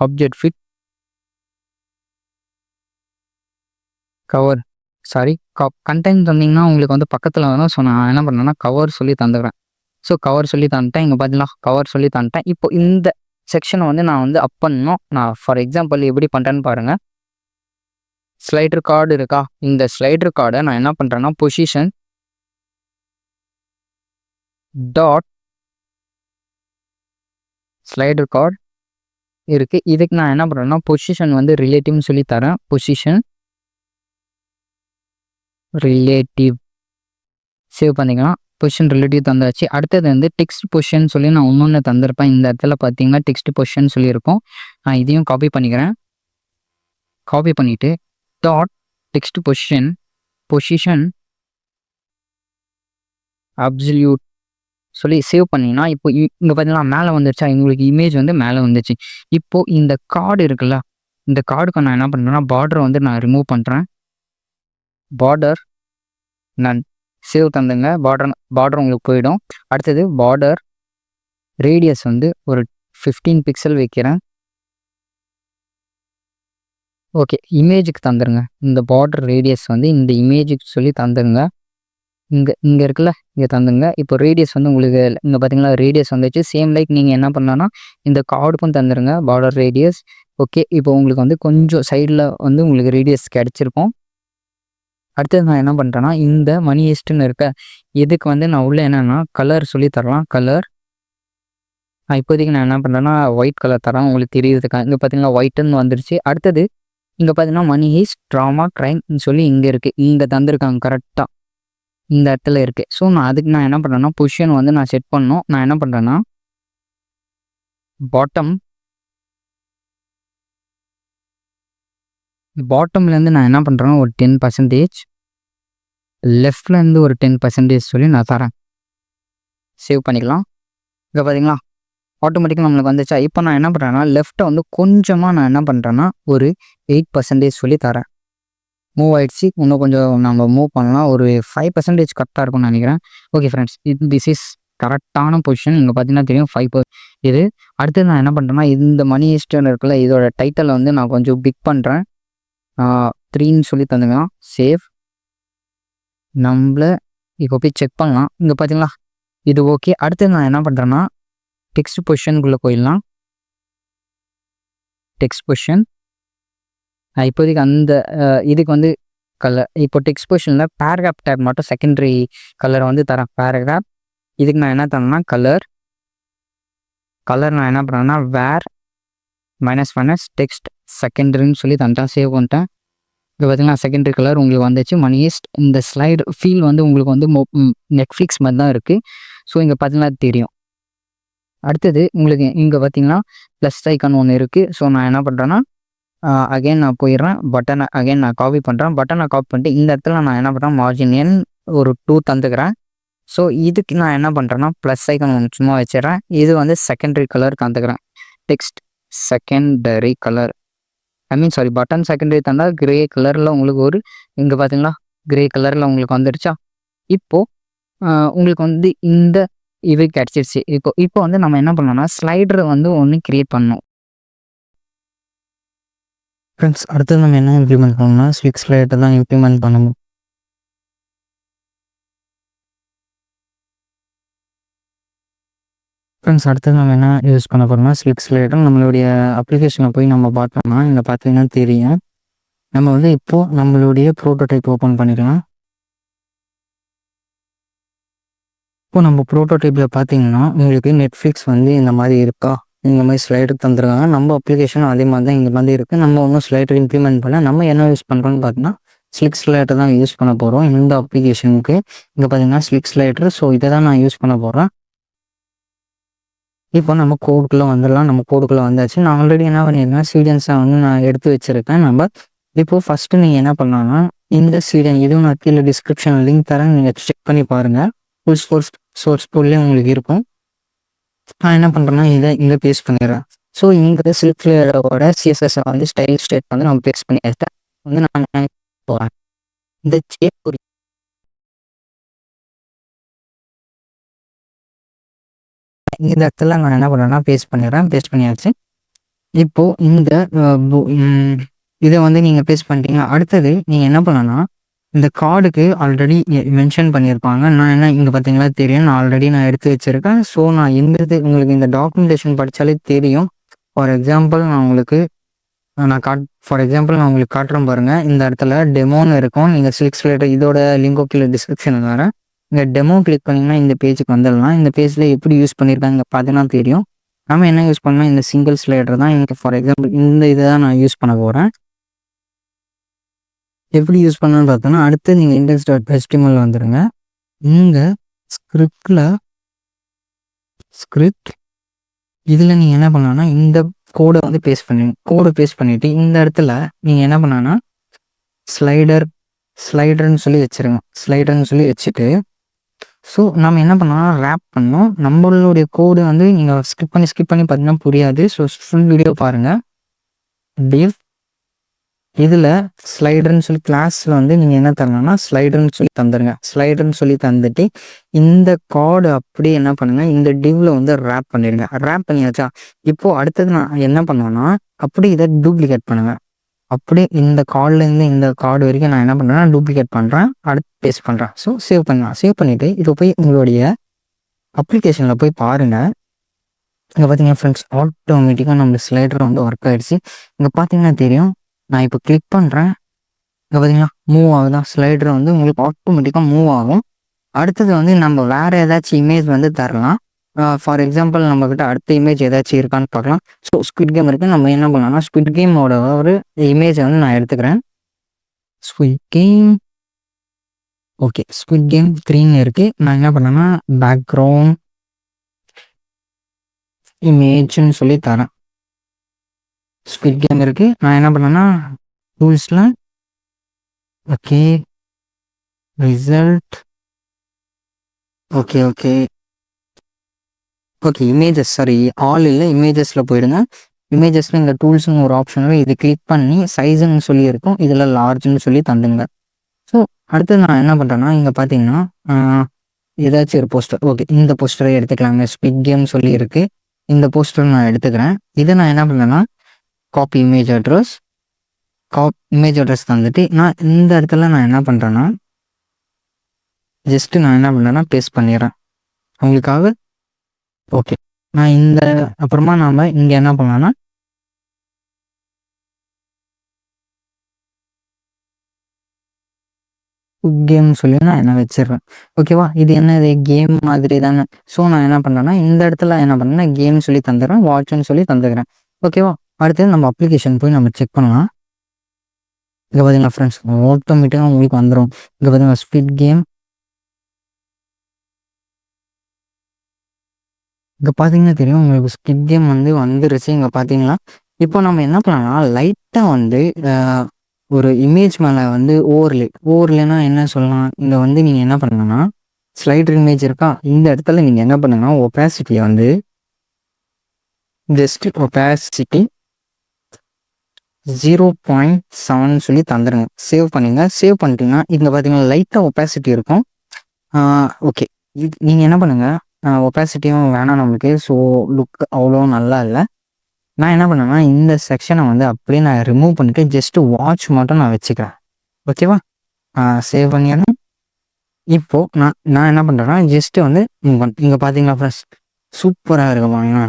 ஆப்ஜெக்ட் ஃபிட் கவர் கண்டென்ட் தந்தீங்கன்னா உங்களுக்கு வந்து பக்கத்தில் வரும். ஸோ நான் என்ன பண்ணேன்னா கவர் சொல்லி தந்துக்கிறேன். ஸோ கவர் சொல்லி தந்துட்டேன். இங்கே பார்த்தீங்களா கவர் சொல்லி தந்துட்டேன். இப்போ இந்த செக்ஷனை வந்து நான் வந்து அப் பண்ணணும். நான் ஃபார் எக்ஸாம்பிள் எப்படி பண்ணுறேன்னு பாருங்கள். ஸ்லைடர் கார்டு இருக்கா, இந்த ஸ்லைடர் கார்டை நான் என்ன பண்ணுறேன்னா பொசிஷன் டாட் ஸ்லைடர் கார்டு இருக்குது. இதுக்கு நான் என்ன பண்ணுறேன்னா பொசிஷன் வந்து ரிலேட்டிவ்னு சொல்லி தரேன். பொசிஷன் ரிலேட்டிவ் சேவ் பண்ணிக்கலாம். பொசிஷன் ரிலேட்டிவ் தந்தாச்சு. அடுத்தது வந்து டெக்ஸ்ட் பொசிஷன் சொல்லி நான் இன்னொன்று தந்திருப்பேன். இந்த இடத்துல பார்த்தீங்கன்னா டெக்ஸ்ட் பொசிஷன் சொல்லியிருக்கோம். நான் இதையும் காப்பி பண்ணிக்கிறேன். காப்பி பண்ணிவிட்டு டாட் டெக்ஸ்ட் பொசிஷன் அப்சல்யூட் சொல்லி சேவ் பண்ணிங்கன்னா இப்போ இங்கே பார்த்தீங்கன்னா மேலே வந்துருச்சா, உங்களுக்கு இமேஜ் வந்து மேலே வந்துச்சு. இப்போது இந்த கார்டு இருக்குல்ல, இந்த கார்டுக்கு நான் என்ன பண்ணுறேன்னா பார்டரை வந்து நான் ரிமூவ் பண்ணுறேன். பார்டர் நன் சேவ் தந்துங்க. பார்டர் உங்களுக்கு போயிடும். அடுத்தது பார்டர் ரேடியஸ் வந்து ஒரு 15 பிக்சல் வைக்கிறேன். ஓகே, இமேஜுக்கு தந்துடுங்க. இந்த பார்டர் ரேடியஸ் வந்து இந்த இமேஜுக்கு சொல்லி தந்துடுங்க. இங்கே இருக்குல்ல, இங்கே தந்துங்க. இப்போ ரேடியஸ் வந்து உங்களுக்கு இங்கே பார்த்தீங்களா ரேடியஸ் வந்துச்சு. சேம் லைக் நீங்கள் என்ன பண்ணலான்னா இந்த கார்டுக்கும் தந்துடுங்க பார்டர் ரேடியஸ். ஓகே, இப்போ உங்களுக்கு வந்து கொஞ்சம் சைடில் வந்து உங்களுக்கு ரேடியஸ் கிடச்சிருக்கும். அடுத்தது நான் என்ன பண்ணுறேன்னா இந்த மணி ஹெஸ்ட்டுன்னு இருக்க இதுக்கு வந்து நான் உள்ள என்னென்னா கலர் சொல்லி தரலாம். கலர் இப்போதைக்கு நான் என்ன பண்ணுறேன்னா ஒயிட் கலர் தரேன், உங்களுக்கு தெரியுதுக்கா. இங்கே பார்த்தீங்கன்னா ஒயிட்டுன்னு வந்துருச்சு. அடுத்தது இங்கே பார்த்தீங்கன்னா மணி ஹெய்ஸ்ட் ட்ராமா க்ரைம்னு சொல்லி இங்கே இருக்குது. இங்கே தந்திருக்காங்க கரெக்டாக இந்த இடத்துல இருக்குது. ஸோ நான் அதுக்கு நான் என்ன பண்ணுறேன்னா பொசிஷன் வந்து நான் செட் பண்ணணும். நான் என்ன பண்ணுறேன்னா பாட்டம்லேருந்து நான் என்ன பண்ணுறேன்னா ஒரு 10%, லெஃப்ட்லேருந்து ஒரு 10% சொல்லி நான் தரேன். சேவ் பண்ணிக்கலாம். இங்கே பார்த்தீங்களா ஆட்டோமேட்டிக்காக நம்மளுக்கு வந்துச்சா. இப்போ நான் என்ன பண்ணுறேன்னா லெஃப்ட்டை வந்து கொஞ்சமாக நான் என்ன பண்ணுறேன்னா ஒரு 8% சொல்லி தரேன். மூவ் ஆகிடுச்சு. இன்னும் கொஞ்சம் நம்ம மூவ் பண்ணலாம். ஒரு 5% கரெக்டாக இருக்கும்னு நினைக்கிறேன். ஓகே ஃப்ரெண்ட்ஸ், திஸ் இஸ் கரெக்டான பொசிஷன். இங்கே பார்த்தீங்கன்னா தெரியும் 5 இது. அடுத்தது நான் என்ன பண்ணுறேன்னா இந்த மணி ஹெஸ்ட்னு இருக்குல்ல, இதோட டைட்டில் வந்து நான் கொஞ்சம் பிக் பண்ணுறேன். 3ன்னு சொல்லி தந்துங்க. சேவ். நம்மள இப்போ போய் செக் பண்ணலாம். இங்கே பார்த்தீங்களா இது ஓகே. அடுத்தது நான் என்ன பண்ணுறேன்னா டெக்ஸ்ட் பொசிஷனுக்குள்ளே போயிடலாம். டெக்ஸ்ட் பொசிஷன் இப்போதைக்கு அந்த இதுக்கு வந்து கலர் இப்போ டெக்ஸ்ட் பொசிஷனில் பேராகிராஃப் டேப் மட்டும் செகண்டரி கலரை வந்து தரேன். பேராகிராஃப் இதுக்கு நான் என்ன தரேன்னா கலர் நான் என்ன பண்ணுறேன்னா வேர் -1 டெக்ஸ்ட் செகண்டரின்னு சொல்லி தந்துட்டேன். சேவ் பண்ணிட்டேன். இப்போ பார்த்தீங்கன்னா செகண்டரி கலர் உங்களுக்கு வந்துச்சு. மணி ஹெய்ஸ்ட் இந்த ஸ்லைடு ஃபீல் வந்து உங்களுக்கு வந்து நெட்ஃப்ளிக்ஸ் மாதிரி தான் இருக்குது. ஸோ இங்கே பார்த்தீங்கன்னா தெரியும். அடுத்தது உங்களுக்கு இங்கே பார்த்தீங்கன்னா ப்ளஸ் ஐக்கான் ஒன்று இருக்குது. ஸோ நான் என்ன பண்ணுறேன்னா அகைன் நான் போயிடுறேன். பட்டனை அகைன் நான் காப்பி பண்ணுறேன். பட்டனை காப்பி பண்ணிட்டு இந்த இடத்துல நான் என்ன பண்ணுறேன் மார்ஜின் எண் ஒரு 2 தந்துக்கிறேன். ஸோ இதுக்கு நான் என்ன பண்ணுறேன்னா ப்ளஸ் ஐக்கான் ஒன்று சும்மா வச்சிடறேன். இது வந்து செகண்டரி கலர் தந்துக்கிறேன். Text secondary colour button secondary தந்தால் கிரே கலரில் உங்களுக்கு ஒரு இங்கே பார்த்தீங்களா கிரே கலரில் உங்களுக்கு வந்துடுச்சா. இப்போது உங்களுக்கு வந்து இந்த இது கிடச்சிருச்சு. இப்போ வந்து நம்ம என்ன பண்ணோம்னா ஸ்லைடரை வந்து ஒன்று க்ரியேட் பண்ணணும். ஃப்ரெண்ட்ஸ், அடுத்தது நம்ம என்ன இம்ப்ளிமெண்ட் பண்ணணும்னா ஸ்லிக் ஸ்லைடர் தான் இம்ப்ளிமெண்ட் பண்ணணும். ஃப்ரெண்ட்ஸ், அடுத்தது நம்ம என்ன யூஸ் பண்ண போகிறோம்னா ஸ்லிக் ஸ்லைடர். நம்மளுடைய அப்ளிகேஷனில் போய் நம்ம பார்த்தோம்னா இங்கே பார்த்தீங்கன்னா தெரியும். நம்ம வந்து இப்போது நம்மளுடைய ப்ரோட்டோடைப் ஓப்பன் பண்ணிக்கலாம். இப்போ நம்ம ப்ரோட்டோடைப்பில் பார்த்தீங்கன்னா உங்களுக்கு நெட்ஃப்ளிக்ஸ் வந்து இந்த மாதிரி இருக்கா, இந்த மாதிரி ஸ்லைடர் தந்துருக்காங்க. நம்ம அப்ளிகேஷன் அதே மாதிரி தான் இந்த மாதிரி இருக்குது. நம்ம ஒன்றும் ஸ்லைடர் இம்ப்ளிமெண்ட் பண்ணல. நம்ம என்ன யூஸ் பண்ணுறோன்னு பார்த்தீங்கன்னா ஸ்லிக் ஸ்லைடர் தான் யூஸ் பண்ண போகிறோம் இந்த அப்ளிகேஷனுக்கு. இங்கே பார்த்தீங்கன்னா ஸ்லிக் ஸ்லைடர். ஸோ இதை தான் நான் யூஸ் பண்ண போகிறேன். இப்போ நம்ம கோடுக்குள்ளே வந்துடலாம். நம்ம கோடுக்குள்ளே வந்தாச்சு. நான் ஆல்ரெடி என்ன பண்ணியிருக்கேன் சீக்வென்ஸாக வந்து நான் எடுத்து வச்சுருக்கேன். நம்ம இப்போது ஃபஸ்ட்டு நீங்கள் என்ன பண்ணலாம்னா இந்த சீடன் இதுவும் நான் கீழே டிஸ்கிரிப்ஷன் லிங்க் தரேன், நீங்கள் செக் பண்ணி பாருங்கள். ஃபுல் சோர்ஸ் கோட்லேயே உங்களுக்கு இருக்கும். நான் என்ன பண்ணுறேன்னா இதை பேஸ்ட் பண்ணிடுறேன். ஸோ இங்கே சில்க்லரோட சிஎஸ்எஸ் வந்து ஸ்டைல் ஸ்டேட் வந்து நம்ம பேஸ்ட் பண்ணி எடுத்தேன். வந்து நான் போகிறேன் இந்த ஜேக்குரி இந்த இடத்துல நான் என்ன பண்ணுறேன்னா பேஸ்ட் பண்ணிடுறேன். பேஸ்ட் பண்ணியாச்சு. இப்போது இந்த இதை வந்து நீங்கள் பேஸ்ட் பண்ணிட்டீங்க. அடுத்தது நீங்கள் என்ன பண்ணலாம்னா இந்த கார்டுக்கு ஆல்ரெடி மென்ஷன் பண்ணியிருப்பாங்க. நான் என்ன இங்கே பார்த்தீங்களா தெரியும், நான் ஆல்ரெடி எடுத்து வச்சுருக்கேன். ஸோ நான் இந்த உங்களுக்கு இந்த டாக்குமெண்டேஷன் படித்தாலே தெரியும். ஃபார் எக்ஸாம்பிள் நான் உங்களுக்கு காட்டுறேன் பாருங்கள். இந்த இடத்துல டெமோன்னு இருக்கும். நீங்கள் சில்க்ஸ்லேட்டர் இதோட லிங்கோ கீழே டிஸ்கிரிப்ஷனில் வரேன். இங்கே டெமோ கிளிக் பண்ணிங்கன்னா இந்த பேஜுக்கு வந்துடலாம். இந்த பேஜில் எப்படி யூஸ் பண்ணியிருக்காங்க பார்த்தீங்கன்னா தெரியும். நம்ம என்ன யூஸ் பண்ணலாம், இந்த சிங்கிள் ஸ்லைடர் தான். இங்கே ஃபார் எக்ஸாம்பிள் இந்த இதை தான் நான் யூஸ் பண்ண போகிறேன். எப்படி யூஸ் பண்ணணும்னு பார்த்தோன்னா அடுத்து நீங்கள் index.html வந்துடுங்க. இங்கே ஸ்கிரிப்ட் இதில் நீங்கள் என்ன பண்ணலான்னா இந்த கோடை வந்து பேஸ்ட் பண்ணிவிட்டு இந்த இடத்துல நீங்கள் என்ன பண்ணலான்னா ஸ்லைடர்னு சொல்லி வச்சுட்டு ஸோ நம்ம என்ன பண்ணோம்னா ரேப் பண்ணோம். நம்மளுடைய கோடு வந்து நீங்கள் ஸ்கிப் பண்ணி பார்த்தீங்கன்னா புரியாது. ஸோ ஃபுல் வீடியோ பாருங்கள். டிவ் இதில் ஸ்லைடர்னு சொல்லி கிளாஸில் வந்து நீங்கள் என்ன தரணும்னா ஸ்லைடர்னு சொல்லி தந்துடுங்க. ஸ்லைடர்னு சொல்லி தந்துட்டு இந்த கோடு அப்படியே என்ன பண்ணுங்கள், இந்த டிவ்வில் வந்து ரேப் பண்ணிடுங்க. ரேப் பண்ணியாச்சா, இப்போது அடுத்தது நான் என்ன பண்ணுவேன்னா அப்படி இதை டூப்ளிகேட் பண்ணுங்கள். அப்படியே இந்த கார்ட்லேருந்து இந்த கார்டு வரைக்கும் நான் என்ன பண்ணுறேன்னா டூப்ளிகேட் பண்ணுறேன், அடுத்து பேஸ்ட் பண்ணுறேன். ஸோ சேவ் பண்ணிவிட்டு இதை போய் உங்களுடைய அப்ளிகேஷனில் போய் பாருங்கள். இங்கே பார்த்தீங்கன்னா ஃப்ரெண்ட்ஸ் ஆட்டோமேட்டிக்காக நம்ம ஸ்லைடர் வந்து ஒர்க் ஆகிடுச்சு. இங்கே பார்த்தீங்கன்னா தெரியும், நான் இப்போ கிளிக் பண்ணுறேன். இங்கே பார்த்தீங்கன்னா மூவ் ஆகுதான், ஸ்லைடர் வந்து உங்களுக்கு ஆட்டோமேட்டிக்காக மூவ் ஆகும். அடுத்தது வந்து நம்ம வேறு ஏதாச்சும் இமேஜ் வந்து தரலாம். ஃபார் எக்ஸாம்பிள் நம்மக்கிட்ட அடுத்த இமேஜ் ஏதாச்சும் இருக்கான்னு பார்க்கலாம். ஸோ ஸ்குவிட் கேம் இருக்குது. நம்ம என்ன பண்ணலாம்னா ஸ்குவிட் கேமோட ஒரு இமேஜை வந்து நான் எடுத்துக்கிறேன். ஸ்குவிட் கேம் 3ன்னு இருக்குது. நான் என்ன பண்ணேன்னா பேக்ரவுண்ட் இமேஜ்னு சொல்லி தரேன். ஸ்குவிட் கேம் இருக்குது. நான் என்ன பண்ணேன்னா டூல்ஸில் ரிசல்ட் இமேஜஸ் ஆல் இல்லை இமேஜஸில் போயிடுங்க. இமேஜஸில் இந்த டூல்ஸ்னு ஒரு ஆப்ஷன் இது கிளிக் பண்ணி சைஸுன்னு சொல்லி இருக்கும், இதில் லார்ஜ்னு சொல்லி தந்துங்க. ஸோ அடுத்து நான் என்ன பண்ணுறேன்னா இங்கே பார்த்தீங்கன்னா ஏதாச்சும் ஒரு போஸ்டர், இந்த போஸ்டரை எடுத்துக்கலாங்க. ஸ்குவிட் கேம் சொல்லி இருக்குது, இந்த போஸ்டர் நான் எடுத்துக்கிறேன். இதை நான் என்ன பண்ணேன்னா காப்பி இமேஜ் அட்ரஸ் தந்துட்டு நான் இந்த இடத்துல நான் என்ன பண்ணுறேன்னா ஜஸ்ட்டு நான் என்ன பண்ணுறேன்னா பேஸ்ட் பண்ணிடுறேன் உங்களுக்காக. நான் இந்த அப்புறமா நாம் இங்கே என்ன பண்ணலான்னா கேம் சொல்லி நான் என்ன வச்சிடுறேன். ஓகேவா, இது என்னது கேம் மாதிரி தானே. ஸோ நான் என்ன பண்ணுறேன்னா இந்த இடத்துல என்ன பண்ணுறேன்னா கேம் சொல்லி தந்துடுறேன், வாட்ச்னு சொல்லி தந்துக்கிறேன். ஓகேவா, அடுத்தது நம்ம அப்ளிகேஷன் போய் நம்ம செக் பண்ணலாம். இங்கே பார்த்தீங்கன்னா ஃப்ரெண்ட்ஸ் ஆட்டோமேட்டிக்காக உங்களுக்கு வந்துடும். இங்கே பார்த்தீங்கன்னா ஸ்குவிட் கேம், இங்கே பார்த்தீங்கன்னா தெரியும் உங்களுக்கு ஸ்குவிட் கேம் வந்து வந்துருச்சு. இங்கே பார்த்தீங்களா, இப்போ நம்ம என்ன பண்ணலாம் லைட்டாக வந்து ஒரு இமேஜ் மேலே வந்து ஓவர்லேனா என்ன சொல்லலாம். இங்கே வந்து நீங்கள் என்ன பண்ணணும்னா ஸ்லைடர் இமேஜ் இருக்கா, இந்த இடத்துல நீங்கள் என்ன பண்ணுங்கன்னா ஒபாசிட்டியை வந்து ஜஸ்ட் ஒபாசிட்டி 0.7 சொல்லி தந்துடுங்க. சேவ் பண்ணிட்டீங்கன்னா இங்கே பார்த்தீங்கன்னா லைட்டாக ஒபாசிட்டி இருக்கும். நீங்கள் என்ன பண்ணுங்கள், ஒபாசிட்டியும் வேணாம் நம்மளுக்கு. ஸோ லுக் அவ்வளோ நல்லா இல்லை. நான் என்ன பண்ணேன்னா இந்த செக்ஷனை வந்து அப்படியே நான் ரிமூவ் பண்ணிவிட்டு ஜஸ்ட்டு வாட்ச் மட்டும் நான் வச்சுக்கிறேன். ஓகேவா, சேவ் பண்ணிடணும். இப்போது நான் என்ன பண்ணுறேன்னா ஜஸ்ட்டு வந்து இங்கே பார்த்தீங்களா ஃப்ரெண்ட்ஸ் சூப்பராக இருக்கு பாருங்க.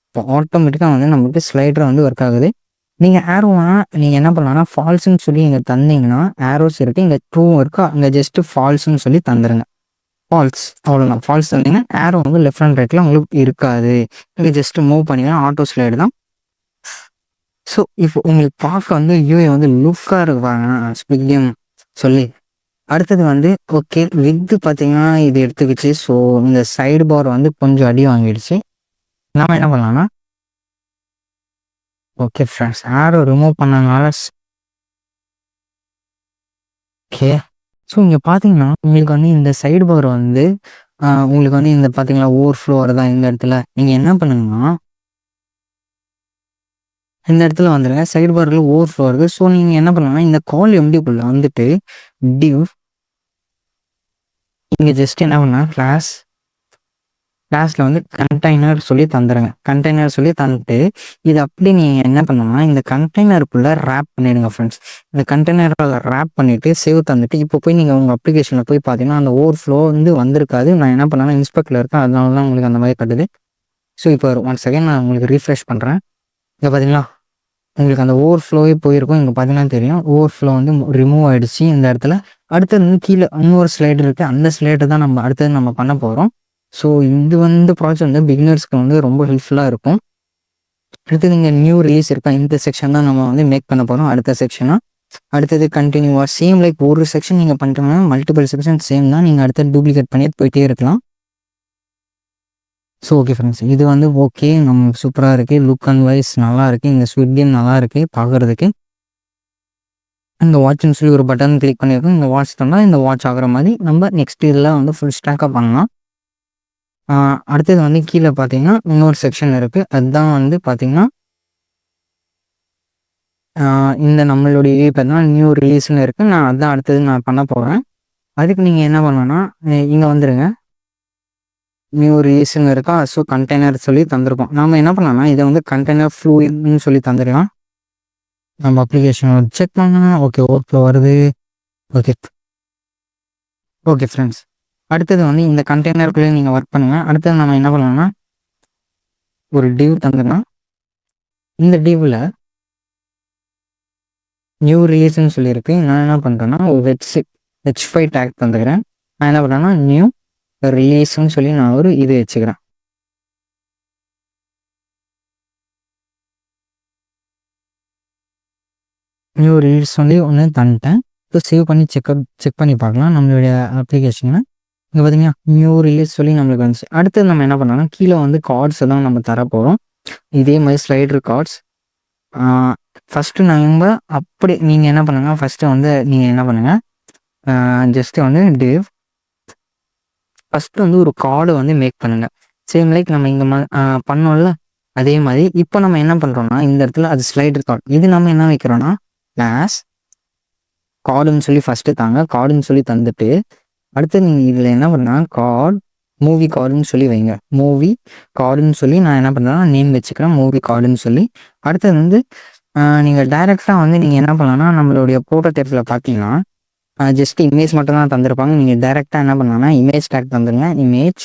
இப்போ ஆட்டோமேட்டிக்காக வந்து நம்மளுக்கு ஸ்லைடர் வந்து ஒர்க் ஆகுது. நீங்கள் ஆரோனா நீங்கள் என்ன பண்ணலாம்னா ஃபால்ஸ்ன்னு சொல்லி இங்கே தந்தீங்கன்னா ஆரோஸ் இருக்குது, இங்கே ட்ரூவும் இருக்கா, இங்கே ஜஸ்ட்டு ஃபால்ஸ்ன்னு சொல்லி தந்துடுங்க. ஃபால்ஸ், அவ்வளோதான். ஃபால்ஸ் தந்தீங்கன்னா ஆரோ வந்து லெஃப்ட் அண்ட் ரைட்டில் உங்களுக்கு இருக்காது. நீங்கள் ஜஸ்ட்டு மூவ் பண்ணிங்கன்னா ஆட்டோ ஸ்லைடு தான். ஸோ இப்போ உங்களுக்கு பார்க்க வந்து யூஏ வந்து லுக்காக இருப்பாங்க ஸ்குவிட் கேம் சொல்லி. அடுத்தது வந்து வித்து பார்த்தீங்கன்னா இது எடுத்துக்கிச்சு. ஸோ இந்த சைடு பார் வந்து கொஞ்சம் அடி வாங்கிடுச்சு. நம்ம என்ன பண்ணலாம்னா ஃப்ரெண்ட்ஸ் ஆரோ ரிமூவ் பண்ணனால ஓகே. ஸோ இங்கே பார்த்தீங்கன்னா உங்களுக்கு வந்து இந்த சைடு பார் வந்து உங்களுக்கு வந்து இந்த பார்த்தீங்களா ஓவர்ஃப்ளோ வருதா இந்த இடத்துல நீங்கள் என்ன பண்ணுங்கன்னா இந்த இடத்துல வந்துடுங்க சைடு பாரில் ஓவர்ஃப்ளோ வருது. ஸோ நீங்கள் என்ன பண்ணலாம்னா இந்த கால் எம்டிக்குள்ள வந்துட்டு டிவ் இங்கே ஜஸ்ட் என்ன பண்ணால் கிளாஸில் வந்து கண்டெய்னர் சொல்லி தந்துடுங்க. கண்டெய்னர் சொல்லி தந்துட்டு இது அப்படி நீங்கள் என்ன பண்ணணும்னா இந்த கண்டெய்னருக்குள்ளே ரேப் பண்ணிவிடுங்க ஃப்ரெண்ட்ஸ். இந்த கண்டெய்னரில் ரேப் பண்ணிவிட்டு சேவ் தந்துட்டு இப்போ போய் நீங்கள் உங்கள் அப்ளிகேஷனில் போய் பார்த்தீங்கன்னா அந்த ஓவர்ஃப்ளோ வந்து வந்திருக்காது. நான் என்ன பண்ணேன்னா இன்ஸ்பெக்டில் இருக்கேன், அதனால தான் உங்களுக்கு அந்த மாதிரி கட்டுது. ஸோ இப்போ 1 செகண்ட் நான் உங்களுக்கு ரீஃப்ரெஷ் பண்ணுறேன். இங்கே பார்த்தீங்களா உங்களுக்கு அந்த ஓவர்ஃப்ளோவே போயிருக்கும். இங்கே பார்த்தீங்கன்னா தெரியும் ஓவர்ஃப்ளோ வந்து ரிமூவ் ஆகிடுச்சு இந்த இடத்துல. அடுத்தது வந்து கீழே இன்னொரு ஸ்லைடு இருக்குது, அந்த ஸ்லைடு தான் நம்ம அடுத்தது நம்ம பண்ண போகிறோம். ஸோ இது வந்து ப்ராஜெக்ட் வந்து பிகினர்ஸ்க்கு வந்து ரொம்ப ஹெல்ப்ஃபுல்லாக இருக்கும். அடுத்தது இங்கே நியூ ரிலீஸ் இருக்கா இந்த செக்ஷன் தான் நம்ம வந்து மேக் பண்ண போகிறோம் அடுத்த செக்ஷனாக. அடுத்தது கண்டினியூவாக சேம் லைக் ஒரு செக்ஷன் நீங்கள் பண்ணுறீங்கன்னா மல்டிபிள் செக்ஷன் சேம் தான், நீங்கள் அடுத்தது டூப்ளிகேட் பண்ணிட்டு போயிட்டே இருக்கலாம். ஸோ ஓகே ஃப்ரெண்ட்ஸ், இது வந்து ஓகே நம்ம சூப்பராக இருக்குது, லுக் அண்ட் வைஸ் நல்லா இருக்குது, இந்த ஸ்வீட் கேம் நல்லா இருக்குது பார்க்குறதுக்கு. இந்த வாட்ச்னு சொல்லி ஒரு பட்டன் கிளிக் பண்ணியிருக்கோம். இந்த வாட்ச் தந்தால் இந்த வாட்ச் ஆகிற மாதிரி நம்ம நெக்ஸ்ட் இதில் வந்து ஃபுல் ஸ்டாக்காக பண்ணலாம். அடுத்தது வந்து கீழே பார்த்தீங்கன்னா இன்னொரு செக்ஷன் இருக்குது, அதுதான் வந்து பார்த்தீங்கன்னா இந்த நம்மளுடைய பார்த்தீங்கன்னா நியூ ரிலீஸ்னு இருக்குது. நான் அதுதான் அடுத்தது நான் பண்ண போகிறேன். அதுக்கு நீங்கள் என்ன பண்ணணும்னா இங்கே வந்துடுங்க, நியூ ரிலீஸ்னு இருக்கா. ஸோ கண்டெய்னர் சொல்லி தந்திருக்கோம். நம்ம என்ன பண்ணலாம்னா இதை வந்து கண்டெய்னர் ஃப்ளூயிட்னு சொல்லி தந்துடலாம். நம்ம அப்ளிகேஷன் செக் பண்ணலாம். ஓகே ஓவர்ஃப்ளோ வருது. ஓகே ஓகே ஃப்ரெண்ட்ஸ், அடுத்தது வந்து இந்த கண்டெய்னருக்குள்ளே நீங்கள் ஒர்க் பண்ணுங்கள். அடுத்தது நம்ம என்ன பண்ணலாம்னா ஒரு டிவ் தந்துடலாம். இந்த டிவ்வில் நியூ ரிலீஸ்ன்னு சொல்லியிருக்கு. நான் என்ன பண்ணுறேன்னா ஒரு H5 டேக் தந்துக்கிறேன். நான் என்ன பண்ணுறேன்னா நியூ ரிலீஸ்ன்னு சொல்லி நான் ஒரு இது வச்சுக்கிறேன். நியூ ரிலீஸ் சொல்லி ஒன்று தந்துட்டேன். ஸோ சேவ் பண்ணி செக் பண்ணி பார்க்கலாம் நம்மளுடைய அப்ளிகேஷனில். இங்கே பார்த்தீங்கன்னா நியூ ரிலீஸ் சொல்லி நம்மளுக்கு வந்துச்சு. அடுத்தது நம்ம என்ன பண்ணோம்னா கீழே வந்து கார்ட்ஸ் எல்லாம் நம்ம தர போகிறோம். இதே மாதிரி ஸ்லைடர் கார்ட்ஸ். ஃபஸ்ட்டு நம்ம அப்படி நீங்கள் என்ன பண்ணுங்கள், ஃபஸ்ட்டு வந்து நீங்கள் என்ன பண்ணுங்கள் ஜஸ்ட்டு வந்து டிவ் ஃபஸ்ட்டு வந்து ஒரு கார்டு வந்து மேக் பண்ணுங்கள். சேம் லைக் நம்ம இங்கே பண்ணோம்ல அதே மாதிரி. இப்போ நம்ம என்ன பண்ணுறோம்னா இந்த இடத்துல அது ஸ்லைடர் கார்டு, இது நம்ம என்ன வைக்கிறோன்னா கிளாஸ் கார்டுன்னு சொல்லி ஃபஸ்ட்டு தாங்க. கார்டுன்னு சொல்லி தந்துட்டு அடுத்து நீங்கள் இதில் என்ன பண்ணால் கார்டு மூவி கார்டுன்னு சொல்லி வைங்க. மூவி கார்டுன்னு சொல்லி நான் என்ன பண்ணுறேன்னா நேம் வச்சுக்கிறேன் மூவி கார்டுன்னு சொல்லி. அடுத்தது வந்து நீங்கள் டைரெக்டாக வந்து நீங்கள் என்ன பண்ணலாம்னா நம்மளுடைய ப்ரோட்டோடைப்பில் பார்த்தீங்கன்னா ஜஸ்ட் இமேஜ் மட்டும் தான் தந்திருப்பாங்க. நீங்கள் டைரெக்டாக என்ன பண்ணலாம்னா இமேஜ் டேக் தந்துடுங்க. இமேஜ்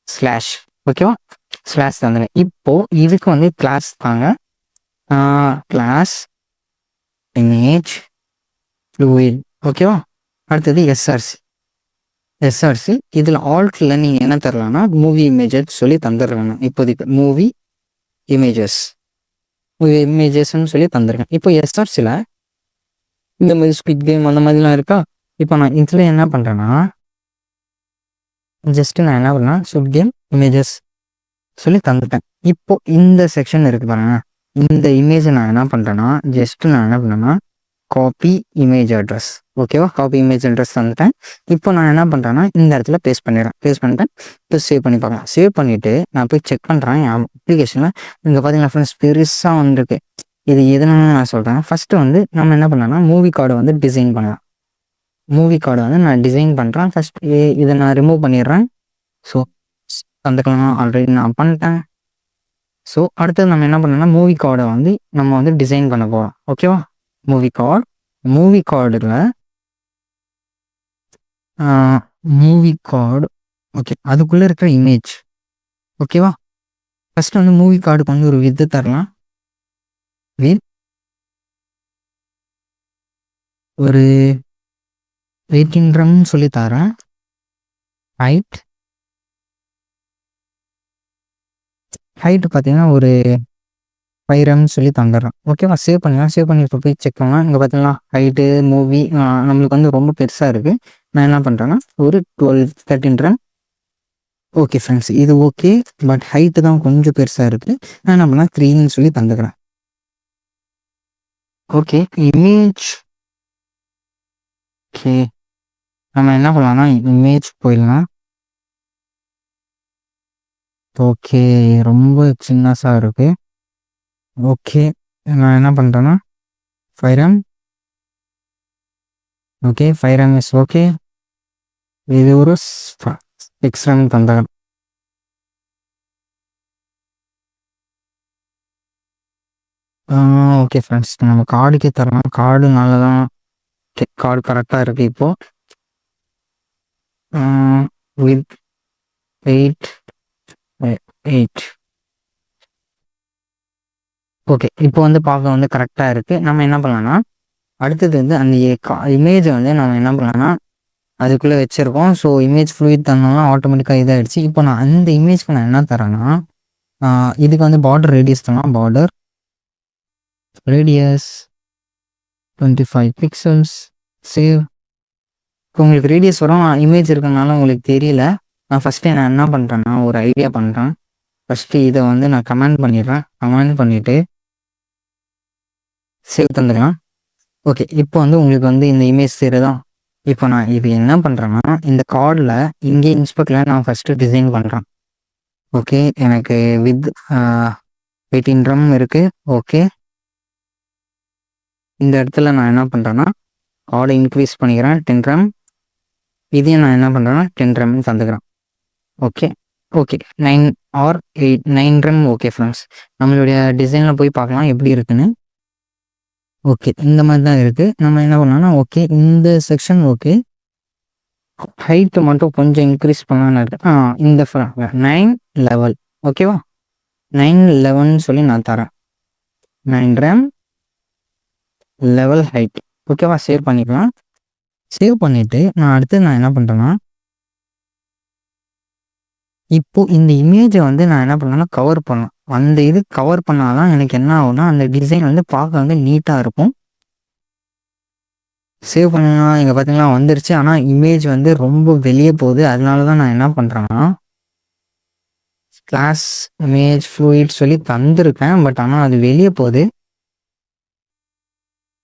ஸ்லாஷ் ஓகேவா, ஸ்லாஷ் தந்துடுங்க. இப்போது இதுக்கு வந்து கிளாஸ் தாங்க, கிளாஸ் இமேஜ் ஃப்ளூயிட் ஓகேவா. அடுத்தது எஸ்ஆர்சி இதில் ஆல்ட்டில் நீங்கள் என்ன தரலாம்னா மூவி இமேஜஸ் சொல்லி தந்துடுறாங்க. இப்போதைக்கு மூவி இமேஜஸ்ன்னு சொல்லி தந்துருக்கேன். இப்போ எஸ்ஆர்சியில் இந்த மாதிரி ஸ்குவிட் கேம் அந்த மாதிரிலாம் இருக்கா. இப்போ நான் இதில் என்ன பண்ணுறேன்னா ஜஸ்ட்டு நான் என்ன பண்ணேன் ஸ்குவிட் கேம் இமேஜஸ் சொல்லி தந்துட்டேன். இப்போ இந்த செக்ஷன் இருக்குது பாருங்க, இந்த இமேஜை நான் என்ன பண்ணுறேன்னா ஜஸ்ட்டு நான் என்ன பண்ணேன்னா காப்பி இமேஜ் அட்ரஸ் ஓகேவா, காப்பி இமேஜ் அட்ரஸ் தந்துட்டேன். இப்போ நான் என்ன பண்ணுறேன்னா இந்த இடத்துல பேஸ்ட் பண்ணிட்டேன். இப்போ சேவ் பண்ணி பார்க்கலாம். சேவ் பண்ணிவிட்டு நான் போய் செக் பண்ணுறேன் என் அப்ளிகேஷனில். இங்கே பார்த்தீங்கன்னா ஃப்ரெண்ட்ஸ் பெருசாக வந்துருக்கு. இது எதுனால நான் சொல்கிறேன், ஃபஸ்ட்டு வந்து நம்ம என்ன பண்ணலாம்னா மூவி கார்டை வந்து டிசைன் பண்ணலாம். மூவி கார்டை வந்து நான் டிசைன் பண்ணுறேன். ஃபஸ்ட்டு இதை நான் ரிமூவ் பண்ணிடுறேன். ஸோ தந்துக்கலாம், ஆல்ரெடி நான் பண்ணிட்டேன். ஸோ அடுத்தது நம்ம என்ன பண்ணோம்னா மூவி கார்டை வந்து நம்ம வந்து டிசைன் பண்ண போகிறோம் ஓகேவா. மூவி கார்டில் மூவி கார்டு ஓகே, அதுக்குள்ளே இருக்கிற இமேஜ் ஓகேவா. ஃபஸ்ட்டு வந்து மூவி கார்டுக்கு வந்து ஒரு வித்து தரலாம். ஒரு 18 ரம்னு சொல்லி தரேன். ஹைட்டு பார்த்தீங்கன்னா ஒரு 5 ரம்னு சொல்லி தந்துடுறேன் ஓகேவா. சேவ் பண்ணி இப்போ போய் செக் பண்ணலாம். இங்கே பார்த்தீங்கன்னா ஹைட்டு மூவி நம்மளுக்கு வந்து ரொம்ப பெருசாக இருக்குது. நான் என்ன பண்ணுறேன்னா ஒரு 13 ரன் ஓகே ஃப்ரெண்ட்ஸ், இது ஓகே. பட் ஹைட்டு தான் கொஞ்சம் பெருசாக இருக்குது. நான் என்ன பண்ணேன் 3ன்னு சொல்லி தந்துக்கிறேன். Okay, image okay. நம்ம என்ன பண்ணலாம்னா இமேஜ் போயிடலாம். ஓகே. ரொம்ப சின்னஸா இருக்கு. ஓகே. நான் என்ன பண்ணுறேன்னா 5M. Okay 5M is okay. இது ஒரு 6M தந்துடுறேன். ஓகே ஃப்ரெண்ட்ஸ், நம்ம கார்டுக்கே தரலாம். கார்டு நல்லா தான் கார்டு கரெக்டாக இருக்குது இப்போது. வித் 8. ஓகே. இப்போ வந்து பார்க்க வந்து கரெக்டாக இருக்குது. நம்ம என்ன பண்ணலாம்னா அடுத்தது வந்து அந்த இமேஜை வந்து நம்ம என்ன பண்ணலாம்னா அதுக்குள்ளே வச்சுருக்கோம். ஸோ இமேஜ் ஃப்ளூயிட் தந்தோம்னா ஆட்டோமேட்டிக்காக இதாகிடுச்சு. இப்போ நான் அந்த இமேஜ்க்கு நான் என்ன தரேன்னா இதுக்கு வந்து பார்டர் ரேடியஸ் தரலாம். Border radius 25 pixels. சேவ். இப்போ உங்களுக்கு ரேடியஸ் வரும், இமேஜ் இருக்கனால உங்களுக்கு தெரியல. நான் ஃபஸ்ட்டு நான் என்ன பண்ணுறேன்னா ஒரு ஐடியா பண்ணுறேன். ஃபஸ்ட்டு இதை வந்து நான் கமெண்ட் பண்ணிடுறேன். கமெண்ட் பண்ணிவிட்டு சேவ் தந்துடலாம். ஓகே. இப்போ வந்து உங்களுக்கு வந்து இந்த இமேஜ் தெரியுதா? இப்போ நான் இது என்ன பண்ணுறேன்னா இந்த கார்டில் இங்கே இன்ஸ்பெக்டில் நான் ஃபஸ்ட்டு டிசைன் பண்ணுறேன். ஓகே. எனக்கு வித் 18 ட்ரம் இருக்குது. ஓகே. இந்த இடத்துல நான் என்ன பண்ணுறேன்னா கார்டை இன்க்ரீஸ் பண்ணிக்கிறேன் 10 ட்ரம். இதையும் நான் என்ன பண்ணுறேன்னா 10 ட்ரம்னு தந்துக்கிறேன். ஓகே. ஓகே. 9 or 8 9 ட்ரம். ஓகே ஃப்ரெண்ட்ஸ், நம்மளுடைய டிசைனில் போய் பார்க்கலாம் எப்படி இருக்குன்னு. ஓகே. இந்த மாதிரி தான் இருக்குது. நம்ம என்ன பண்ணலாம்னா ஓகே இந்த செக்ஷன் ஓகே ஹைட்டு மட்டும் கொஞ்சம் இன்க்ரீஸ் பண்ணலான்னு இருக்கு. இந்த 9 ஓகேவா? 9 சொல்லி நான் தரேன். 9 ட்ரம் லெவல் ஹைட். ஓகேவா? சேவ் பண்ணிக்கலாம். சேவ் பண்ணிவிட்டு நான் அடுத்து நான் என்ன பண்ணுறேன்னா இப்போது இந்த இமேஜை வந்து நான் என்ன பண்ணேன்னா கவர் பண்ணேன். அந்த இது கவர் பண்ணால் தான் எனக்கு என்ன ஆகும்னா அந்த டிசைன் வந்து பார்க்க வந்து நீட்டாக இருக்கும். சேவ் பண்ணா இங்கே பார்த்தீங்கன்னா வந்துருச்சு. ஆனால் இமேஜ் வந்து ரொம்ப வெளியே போகுது. அதனால தான் நான் என்ன பண்ணுறேன்னா கிளாஸ் இமேஜ் ஃப்ளூயிட் சொல்லி தந்திருக்கேன். பட் ஆனால் அது வெளியே போகுது.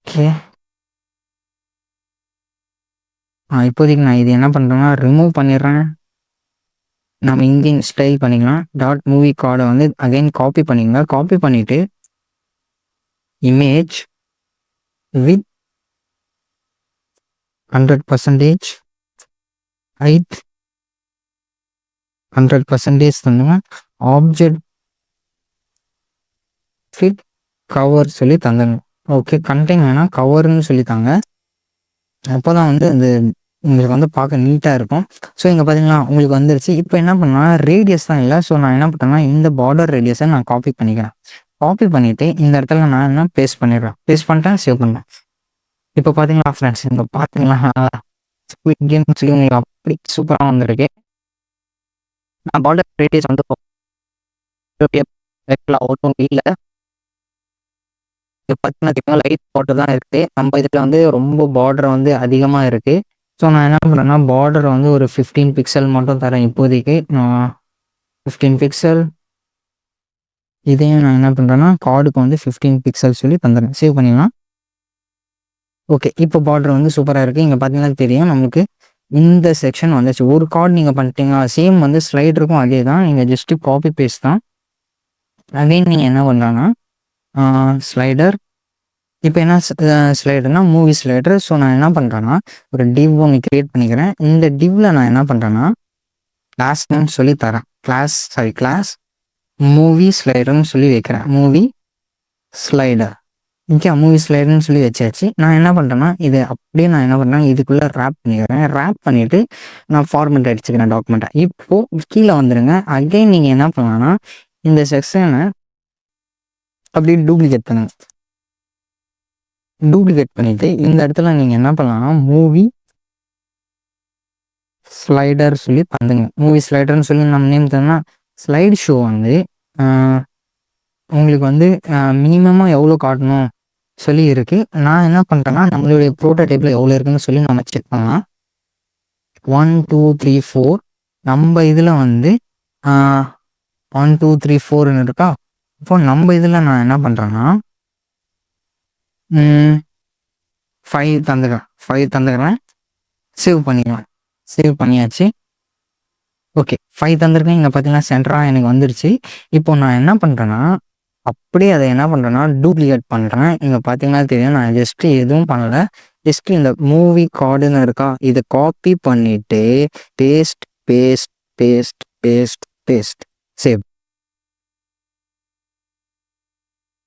ஓகே. இப்போதைக்கு நான் இது என்ன பண்ணுறேன்னா ரிமூவ் பண்ணிடுறேன். நம்ம இங்கே ஸ்டைல் பண்ணிக்கலாம். டாட் மூவி கார்டை வந்து அகைன் காப்பி பண்ணிக்கங்க. காப்பி பண்ணிவிட்டு இமேஜ் வித் 100% ஹைட் 100% தந்துங்க. ஆப்ஜெக்ட் ஃபிட் கவர் சொல்லி தந்துங்க. ஓகே. கண்டெய்ன் வேணாம், கவர்னு சொல்லித்தாங்க. அப்போ தான் வந்து அந்த உங்களுக்கு வந்து பார்க்க நீட்டாக இருக்கும். ஸோ இங்கே பார்த்தீங்கன்னா உங்களுக்கு வந்துருச்சு. இப்போ என்ன பண்ணலாம் ரேடியஸ் தான் இல்லை. ஸோ நான் என்ன பண்ணுறேன்னா இந்த பார்டர் ரேடியஸை நான் காப்பி பண்ணிக்கிறேன். காப்பி பண்ணிவிட்டு இந்த இடத்துல நான் என்ன பேஸ்ட் பண்ணிடுறேன். பேஸ்ட் பண்ணிட்டேன், சேவ் பண்ணுறேன். இப்போ பார்த்தீங்களா ஃப்ரெண்ட்ஸ், இங்கே பார்த்தீங்களா ஸ்குவிட் கேம் சொல்லி உங்களுக்கு அப்படி சூப்பராக வந்துருக்கு. நான் பார்டர் ரேடியஸ் வந்து ஒன்றும் இல்லை. இப்போ பார்த்தீங்கன்னா லைட் பார்டர் தான் இருக்குது. நம்ம இதில் வந்து ரொம்ப பார்டர் வந்து அதிகமாக இருக்குது. ஸோ நான் என்ன பண்ணுறேன்னா பார்டர் வந்து ஒரு 15 பிக்சல் மட்டும் தரேன் இப்போதைக்கு. நான் 15 பிக்சல். இதையும் நான் என்ன பண்ணுறேன்னா கார்டுக்கு வந்து 15 பிக்சல் சொல்லி தந்துடுறேன். சேவ் பண்ணிடலாம். ஓகே. இப்போ பார்டர் வந்து சூப்பராக இருக்குது. இங்கே பார்த்தீங்கன்னா தெரியும் நம்மளுக்கு இந்த செக்ஷன் வந்துச்சு. ஒரு கார்டு நீங்கள் பண்ணிட்டீங்க. சேம் வந்து ஸ்லைடருக்கும் அதே தான். நீங்கள் ஜஸ்ட்டு காப்பி பேஸ்ட் தான். அகைன் நீங்கள் என்ன பண்ணுறாங்கன்னா ஸ்லைடர். இப்போ என்ன ஸ்லைடர்னா மூவி ஸ்லைடர். ஸோ நான் என்ன பண்ணுறேன்னா ஒரு டிவ் ஒன்று க்ரியேட் பண்ணிக்கிறேன். இந்த டிவ்வில் நான் என்ன பண்ணுறேன்னா கிளாஸ் நேம் சொல்லி தரேன். கிளாஸ் மூவி ஸ்லைடர்னு சொல்லி வைக்கிறேன். Movie slider. ஓகே. மூவி ஸ்லைடர்னு சொல்லி வச்சாச்சு. நான் என்ன பண்ணுறேன்னா இது அப்படியே நான் என்ன பண்ணுறேன் இதுக்குள்ளே ரேப் பண்ணிக்கிறேன். ரேப் பண்ணிவிட்டு நான் ஃபார்மேட் அடிச்சுக்கிறேன் டாக்குமெண்ட்டை. இப்போது கீழே வந்துடுங்க. அகைன் நீங்கள் என்ன பண்ணலான்னா இந்த செக்ஷனை அப்படியே டூப்ளிகேட் பண்ணுங்க. டூப்ளிகேட் பண்ணிவிட்டு இந்த இடத்துல நீங்கள் என்ன பண்ணலாம்னா மூவி ஸ்லைடர் சொல்லி தந்துங்க. மூவி ஸ்லைடர்னு சொல்லி நம்ம நேம் தந்தோம்னா ஸ்லைட் ஷோ வந்து உங்களுக்கு வந்து மினிமமாக எவ்வளோ காட்டணும் சொல்லி இருக்குது. நான் என்ன பண்ணுறேன்னா நம்மளுடைய ப்ரோட்டோடைப்பில் எவ்வளோ இருக்குன்னு சொல்லி நம்ம செக் பண்ணலாம். 1 2 3 4 நம்ம இதில் வந்து 1 2 3 4ன்னு இருக்கா. இப்போ நம்ம இதில் நான் என்ன பண்ணுறேன்னா 5 தந்துக்கிறேன். சேவ் பண்ணிக்கலாம். சேவ் பண்ணியாச்சு. ஓகே 5 தந்திருக்கேன். இங்கே பார்த்தீங்கன்னா சென்டராக எனக்கு வந்துருச்சு. இப்போ நான் என்ன பண்ணுறேன்னா, அப்படியே அதை என்ன பண்ணுறேன்னா டூப்ளிகேட் பண்ணுறேன். இங்கே பார்த்தீங்கன்னா தெரியும், நான் ஜஸ்ட்டு எதுவும் பண்ணலை. ஜஸ்ட்டு இந்த மூவி கார்டுன்னு இருக்கா, இதை காப்பி பண்ணிவிட்டு paste paste paste paste paste save.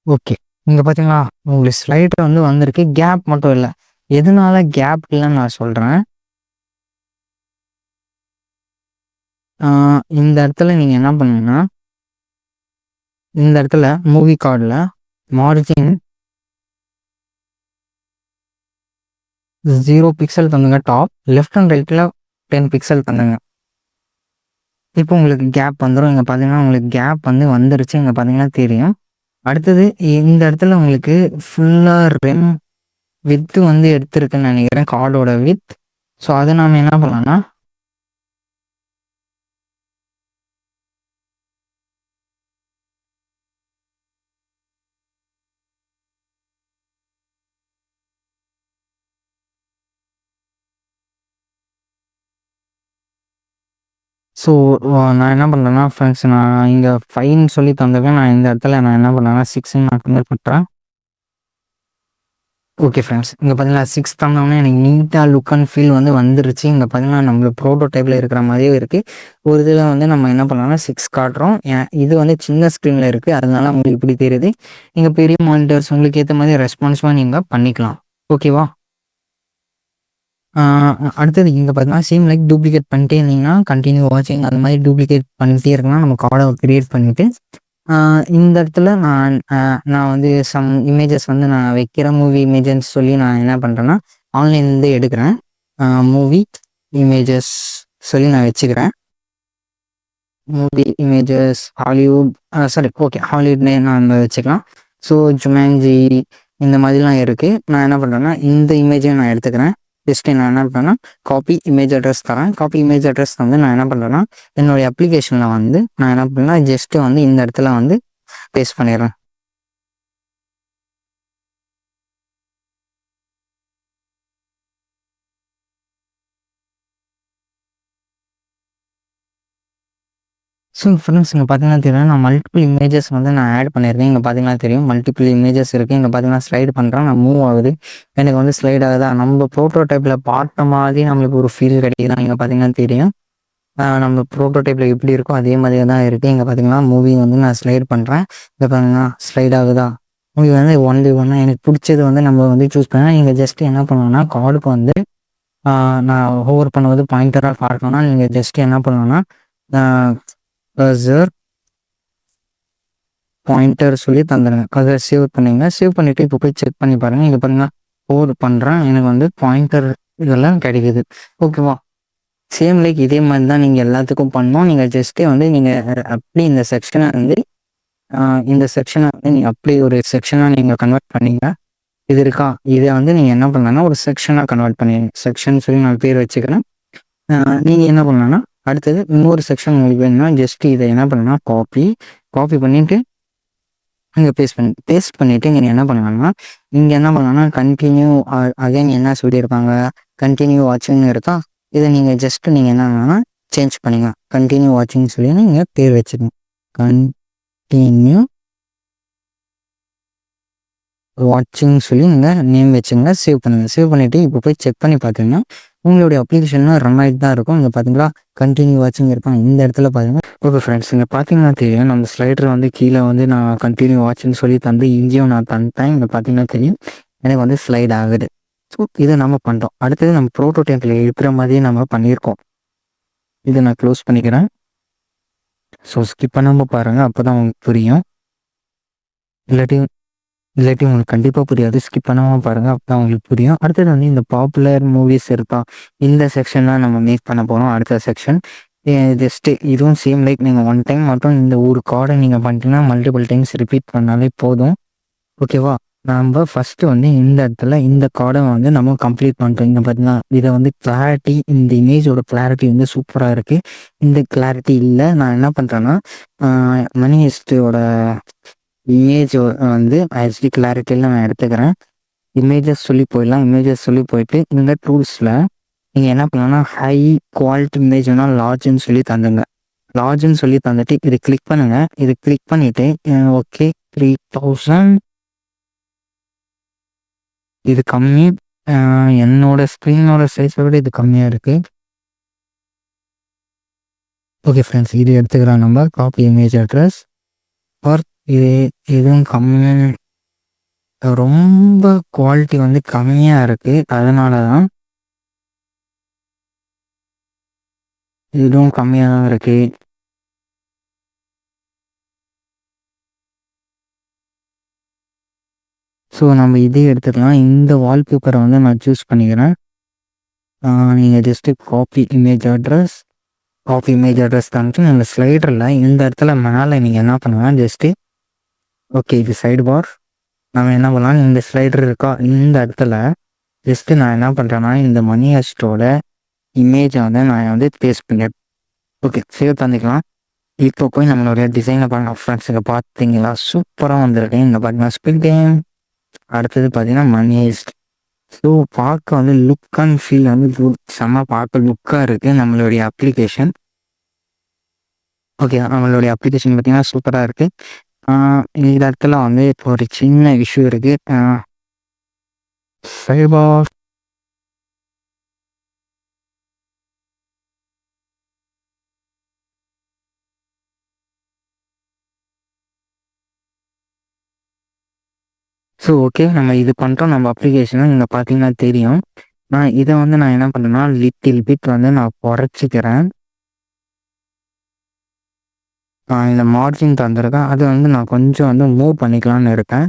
Okay. இங்கே பார்த்தீங்களா உங்களுக்கு ஸ்லைடர் வந்து வந்திருக்கு. கேப் மட்டும் இல்லை. எதனால கேப் இல்லைன்னு நான் சொல்கிறேன். இந்த இடத்துல நீங்கள் என்ன பண்ணுங்கன்னா, இந்த இடத்துல மூவி கார்டில் மார்ஜின் 0 பிக்சல் தந்துங்க. டாப் லெஃப்ட் அண்ட் ரைட்டில் 10 பிக்சல் தந்துங்க. இப்போ உங்களுக்கு கேப் வந்துடும். இங்கே பார்த்தீங்கன்னா உங்களுக்கு கேப் வந்து வந்துருச்சு. இங்கே பார்த்தீங்கன்னா தெரியும். அடுத்தது இந்த இடத்துல உங்களுக்கு ஃபுல்லாக ரெம் வித்து வந்து எடுத்துருக்குன்னு நினைக்கிறேன், கார்டோட வித். ஸோ அதை நாம் என்ன பண்ணலாம்னா, ஸோ நான் என்ன பண்ணுறேன்னா ஃப்ரெண்ட்ஸ், நான் இங்கே 5ன்னு சொல்லி தந்திருக்கேன். நான் இந்த இடத்துல நான் என்ன பண்ணுறேன்னா 6ன்னு நான் கன்வெர்ட் பண்ணுறேன். ஓகே ஃப்ரெண்ட்ஸ், இங்கே பார்த்தீங்கன்னா 6 தந்தோடனே எனக்கு நீட்டாக லுக் அண்ட் ஃபீல் வந்து வந்துருச்சு. இங்கே பார்த்தீங்கன்னா நம்மளுக்கு ப்ரோட்டோடைப்பில் இருக்கிற மாதிரியே இருக்குது. ஒரு இதில் வந்து நம்ம என்ன பண்ணலாம்னா 6 காட்டுறோம். இது வந்து சின்ன ஸ்க்ரீனில் இருக்குது, அதனால உங்களுக்கு இப்படி தெரியுது. நீங்கள் பெரிய மானிட்டர்ஸ் உங்களுக்கு ஏற்ற மாதிரி ரெஸ்பான்ஸாக நீங்கள் பண்ணிக்கலாம். ஓகேவா? அடுத்தது இங்கே பார்த்தீங்கன்னா சேம் லைக் டூப்ளிகேட் பண்ணிட்டே இருந்தீங்கன்னா கண்டினியூ வாட்சிங் அந்த மாதிரி டூப்ளிகேட் பண்ணிகிட்டே இருக்கலாம். நம்ம கார்டை க்ரியேட் பண்ணிவிட்டு இந்த இடத்துல நான் வந்து சம் இமேஜஸ் வந்து நான் வைக்கிறேன். மூவி இமேஜஸ் சொல்லி நான் என்ன பண்ணுறேன்னா ஆன்லைன்லேருந்து எடுக்கிறேன். மூவி இமேஜஸ் சொல்லி நான் வச்சுக்கிறேன். Movie images Hollywood, sorry okay ஹாலிவுட்னே நான் வச்சுக்கலாம். ஸோ ஜுமான்ஜி இந்த மாதிரிலாம் இருக்குது. நான் என்ன பண்ணுறேன்னா இந்த இமேஜை நான் எடுத்துக்கிறேன். ஜஸ்ட்டு நான் என்ன பண்ணுறேன்னா காப்பி இமேஜ் அட்ரஸ் தரேன். காப்பி இமேஜ் அட்ரஸ் வந்து நான் என்ன பண்ணுறேன்னா என்னுடைய அப்ளிகேஷனில் வந்து நான் என்ன பண்ணுறேன்னா ஜஸ்ட்டு வந்து இந்த இடத்துல வந்து பேஸ்ட் பண்ணிடுறேன். ஸோ ஃப்ரெண்ட்ஸ், இங்கே பார்த்தீங்கன்னா தெரியும், நான் மல்டிபிள் இமேஜஸ் வந்து நான் ஆட் பண்ணியிருக்கேன். இங்கே பார்த்தீங்கன்னா தெரியும் மல்டிபிள் இமேஜஸ் இருக்குது. இங்கே பார்த்தீங்கன்னா ஸ்லைடு பண்ணுறேன், நான் மூவ் ஆகுது. எனக்கு வந்து ஸ்லைட் ஆகுதா, நம்ம ப்ரோட்டோடைப்பில் பார்த்த மாதிரி நம்மளுக்கு ஒரு ஃபீல் கிடைக்குது. இங்கே பார்த்தீங்கன்னா தெரியும் நம்ம ப்ரோட்டோடைப்பில் எப்படி இருக்கோ அதே மாதிரியே தான் இருக்குது. இங்கே பார்த்தீங்கன்னா மூவி வந்து நான் ஸ்லைட் பண்ணுறேன். இங்கே பார்த்தீங்கன்னா ஸ்லைட் ஆகுதா. மூவி வந்து ஒன்லி ஒன்னாக எனக்கு பிடிச்சது வந்து நம்ம வந்து சூஸ் பண்ணேன். நீங்கள் ஜஸ்ட்டு என்ன பண்ணுவோன்னா கார்டுக்கு வந்து நான் ஹோவர் பண்ணுவது பாயிண்டராக பார்க்கணும்னா நீங்கள் ஜஸ்ட்டு என்ன பண்ணணும்னா கர்சர் பாயிண்டர் சொல்லி தந்துடுங்க. அதை சேவ் பண்ணிங்க. சேவ் பண்ணிவிட்டு இப்போ போய் செக் பண்ணி பாருங்கள். இங்கே பாருங்கள் ஹோவர் பண்ணுறேன், எனக்கு வந்து பாயிண்டர் இதெல்லாம் கிடைக்குது. ஓகேவா? சேம் லைக் இதே மாதிரி தான் நீங்கள் எல்லாத்துக்கும் பண்ணணும். நீங்கள் ஜஸ்ட்டே வந்து நீங்கள் அப்படி இந்த செக்ஷனை வந்து நீங்கள் அப்படி ஒரு செக்ஷனாக நீங்கள் கன்வெர்ட் பண்ணிங்க. இது இருக்கா, இதை வந்து நீங்கள் என்ன பண்ணலான்னா ஒரு செக்ஷனாக கன்வெர்ட் பண்ணிடுங்க. செக்ஷன் சொல்லி நான் பேர் வச்சுக்கிறேன். நீங்கள் என்ன பண்ணலான்னா அடுத்தது இன்னொரு செக்ஷன் உங்களுக்கு வேணும்னா ஜஸ்ட் இதை என்ன பண்ணணும்னா காப்பி பண்ணிவிட்டு இங்கே பேஸ்ட் பண்ணிவிட்டு இங்கே என்ன பண்ணலாம்னா இங்கே என்ன பண்ணலாம்னா கண்டினியூ அகைன் என்ன சொல்லியிருப்பாங்க கண்டினியூ வாட்சிங்னு இருக்கா, இதை நீங்கள் ஜஸ்ட்டு நீங்கள் என்ன பண்ணலாம்னா சேஞ்ச் பண்ணிங்க. கண்டினியூ வாட்சிங் சொல்லி நீங்கள் பேர் வச்சுக்கோங்க. கண்டினியூ வாட்சிங் சொல்லி நீங்கள் நேம் வச்சுங்க. சேவ் பண்ணுங்கள். சேவ் பண்ணிவிட்டு இப்போ போய் செக் பண்ணி பார்த்தீங்கன்னா உங்களுடைய அப்ளிகேஷன்லாம் ரன் ஆகிட்டு தான் இருக்கும். இங்கே பார்த்தீங்களா கண்டினியூ வாட்சிங் இருப்பாங்க இந்த இடத்துல பார்த்தீங்கன்னா. ஓகே ஃப்ரெண்ட்ஸ், இங்கே பார்த்தீங்கன்னா தெரியும் நம்ம ஸ்லைடர் வந்து கீழே வந்து நான் கண்டினியூ வாட்சிங்னு சொல்லி தந்து இங்கேயும் நான் தந்துட்டேன். இங்கே பார்த்தீங்கன்னா தெரியும் எனக்கு வந்து ஸ்லைட் ஆகுது. ஸோ இதை நம்ம பண்ணுறோம். அடுத்தது நம்ம ப்ரோட்டோடைப்பில் இருக்கிற மாதிரியே நம்ம பண்ணியிருக்கோம். இதை நான் க்ளோஸ் பண்ணிக்கிறேன். ஸோ ஸ்கிப் பண்ணாமல் பாருங்கள், அப்போ தான் உங்களுக்கு புரியும். இல்லாட்டி உங்களுக்கு கண்டிப்பாக புரியாது. ஸ்கிப் பண்ணாமல் பாருங்கள், அப்போ தான் உங்களுக்கு புரியும். அடுத்தது வந்து இந்த பாப்புலர் மூவிஸ் இருக்கா, இந்த செக்ஷன்லாம் நம்ம மேக் பண்ண போகிறோம். அடுத்த செக்ஷன் ஜஸ்ட்டு இதுவும் சேம் லைக் நீங்கள் ஒன் டைம் மட்டும் இந்த ஒரு கார்டை நீங்கள் பண்ணிட்டீங்கன்னா மல்டிபிள் டைம்ஸ் ரிப்பீட் பண்ணாலே போதும். ஓகேவா? நம்ம ஃபஸ்ட்டு வந்து இந்த இடத்துல இந்த கார்டை வந்து நம்ம கம்ப்ளீட் பண்ணிட்டோம். இங்கே பார்த்தீங்கன்னா இதை வந்து கிளாரிட்டி, இந்த இமேஜோட கிளாரிட்டி வந்து சூப்பராக இருக்குது. இந்த கிளாரிட்டி இல்லை, நான் என்ன பண்ணுறேன்னா மணி ஹிஸ்ட்ரியோட இமேஜ் வந்து ஹெச்டி கிளாரிட்டியில் நான் எடுத்துக்கிறேன். இமேஜஸ் சொல்லி போயிடலாம். இமேஜஸ் சொல்லி போயிட்டு இந்த டூல்ஸில் நீங்கள் என்ன பண்ணலாம்னா ஹை குவாலிட்டி இமேஜ்னா லார்ஜ்னு சொல்லி தந்துங்க. லார்ஜ்னு சொல்லி தந்துட்டு இது கிளிக் பண்ணுங்கள். இது கிளிக் பண்ணிவிட்டு ஓகே 3000 இது கம்மி. என்னோட ஸ்க்ரீனோட சைஸை விட இது கம்மியாக இருக்குது. ஓகே ஃப்ரெண்ட்ஸ், இது எடுத்துக்கிறோம் நம்ம காப்பி இமேஜ் அட்ரஸ். ஆர் இது இதுவும் கம்மியாக, ரொம்ப குவாலிட்டி வந்து கம்மியாக இருக்குது, அதனால தான் இதுவும் கம்மியாக தான் இருக்குது. ஸோ நம்ம இதே எடுத்துக்கலாம். இந்த வால்பேப்பரை வந்து நான் சூஸ் பண்ணிக்கிறேன். நீங்கள் ஜஸ்ட்டு காப்பி இமேஜ் அட்ரஸ் தான்ட்டு நீங்கள் ஸ்லைடரில் இந்த இடத்துல மேலே நீங்கள் என்ன பண்ணுவேன், ஜஸ்ட்டு ஓகே இது சைடு பார். நம்ம என்ன பண்ணலாம், இந்த ஸ்லைடர் இருக்கா, இந்த இடத்துல ஜஸ்ட்டு நான் என்ன பண்ணுறேன்னா இந்த மணி ஹஸ்டோட இமேஜை வந்து நான் வந்து பேஸ்ட் பண்ணிடுறேன். ஓகே சேவ் தந்துக்கலாம். இப்போ போய் நம்மளுடைய டிசைனை பாருங்கள் ஃப்ரெண்ட்ஸ். இங்கே பார்த்தீங்களா சூப்பராக வந்திருக்கேன். இங்கே பார்த்தீங்கன்னா ஸ்பிட் கேம். அடுத்தது பார்த்தீங்கன்னா மணி ஹெஸ்ட். ஸோ பார்க்க வந்து லுக் அண்ட் ஃபீல் வந்து செம்ம பார்க்க லுக்காக இருக்குது நம்மளுடைய அப்ளிகேஷன். ஓகே நம்மளுடைய அப்ளிகேஷன் பார்த்தீங்கன்னா சூப்பராக இருக்குது. இந்த இடத்துல வந்து இப்போ ஒரு சின்ன இஷ்யூ இருக்குது. சைபார் ஸோ ஓகே நம்ம இது பண்ணுறோம் நம்ம அப்ளிகேஷனை. இங்கே பார்த்தீங்கன்னா தெரியும். இதை வந்து நான் என்ன பண்ணுறேன்னா லிட்டில் பிட் வந்து நான் குறைச்சிக்கிறேன். இந்த மார்ஜின் தந்துருக்கேன், அது வந்து நான் கொஞ்சம் வந்து மூவ் பண்ணிக்கலான்னு இருக்கேன்.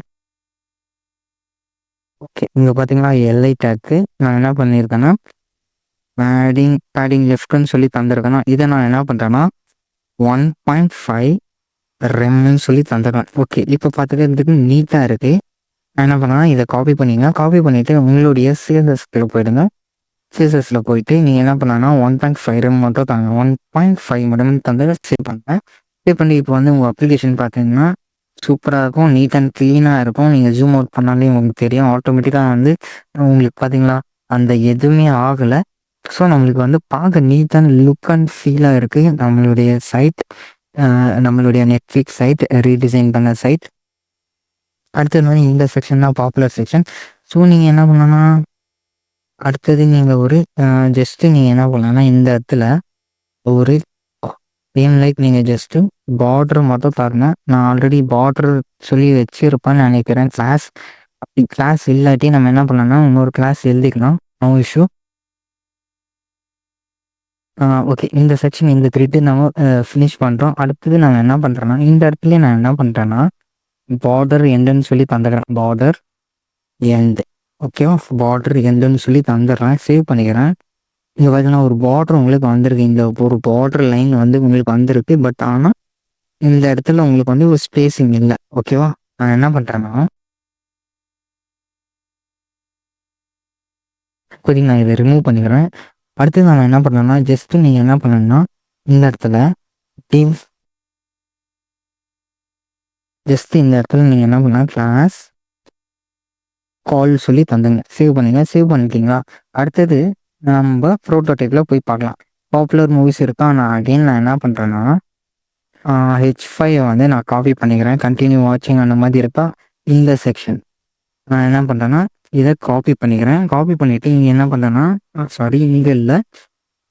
ஓகே இங்கே பார்த்தீங்கன்னா எல்ஐ டேக்கு நான் என்ன பண்ணியிருக்கேன்னா பேடிங் லெஃப்ட்னு சொல்லி தந்துருக்கேன்னா இதை நான் என்ன பண்ணுறேன்னா 1.5 ரெம்னு சொல்லி தந்துடுறேன். ஓகே இப்போ பார்த்துக்கிறதுக்கு நீட்டாக இருக்குது. நான் என்ன பண்ணேன்னா இதை காப்பி பண்ணிவிட்டு உங்களுடைய சிஎஸ்எஸ்ல போயிடுங்க. சிஎஸ்எஸ்ல போயிட்டு நீங்கள் என்ன பண்ணலான்னா 1.5 ரெம் மட்டும் தாங்க. 1.5 ரெம் தந்து சேவ் பண்ணுங்கள். சேவ் பண்ணி இப்போ வந்து உங்கள் அப்ளிகேஷன் பார்த்தீங்கன்னா சூப்பராக இருக்கும், நீட் அண்ட் க்ளீனாக இருக்கும். நீங்கள் ஜூம் அவுட் பண்ணாலே உங்களுக்கு தெரியும் ஆட்டோமேட்டிக்காக வந்து உங்களுக்கு பார்த்தீங்களா அந்த எதுவுமே ஆகலை. ஸோ நம்மளுக்கு வந்து பார்க்க நீட் அண்ட் லுக் அண்ட் ஃபீலாக இருக்குது நம்மளுடைய சைட். நம்மளுடைய நெட்ஃப்ளிக்ஸ் சைட் ரீடிசைன் பண்ண சைட். அடுத்தது வந்து இந்த செக்ஷன் தான் பாப்புலர் செக்ஷன். ஸோ நீங்கள் என்ன பண்ணணும்னா அடுத்தது நீங்கள் ஒரு ஜஸ்ட்டு நீங்கள் என்ன பண்ணலாம்னா இந்த இடத்துல ஒரு லைக் நீங்கள் ஜஸ்ட்டு பார்டர் மட்டும் தரங்க. நான் ஆல்ரெடி பார்டர் சொல்லி வச்சுருப்பேன்னு நினைக்கிறேன். அப்படி கிளாஸ் இல்லாட்டி நம்ம என்ன பண்ணலாம்னா இன்னொரு கிளாஸ் எழுதிக்கலாம், நோ இஷ்யூ. ஓகே இந்த செக்ஷன் இந்த த்ரெட்டு நம்ம ஃபினிஷ் பண்ணுறோம். அடுத்தது நான் என்ன பண்ணுறேன்னா இந்த இடத்துல நான் என்ன பண்ணுறேன்னா பார்டர் எண்டுன்னு சொல்லி தந்துடுறேன். பார்டர் எண்டு ஓகேவா, பார்டர் எண்டுன்னு சொல்லி தந்துடுறேன். சேவ் பண்ணிக்கிறேன். இங்கே பார்த்தீங்கன்னா ஒரு பார்டர் உங்களுக்கு வந்திருக்கு. இந்த ஒரு பார்டர் லைன் வந்து உங்களுக்கு வந்திருக்கு. பட் ஆனால் இந்த இடத்துல உங்களுக்கு வந்து ஒரு ஸ்பேஸிங் இல்லை. ஓகேவா, நான் என்ன பண்ணுறேன்னா இப்போதைக்கு நான் இதை ரிமூவ் பண்ணிக்கிறேன். அடுத்தது நான் என்ன பண்ணுறேன்னா ஜஸ்ட்டு நீங்கள் என்ன பண்ணணும்னா இந்த இடத்துல இந்த இடத்துல நீங்கள் என்ன பண்ணால் கிளாஸ் கால் சொல்லி தந்துங்க. சேவ் பண்ணிட்டீங்களா. அடுத்தது நம்ம ப்ரோட்டோடைப்பில் போய் பார்க்கலாம். பாப்புலர் மூவிஸ் இருக்கா. நான் என்ன பண்ணுறேன்னா H5 வந்து நான் காப்பி பண்ணிக்கிறேன். கண்டினியூ வாட்சிங் அந்த மாதிரி இருக்கா. இந்த செக்ஷன் நான் என்ன பண்ணுறேன்னா இதை காப்பி பண்ணிக்கிறேன். காப்பி பண்ணிவிட்டு இங்கே என்ன பண்ணுறேன்னா இங்கே இல்லை,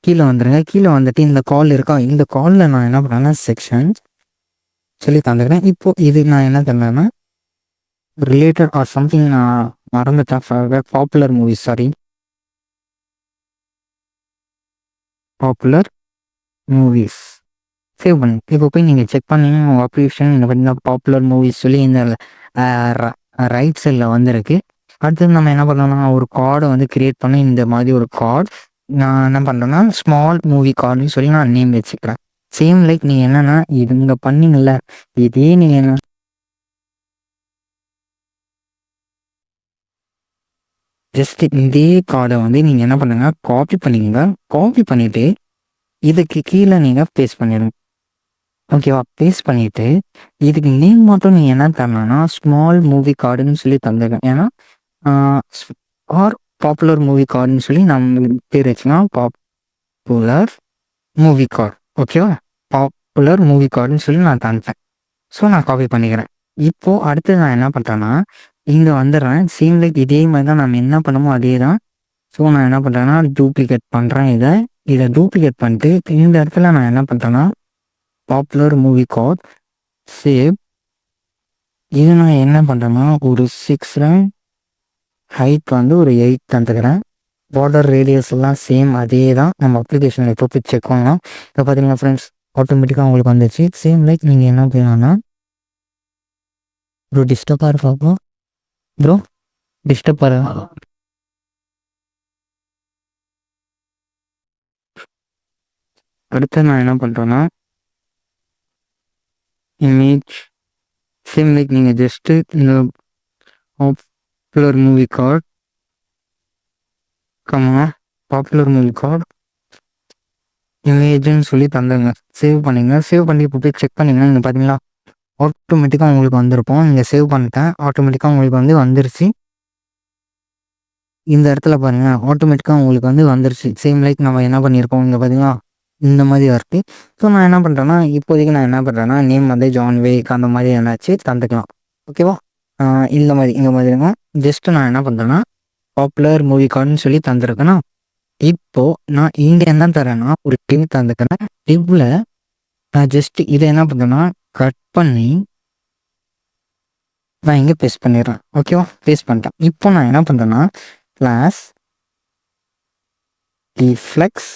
கீழே வந்துடுங்க. கீழே வந்துட்டு இந்த கால் இருக்கா, இந்த காலில் நான் என்ன பண்ணுறேன்னா செக்ஷன் சொல்லி தந்துக்கிறேன். இப்போது இது நான் என்ன தந்தேன்னா ரிலேட்டட் ஆர் சம்திங் நான் மறந்துட்டேன். Popular movies popular movies save பண்ணி இப்போ போய் நீங்கள் செக் பண்ணீங்கன்னா உங்கள் அப்ளிகேஷன் இந்த பார்த்தீங்கன்னா பாப்புலர் மூவிஸ் சொல்லி இந்த ரைட் சைடில் வந்துருக்கு. அடுத்தது நம்ம என்ன பண்ணோம்னா ஒரு கார்டை வந்து க்ரியேட் பண்ணி இந்த மாதிரி ஒரு கார்டு நான் என்ன பண்ணுறேன்னா ஸ்மால் மூவி கார்டுன்னு சொல்லி நான் நேம் வச்சுக்கிறேன். சேம் லைக் நீங்கள் என்னென்னா இது இங்கே பண்ணிங்கல்ல இதே நீங்கள் என்ன ஜஸ்ட் இதே கார்டை வந்து நீங்கள் என்ன பண்ணுங்க காப்பி பண்ணிவிட்டு இதுக்கு கீழே நீங்கள் பேஸ்ட் பண்ணிடுங்க. ஓகேவா, பேஸ்ட் பண்ணிவிட்டு இதுக்கு நேம் மட்டும் நீங்கள் என்ன தரணும்னா ஸ்மால் மூவி கார்டுன்னு சொல்லி தந்துருக்கேன். ஏன்னா ஆர் பாப்புலர் மூவி கார்டுன்னு சொல்லி நம்ம பேர் வச்சுக்கலாம். Popular movie card. ஓகேவா? பாப்புலர் மூவி கார்டுன்னு சொல்லி நான் தந்துட்டேன். ஸோ நான் காப்பி பண்ணிக்கிறேன். இப்போது அடுத்து நான் என்ன பண்ணுறேன்னா இங்கே வந்துடுறேன். சேம் லைக் இதே மாதிரி தான் நம்ம என்ன பண்ணமோ அதே தான். ஸோ நான் என்ன பண்ணுறேன்னா டூப்ளிகேட் பண்ணுறேன். இதை டூப்ளிகேட் பண்ணிட்டு இந்த இடத்துல நான் என்ன பண்ணுறேன்னா பாப்புலர் மூவி கார்டு சேவ். இது நான் என்ன பண்ணுறேன்னா ஒரு 6 ஹைட் வந்து ஒரு 8 தந்துக்கிறேன். பார்டர் ரேடியஸ் எல்லாம் சேம் அதே தான். நம்ம அப்ளிகேஷனில் எப்போ போய் செக் பண்ணலாம். இப்போ பார்த்தீங்கன்னா ஃப்ரெண்ட்ஸ் ஆட்டோமேட்டிக்காக உங்களுக்கு வந்துச்சு. சேம் லைக் நீங்கள் என்ன பண்ணலாம்னா ப்ரோ டிஸ்டர்பாக இருப்பாப்போ ப்ரோ டிஸ்டர்பாக அடுத்து நான் என்ன பண்ணுறேன்னா இமேஜ் சேம் லைக் நீங்கள் ஜஸ்ட்டு இந்த popular movie card popular movie card இமேஜ்னு சொல்லி தந்துங்க. சேவ் பண்ணிங்க. சேவ் பண்ணி இப்போ போய் செக் பண்ணிங்கன்னா நீங்கள் பார்த்தீங்களா ஆட்டோமேட்டிக்காக உங்களுக்கு வந்திருப்போம். நீங்கள் சேவ் பண்ணிட்டேன் ஆட்டோமேட்டிக்காக உங்களுக்கு வந்து வந்துருச்சு. இந்த இடத்துல பாருங்கள் ஆட்டோமேட்டிக்காக உங்களுக்கு வந்து வந்துருச்சு. சேம் லைக் நம்ம என்ன பண்ணியிருக்கோம் இங்கே பார்த்தீங்களா இந்த மாதிரி இருக்குது. ஸோ நான் என்ன பண்ணுறேன்னா இப்போதைக்கு நான் என்ன பண்ணுறேன்னா நேம் வந்து ஜான் விக் அந்த மாதிரி என்னாச்சு தந்துக்கலாம். ஓகேவா? இந்த மாதிரி இங்கே மாதிரிங்க ஜஸ்ட்டு நான் என்ன பண்ணுறேன்னா பாப்புலர் மூவி கார்டுன்னு சொல்லி தந்துருக்கேன்னா இப்போது நான் இங்கே என்ன தரேன்னா ஒரு டிவ் தந்துக்கிறேன். டிவ்வில் நான் ஜஸ்ட்டு இதை என்ன பண்ணுறேன்னா கட் பண்ணி நான் இங்கே பேஸ்ட் பண்ணிடுறேன். ஓகேவா? பேஸ்ட் பண்ணிட்டேன். இப்போ நான் என்ன பண்ணுறேன்னா கிளாஸ் டிஃப்ளெக்ஸ்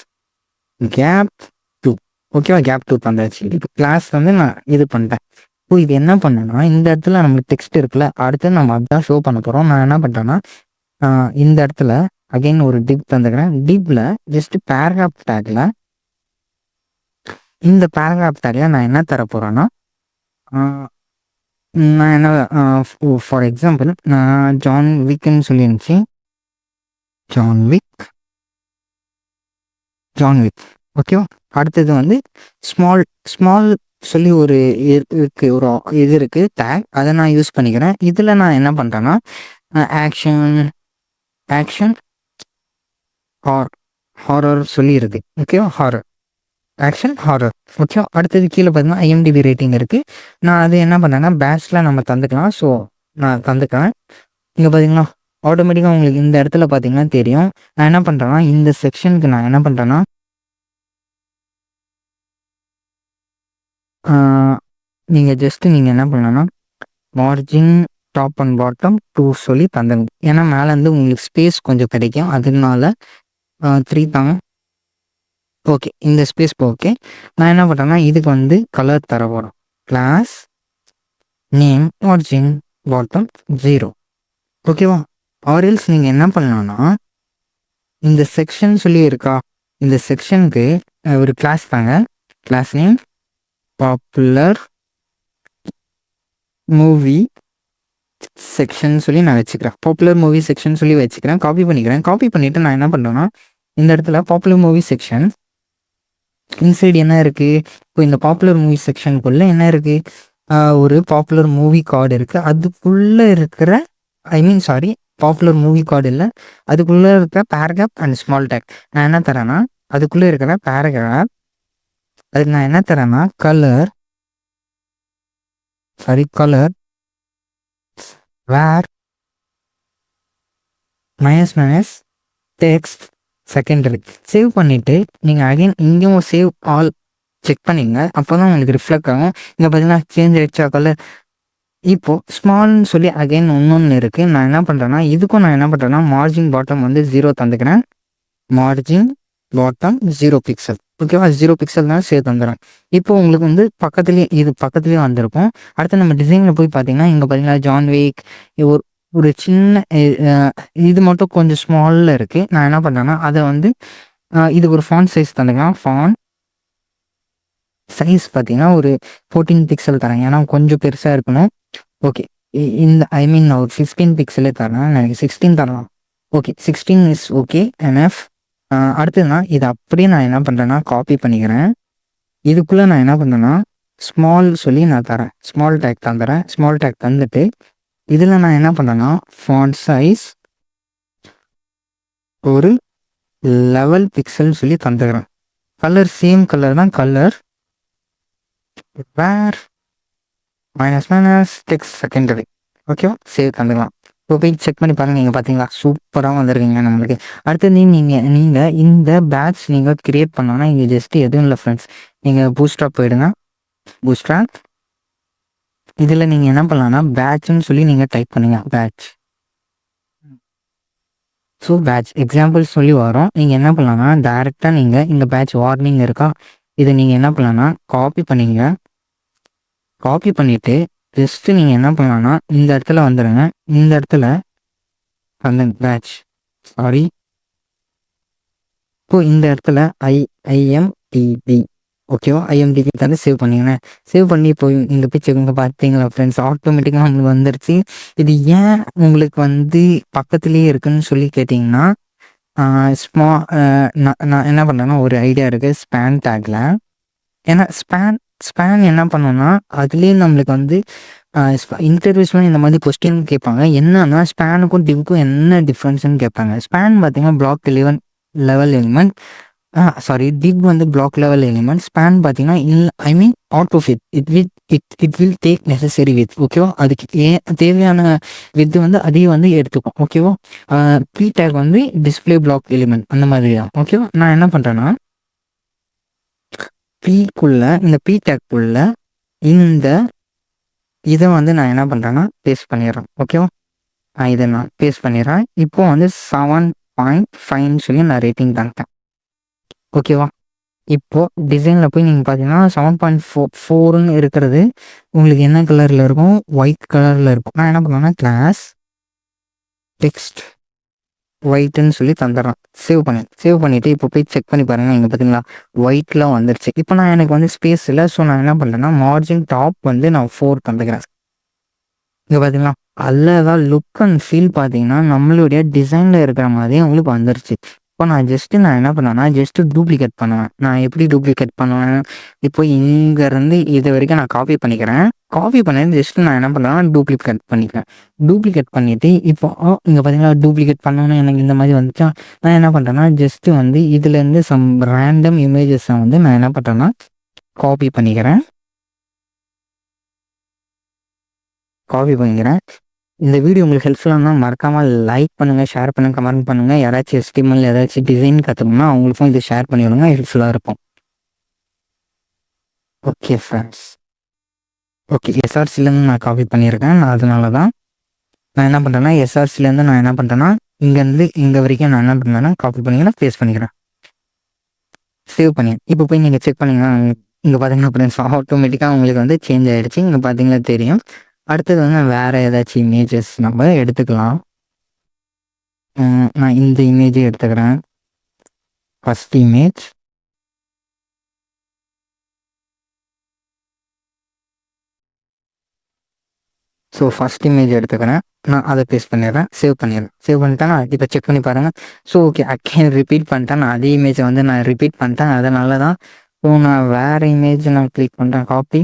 கேப் 2. ஓகேவா? கேப் 2 தந்தாச்சு. இப்போ கிளாஸ் வந்து நான் இது பண்ணிட்டேன். இப்போ இது என்ன பண்ணேன்னா இந்த இடத்துல நம்மளுக்கு டெக்ஸ்ட் இருக்குல்ல அடுத்து நம்ம அதான் ஷோ பண்ண போகிறோம். நான் என்ன பண்ணுறேன்னா இந்த இடத்துல அகைன் ஒரு டிவ் தந்துக்கிறேன். டிவ்வில் ஜஸ்ட்டு பேராகிராஃப் டேக்கில் இந்த பேராகிராஃப் டேக்கில் நான் என்ன தர போகிறேன்னா நான் என்ன ஃபார் எக்ஸாம்பிள் நான் ஜான் விக்னு சொல்லியிருந்துச்சு. ஜான் விக் ஓகேவா? அடுத்தது வந்து ஸ்மால் சொல்லி ஒரு இருக்குது ஒரு இது இருக்குது டேக். அதை நான் யூஸ் பண்ணிக்கிறேன். இதில் நான் என்ன பண்ணுறேன்னா ஆக்ஷன் ஹாரர் சொல்லி இருக்கு. ஓகேவா? Action horror. ஓகேவா? அடுத்தது கீழே பார்த்தீங்கன்னா IMDb ரேட்டிங் இருக்குது. நான் அது என்ன பண்ணேன்னா பேட்ச்சில் நம்ம தந்துக்கலாம். ஸோ நான் தந்துக்கிறேன். இங்கே பார்த்தீங்களா ஆட்டோமேட்டிக்காக உங்களுக்கு இந்த இடத்துல பார்த்தீங்கன்னா தெரியும். நான் என்ன பண்ணுறேன்னா இந்த செக்ஷனுக்கு நான் என்ன பண்ணுறேன்னா நீங்கள் ஜஸ்ட்டு நீங்கள் என்ன பண்ணலான்னா மார்ஜின் டாப் அண்ட் பாட்டம் 2 சொல்லி தந்துங்க. ஏன்னா மேலேருந்து உங்களுக்கு ஸ்பேஸ் கொஞ்சம் கிடைக்கும். அதனால 3 தாங்க. ஓகே இந்த ஸ்பேஸ் ஓகே. நான் என்ன பண்ணுறேன்னா இதுக்கு வந்து கலர் தர போகிறோம். Class name margin bottom 0. ஓகேவா? ஆர்எல்ஸ் நீங்கள் என்ன பண்ணலான்னா இந்த செக்ஷன் சொல்லி இருக்கா இந்த செக்ஷனுக்கு ஒரு கிளாஸ் தாங்க. Class name popular movie section சொல்லி நான் வச்சுக்கிறேன். பாப்புலர் மூவி செக்ஷன் சொல்லி வச்சுக்கிறேன். காப்பி பண்ணிக்கிறேன். காப்பி பண்ணிவிட்டு நான் என்ன பண்ணுறேன்னா இந்த இடத்துல பாப்புலர் மூவி செக்ஷன் இன்சைடு என்ன இருக்குது. இப்போ இந்த பாப்புலர் மூவி செக்ஷனுக்குள்ளே என்ன இருக்குது ஒரு பாப்புலர் மூவி கார்டு இருக்குது. அதுக்குள்ளே இருக்கிற பாப்புலர் மூவி கார்டு இல்லை அதுக்குள்ளே இருக்கிற பேராகிராஃப் அண்ட் ஸ்மால் டேக் நான் என்ன தரேன்னா அதுக்குள்ளே இருக்கிற பேராகிராஃப் அதுக்கு நான் என்ன தரேன்னா கலர் வேர் மைனஸ் டெக்ஸ்ட் செகண்டரி சேவ் பண்ணிவிட்டு நீங்கள் அகைன் இங்கேயும் சேவ் ஆல் செக் பண்ணிங்க. அப்போ தான் உங்களுக்கு ரிஃப்ளெக்ட் ஆகும். இங்கே பார்த்தீங்கன்னா சேஞ்ச் ஆகிடுச்சா கலர். இப்போது ஸ்மால்னு சொல்லி அகைன் ஒன்று இருக்குது. நான் என்ன பண்ணுறேன்னா இதுக்கும் நான் என்ன பண்ணுறேன்னா மார்ஜின் பாட்டம் வந்து 0 தந்துக்கிறேன். Margin bottom 0 pixel. ஓகேவா? 0 பிக்சல் தான் சேவ் தந்துடுறேன். இப்போ உங்களுக்கு வந்து பக்கத்துலேயே வந்திருக்கும். அடுத்து நம்ம டிசைனில் போய் பார்த்தீங்கன்னா இங்கே பார்த்தீங்கன்னா ஜான் விக் ஒரு சின்ன இது மட்டும் கொஞ்சம் ஸ்மாலில் இருக்குது. நான் என்ன பண்ணுறேன்னா அதை வந்து இதுக்கு ஒரு ஃபாண்ட் சைஸ் தந்துக்கலாம். ஃபாண்ட் சைஸ் பார்த்தீங்கன்னா ஒரு 14 பிக்சல் தரேன். ஏன்னா கொஞ்சம் பெருசாக இருக்கணும். ஓகே இந்த நான் ஒரு 15 பிக்சலே தரேன். எனக்கு 16 தரலாம். Okay 16 is okay enough. அடுத்ததுனா இது அப்படியே நான் என்ன பண்ணுறேன்னா காப்பி பண்ணிக்கிறேன். இதுக்குள்ளே நான் என்ன பண்ணுறேன்னா ஸ்மால் சொல்லி நான் தரேன். ஸ்மால் டேக் தந்துடுறேன். ஸ்மால் டேக் தந்துட்டு இதில் நான் என்ன பண்ணுறேன்னா ஃபாண்ட் சைஸ் ஒரு லெவல் பிக்சல்னு சொல்லி தந்துக்கிறேன். கலர் சேம் கலர் தான். கலர் வேர் மைனஸ் டெக்ஸ்ட் செகண்டரி. ஓகேவா? சேவ் தந்துக்கலாம். இப்போ போய் செக் பண்ணி பாருங்கள். நீங்கள் பார்த்தீங்களா சூப்பராக வந்திருக்கீங்க நம்மளுக்கு. அடுத்தது நீங்கள் இந்த பேட்ச் நீங்கள் க்ரியேட் பண்ணோன்னா இங்கே ஜஸ்ட்டு எதுவும் இல்லை ஃப்ரெண்ட்ஸ். நீங்கள் பூஸ்ட்ராப் போயிடுங்க. பூஸ்ட்ராப் இதில் நீங்கள் என்ன பண்ணலான்னா பேட்ச்னு சொல்லி நீங்கள் டைப் பண்ணுங்க. பேட்ச். ஸோ பேட்ச் எக்ஸாம்பிள் சொல்லி வரோம். நீங்கள் என்ன பண்ணலான்னா டைரெக்டாக நீங்கள் இந்த பேட்ச் வார்னிங் இருக்கா, இதை நீங்கள் என்ன பண்ணலான்னா காப்பி பண்ணிங்க. காப்பி பண்ணிவிட்டு ஜஸ்ட்டு நீங்கள் என்ன பண்ணலான்னா இந்த இடத்துல வந்துடுங்க. இந்த இடத்துல அந்த பேட்ச் சாரி இப்போ இந்த இடத்துல ஐஎம்டிபி ஓகேவா, ஐஎம்டிபி தந்து சேவ் பண்ணிங்கண்ணே. சேவ் பண்ணி இப்போ இந்த பிக்சர் இங்கே பார்த்தீங்களா ஃப்ரெண்ட்ஸ், ஆட்டோமேட்டிக்காக நம்மளுக்கு வந்துருச்சு. இது ஏன் உங்களுக்கு வந்து பக்கத்துலேயே இருக்குன்னு சொல்லி கேட்டிங்கன்னா, நான் என்ன பண்ணுறேன்னா ஒரு ஐடியா இருக்குது ஸ்பேன் டேக்கில். ஏன்னா ஸ்பேன் என்ன பண்ணோன்னா அதுலேயே நம்மளுக்கு வந்து இன்டர்வியூஸ்லாம் இந்த மாதிரி கொஸ்டின் கேட்பாங்க. என்னன்னா ஸ்பேனுக்கும் டிவ்க்கும் என்ன டிஃப்ரென்ஸ்னு கேட்பாங்க. ஸ்பேன் பார்த்தீங்கன்னா block level element, sorry div வந்து பிளாக் லெவல் எலிமெண்ட். ஸ்பேன் பார்த்தீங்கன்னா I mean out of it will take necessary width. ஓகேவா? அதுக்கு தேவையான வித் வந்து அதையும் வந்து எடுத்துக்கும். ஓகேவா? ப்ரீ டேக் வந்து டிஸ்பிளே பிளாக் எலிமெண்ட் அந்த மாதிரி தான். ஓகேவா? நான் என்ன பண்ணுறேன்னா இந்த ப்ரீ டேக்குள்ள இந்த இதை வந்து நான் என்ன பண்ணுறேன்னா பேஸ்ட் பண்ணிடுறேன். ஓகேவா? இதை நான் பேஸ்ட் பண்ணிடுறேன். இப்போ வந்து 7.5 சொல்லி நான் ரேட்டிங் தந்துட்டேன். ஓகேவா? இப்போது டிசைனில் போய் நீங்கள் பார்த்தீங்கன்னா 7.4ன்னு இருக்கிறது உங்களுக்கு என்ன கலரில் இருக்கும்? ஒயிட் கலரில் இருக்கும். நான் என்ன பண்ணுவேன்னா கிளாஸ் டெக்ஸ்ட் ஒயிட்டுன்னு சொல்லி தந்துடுறேன். சேவ் பண்ணிவிட்டு இப்போ போய் செக் பண்ணி பாருங்கள். இங்கே பார்த்தீங்களா ஒயிட்டில் வந்துருச்சு. இப்போ நான் எனக்கு வந்து ஸ்பேஸ் இல்லை. ஸோ நான் என்ன பண்ணுறேன்னா மார்ஜின் டாப் வந்து நான் 4 தந்துக்கிறேன். இங்கே பார்த்தீங்களா அழகாக லுக் அண்ட் ஃபீல் பார்த்தீங்கன்னா நம்மளுடைய டிசைனில் இருக்கிற மாதிரியே உங்களுக்கு வந்துருச்சு. இப்போ நான் என்ன பண்ணுவேன்னா ஜஸ்ட்டு டூப்ளிகேட் பண்ணுவேன். நான் எப்படி டூப்ளிகேட் பண்ணுவேன்? இப்போ இங்கேருந்து இது வரைக்கும் நான் காப்பி பண்ணிக்கிறேன். காப்பி பண்ணி ஜஸ்ட்டு நான் என்ன பண்ணுவேன்னா டூப்ளிகேட் பண்ணிக்கிறேன். டூப்ளிகேட் பண்ணிவிட்டு இப்போ இங்கே பார்த்தீங்கன்னா டூப்ளிகேட் பண்ணோன்னு எனக்கு இந்த மாதிரி வந்துச்சா, நான் என்ன பண்ணுறேன்னா ஜஸ்ட்டு வந்து இதுலேருந்து சம் ரேண்டம் இமேஜஸை வந்து நான் என்ன பண்ணுறேன்னா காப்பி பண்ணிக்கிறேன். இந்த வீடியோ உங்களுக்கு ஹெல்ப்ஃபுல்லாக இருந்தால் மறக்காமல் லைக் பண்ணுங்கள், ஷேர் பண்ணுங்கள், கமெண்ட் பண்ணுங்கள். யாராச்சும் HTML ஏதாச்சும் டிசைன் கற்றுக்கணும்னா அவங்களுக்கும் இது ஷேர் பண்ணி விடுங்க, ஹெல்ப்ஃபுல்லாக இருக்கும். ஓகே ஃப்ரெண்ட்ஸ், ஓகே எஸ்ஆர்சிலேருந்து நான் காப்பி பண்ணியிருக்கேன். அதனால தான் நான் என்ன பண்ணுறேன்னா எஸ்ஆர்சிலேருந்து நான் என்ன பண்ணுறேன்னா இங்கேருந்து இங்கே வரைக்கும் நான் என்ன பண்ணுறேன்னா காப்பி பண்ணிக்கிறேன், பேஸ்ட் பண்ணிக்கிறேன், சேவ் பண்ணி இப்போ போய் நீங்கள் செக் பண்ணிங்கன்னா இங்கே பார்த்தீங்கன்னா ஃப்ரெண்ட்ஸ் ஆட்டோமேட்டிக்காக உங்களுக்கு வந்து சேஞ்ச் ஆகிடுச்சு. இங்கே பார்த்தீங்கன்னா தெரியும். அடுத்தது வந்து வேறு ஏதாச்சும் இமேஜஸ் நம்ம எடுத்துக்கலாம். நான் இந்த இமேஜை எடுத்துக்கிறேன். ஃபஸ்ட் இமேஜ் எடுத்துக்கிறேன். நான் அதை பேஸ்ட் பண்ணிடுறேன், சேவ் பண்ணிட்டேன். நான் இப்போ செக் பண்ணி பாருங்கள். ஸோ ஓகே அகெயின் ரிப்பீட் பண்ணிட்டேன். நான் அதே இமேஜை வந்து நான் ரிப்பீட் பண்ணிட்டேன். அதனால தான் ஸோ நான் வேறு இமேஜ் நான் கிளிக் பண்ணுறேன், காப்பி,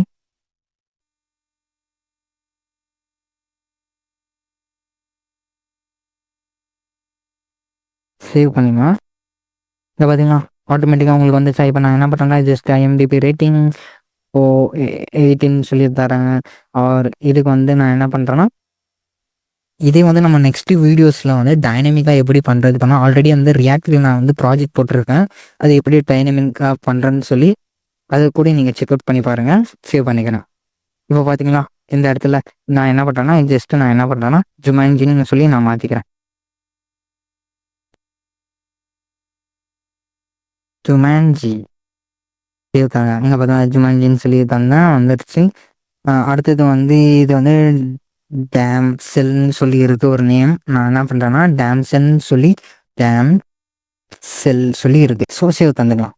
சேவ் பண்ணிங்க. இதை பார்த்தீங்கன்னா ஆட்டோமேட்டிக்காக உங்களுக்கு வந்துச்சா. இப்போ நான் என்ன பண்ணுறேன்னா ஜஸ்ட் IMDb ரேட்டிங் 18 சொல்லி தரேன். ஆர் இதுக்கு வந்து நான் என்ன பண்ணுறேன்னா இதே வந்து நம்ம நெக்ஸ்ட்டு வீடியோஸில் வந்து டைனமிக்காக எப்படி பண்ணுறது பண்ணால் ஆல்ரெடி வந்து ரியாக்டில் நான் வந்து ப்ராஜெக்ட் போட்டிருக்கேன். அது எப்படி டைனமிக்காக பண்ணுறேன்னு சொல்லி அதை கூட நீங்கள் செக் அவுட் பண்ணி பாருங்கள், சேவ் பண்ணிக்கிறேன். இப்போ பார்த்தீங்களா இந்த இடத்துல நான் என்ன பண்ணுறேன்னா ஜஸ்ட்டு நான் என்ன பண்ணுறேன்னா ஜுமான்ஜின்னு சொல்லி நான் மாற்றிக்கிறேன். ஜுமான்ஜி இருக்காங்க. இங்கே பார்த்தா ஜுமான்ஜின்னு சொல்லி தந்தேன், வந்துடுச்சு. அடுத்தது வந்து இது வந்து டேம் செல்னு சொல்லி இருக்கு ஒரு நேம். நான் என்ன பண்ணுறேன்னா டேம் செல் சொல்லி இருக்கு. ஸோ சேவ் தந்துக்கலாம்.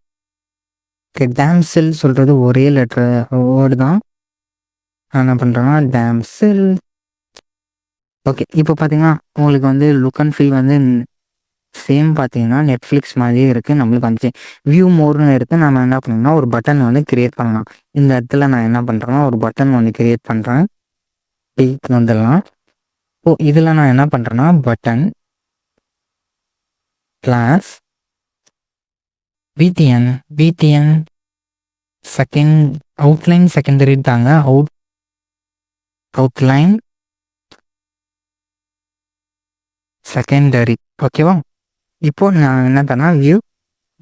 ஓகே டேம் செல் சொல்கிறது ஒரே லெட்டர் வேர்டு தான். நான் என்ன பண்ணுறேன்னா டேம் செல். ஓகே இப்போ பார்த்தீங்கன்னா உங்களுக்கு வந்து லுக் அண்ட் ஃபீல் வந்து சேம் பார்த்தீங்கன்னா நெட்ஃப்ளிக்ஸ் மாதிரியே இருக்குது. நம்மளுக்கு வந்துச்சு வியூ மோர்னு இருக்குது. நம்ம என்ன பண்ணணும்னா ஒரு பட்டன் வந்து க்ரியேட் பண்ணலாம். இந்த இடத்துல நான் என்ன பண்ணுறேன்னா ஒரு பட்டன் வந்து க்ரியேட் பண்ணுறேன், வந்துடலாம். இதில் நான் என்ன பண்ணுறேன்னா button class BTN second outline secondary தாங்க. Outline secondary. ஓகேவா? இப்போ நான் என்ன பண்ணேன், வியூ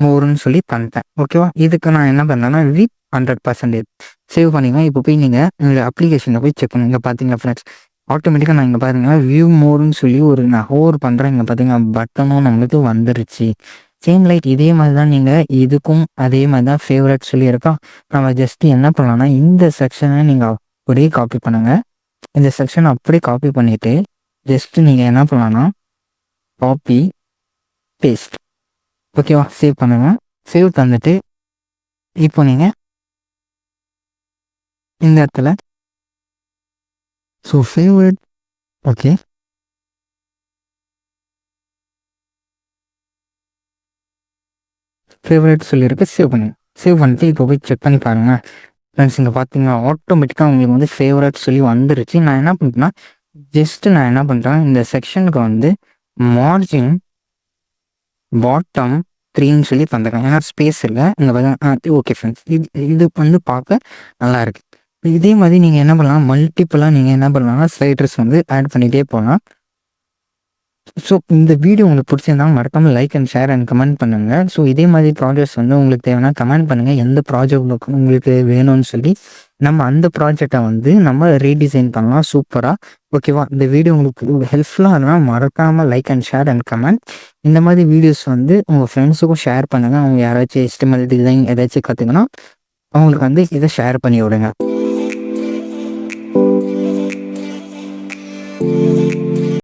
மோர்னு சொல்லி பண்ணிட்டேன். ஓகேவா? இதுக்கு நான் என்ன பண்ணேன்னா 100% சேவ் பண்ணிங்க. இப்போ போய் நீங்கள் உங்கள் அப்ளிகேஷனில் போய் செக் பண்ணுங்க. பார்த்தீங்களா ஃப்ரெண்ட்ஸ், ஆட்டோமேட்டிக்காக நான் இங்கே பார்த்தீங்கன்னா வியூ மோர்னு சொல்லி நான் ஹோவர் பண்ணுறேன். இங்கே பார்த்தீங்கன்னா பட்டனும் நம்மளுக்கு வந்துருச்சு. சேம் லைட் இதே மாதிரி தான் நீங்கள் இதுக்கும் அதே மாதிரி தான் ஃபேவரட் சொல்லியிருக்கோம். நம்ம ஜஸ்ட்டு என்ன பண்ணலாம்னா இந்த செக்ஷனை நீங்கள் அப்படியே காப்பி பண்ணுங்கள். இந்த செக்ஷனை அப்படியே காப்பி பண்ணிவிட்டு ஜஸ்ட்டு நீங்கள் என்ன பண்ணலாம்னா காப்பி பேஸ்ட். ஓகேவா? சேவ் பண்ணுங்க. சேவ் தந்துட்டு இப்போ நீங்கள் இந்த இடத்துல ஸோ ஃபேவரட் ஓகே ஃபேவரட் சொல்லியிருக்கு. சேவ் பண்ணுங்க. சேவ் பண்ணிட்டு இப்போ போய் செக் பண்ணி பாருங்கள் ஃப்ரெண்ட்ஸ். இங்கே பார்த்தீங்கன்னா ஆட்டோமேட்டிக்காக உங்களுக்கு வந்து ஃபேவரட் சொல்லி வந்துருச்சு. நான் என்ன பண்ணுறேன்னா ஜஸ்ட்டு நான் என்ன பண்ணுறேன், இந்த செக்ஷனுக்கு வந்து மார்ஜின் பாட்டம் 3ன்னு சொல்லி தந்துருக்கேன். ஏன்னா ஸ்பேஸ் இல்லை இங்கே பார்த்தீங்கன்னா. ஓகே ஃப்ரெண்ட்ஸ், இது வந்து பார்க்க நல்லா இருக்குது. இதே மாதிரி நீங்கள் என்ன பண்ணலாம், மல்டிப்புளாக நீங்கள் என்ன பண்ணலாம்னா ஸ்லைடர்ஸ் வந்து ஆட் பண்ணிகிட்டே போகலாம். ஸோ இந்த வீடியோ உங்களுக்கு பிடிச்சிருந்தாலும் மறக்காமல் like and share and comment பண்ணுங்கள். ஸோ இதே மாதிரி ப்ராஜெக்ட்ஸ் வந்து உங்களுக்கு தேவைன்னா கமெண்ட் பண்ணுங்கள், எந்த ப்ராஜெக்ட் உங்களுக்கு வேணும்னு சொல்லி நம்ம அந்த ப்ராஜெக்டை வந்து நம்ம ரீடிசைன் பண்ணலாம் சூப்பராக. ஓகேவா? இந்த வீடியோ உங்களுக்கு ஹெல்ப்ஃபுல்லாக இருந்தால் மறக்காமல் like and share and comment. இந்த மாதிரி வீடியோஸ் வந்து உங்கள் ஃப்ரெண்ட்ஸுக்கும் ஷேர் பண்ணுங்கள். அவங்க யாராச்சும் HTML டிசைன் ஏதாச்சும் கற்றுக்கணும் அவங்களுக்கு வந்து இதை ஷேர் பண்ணி விடுங்க.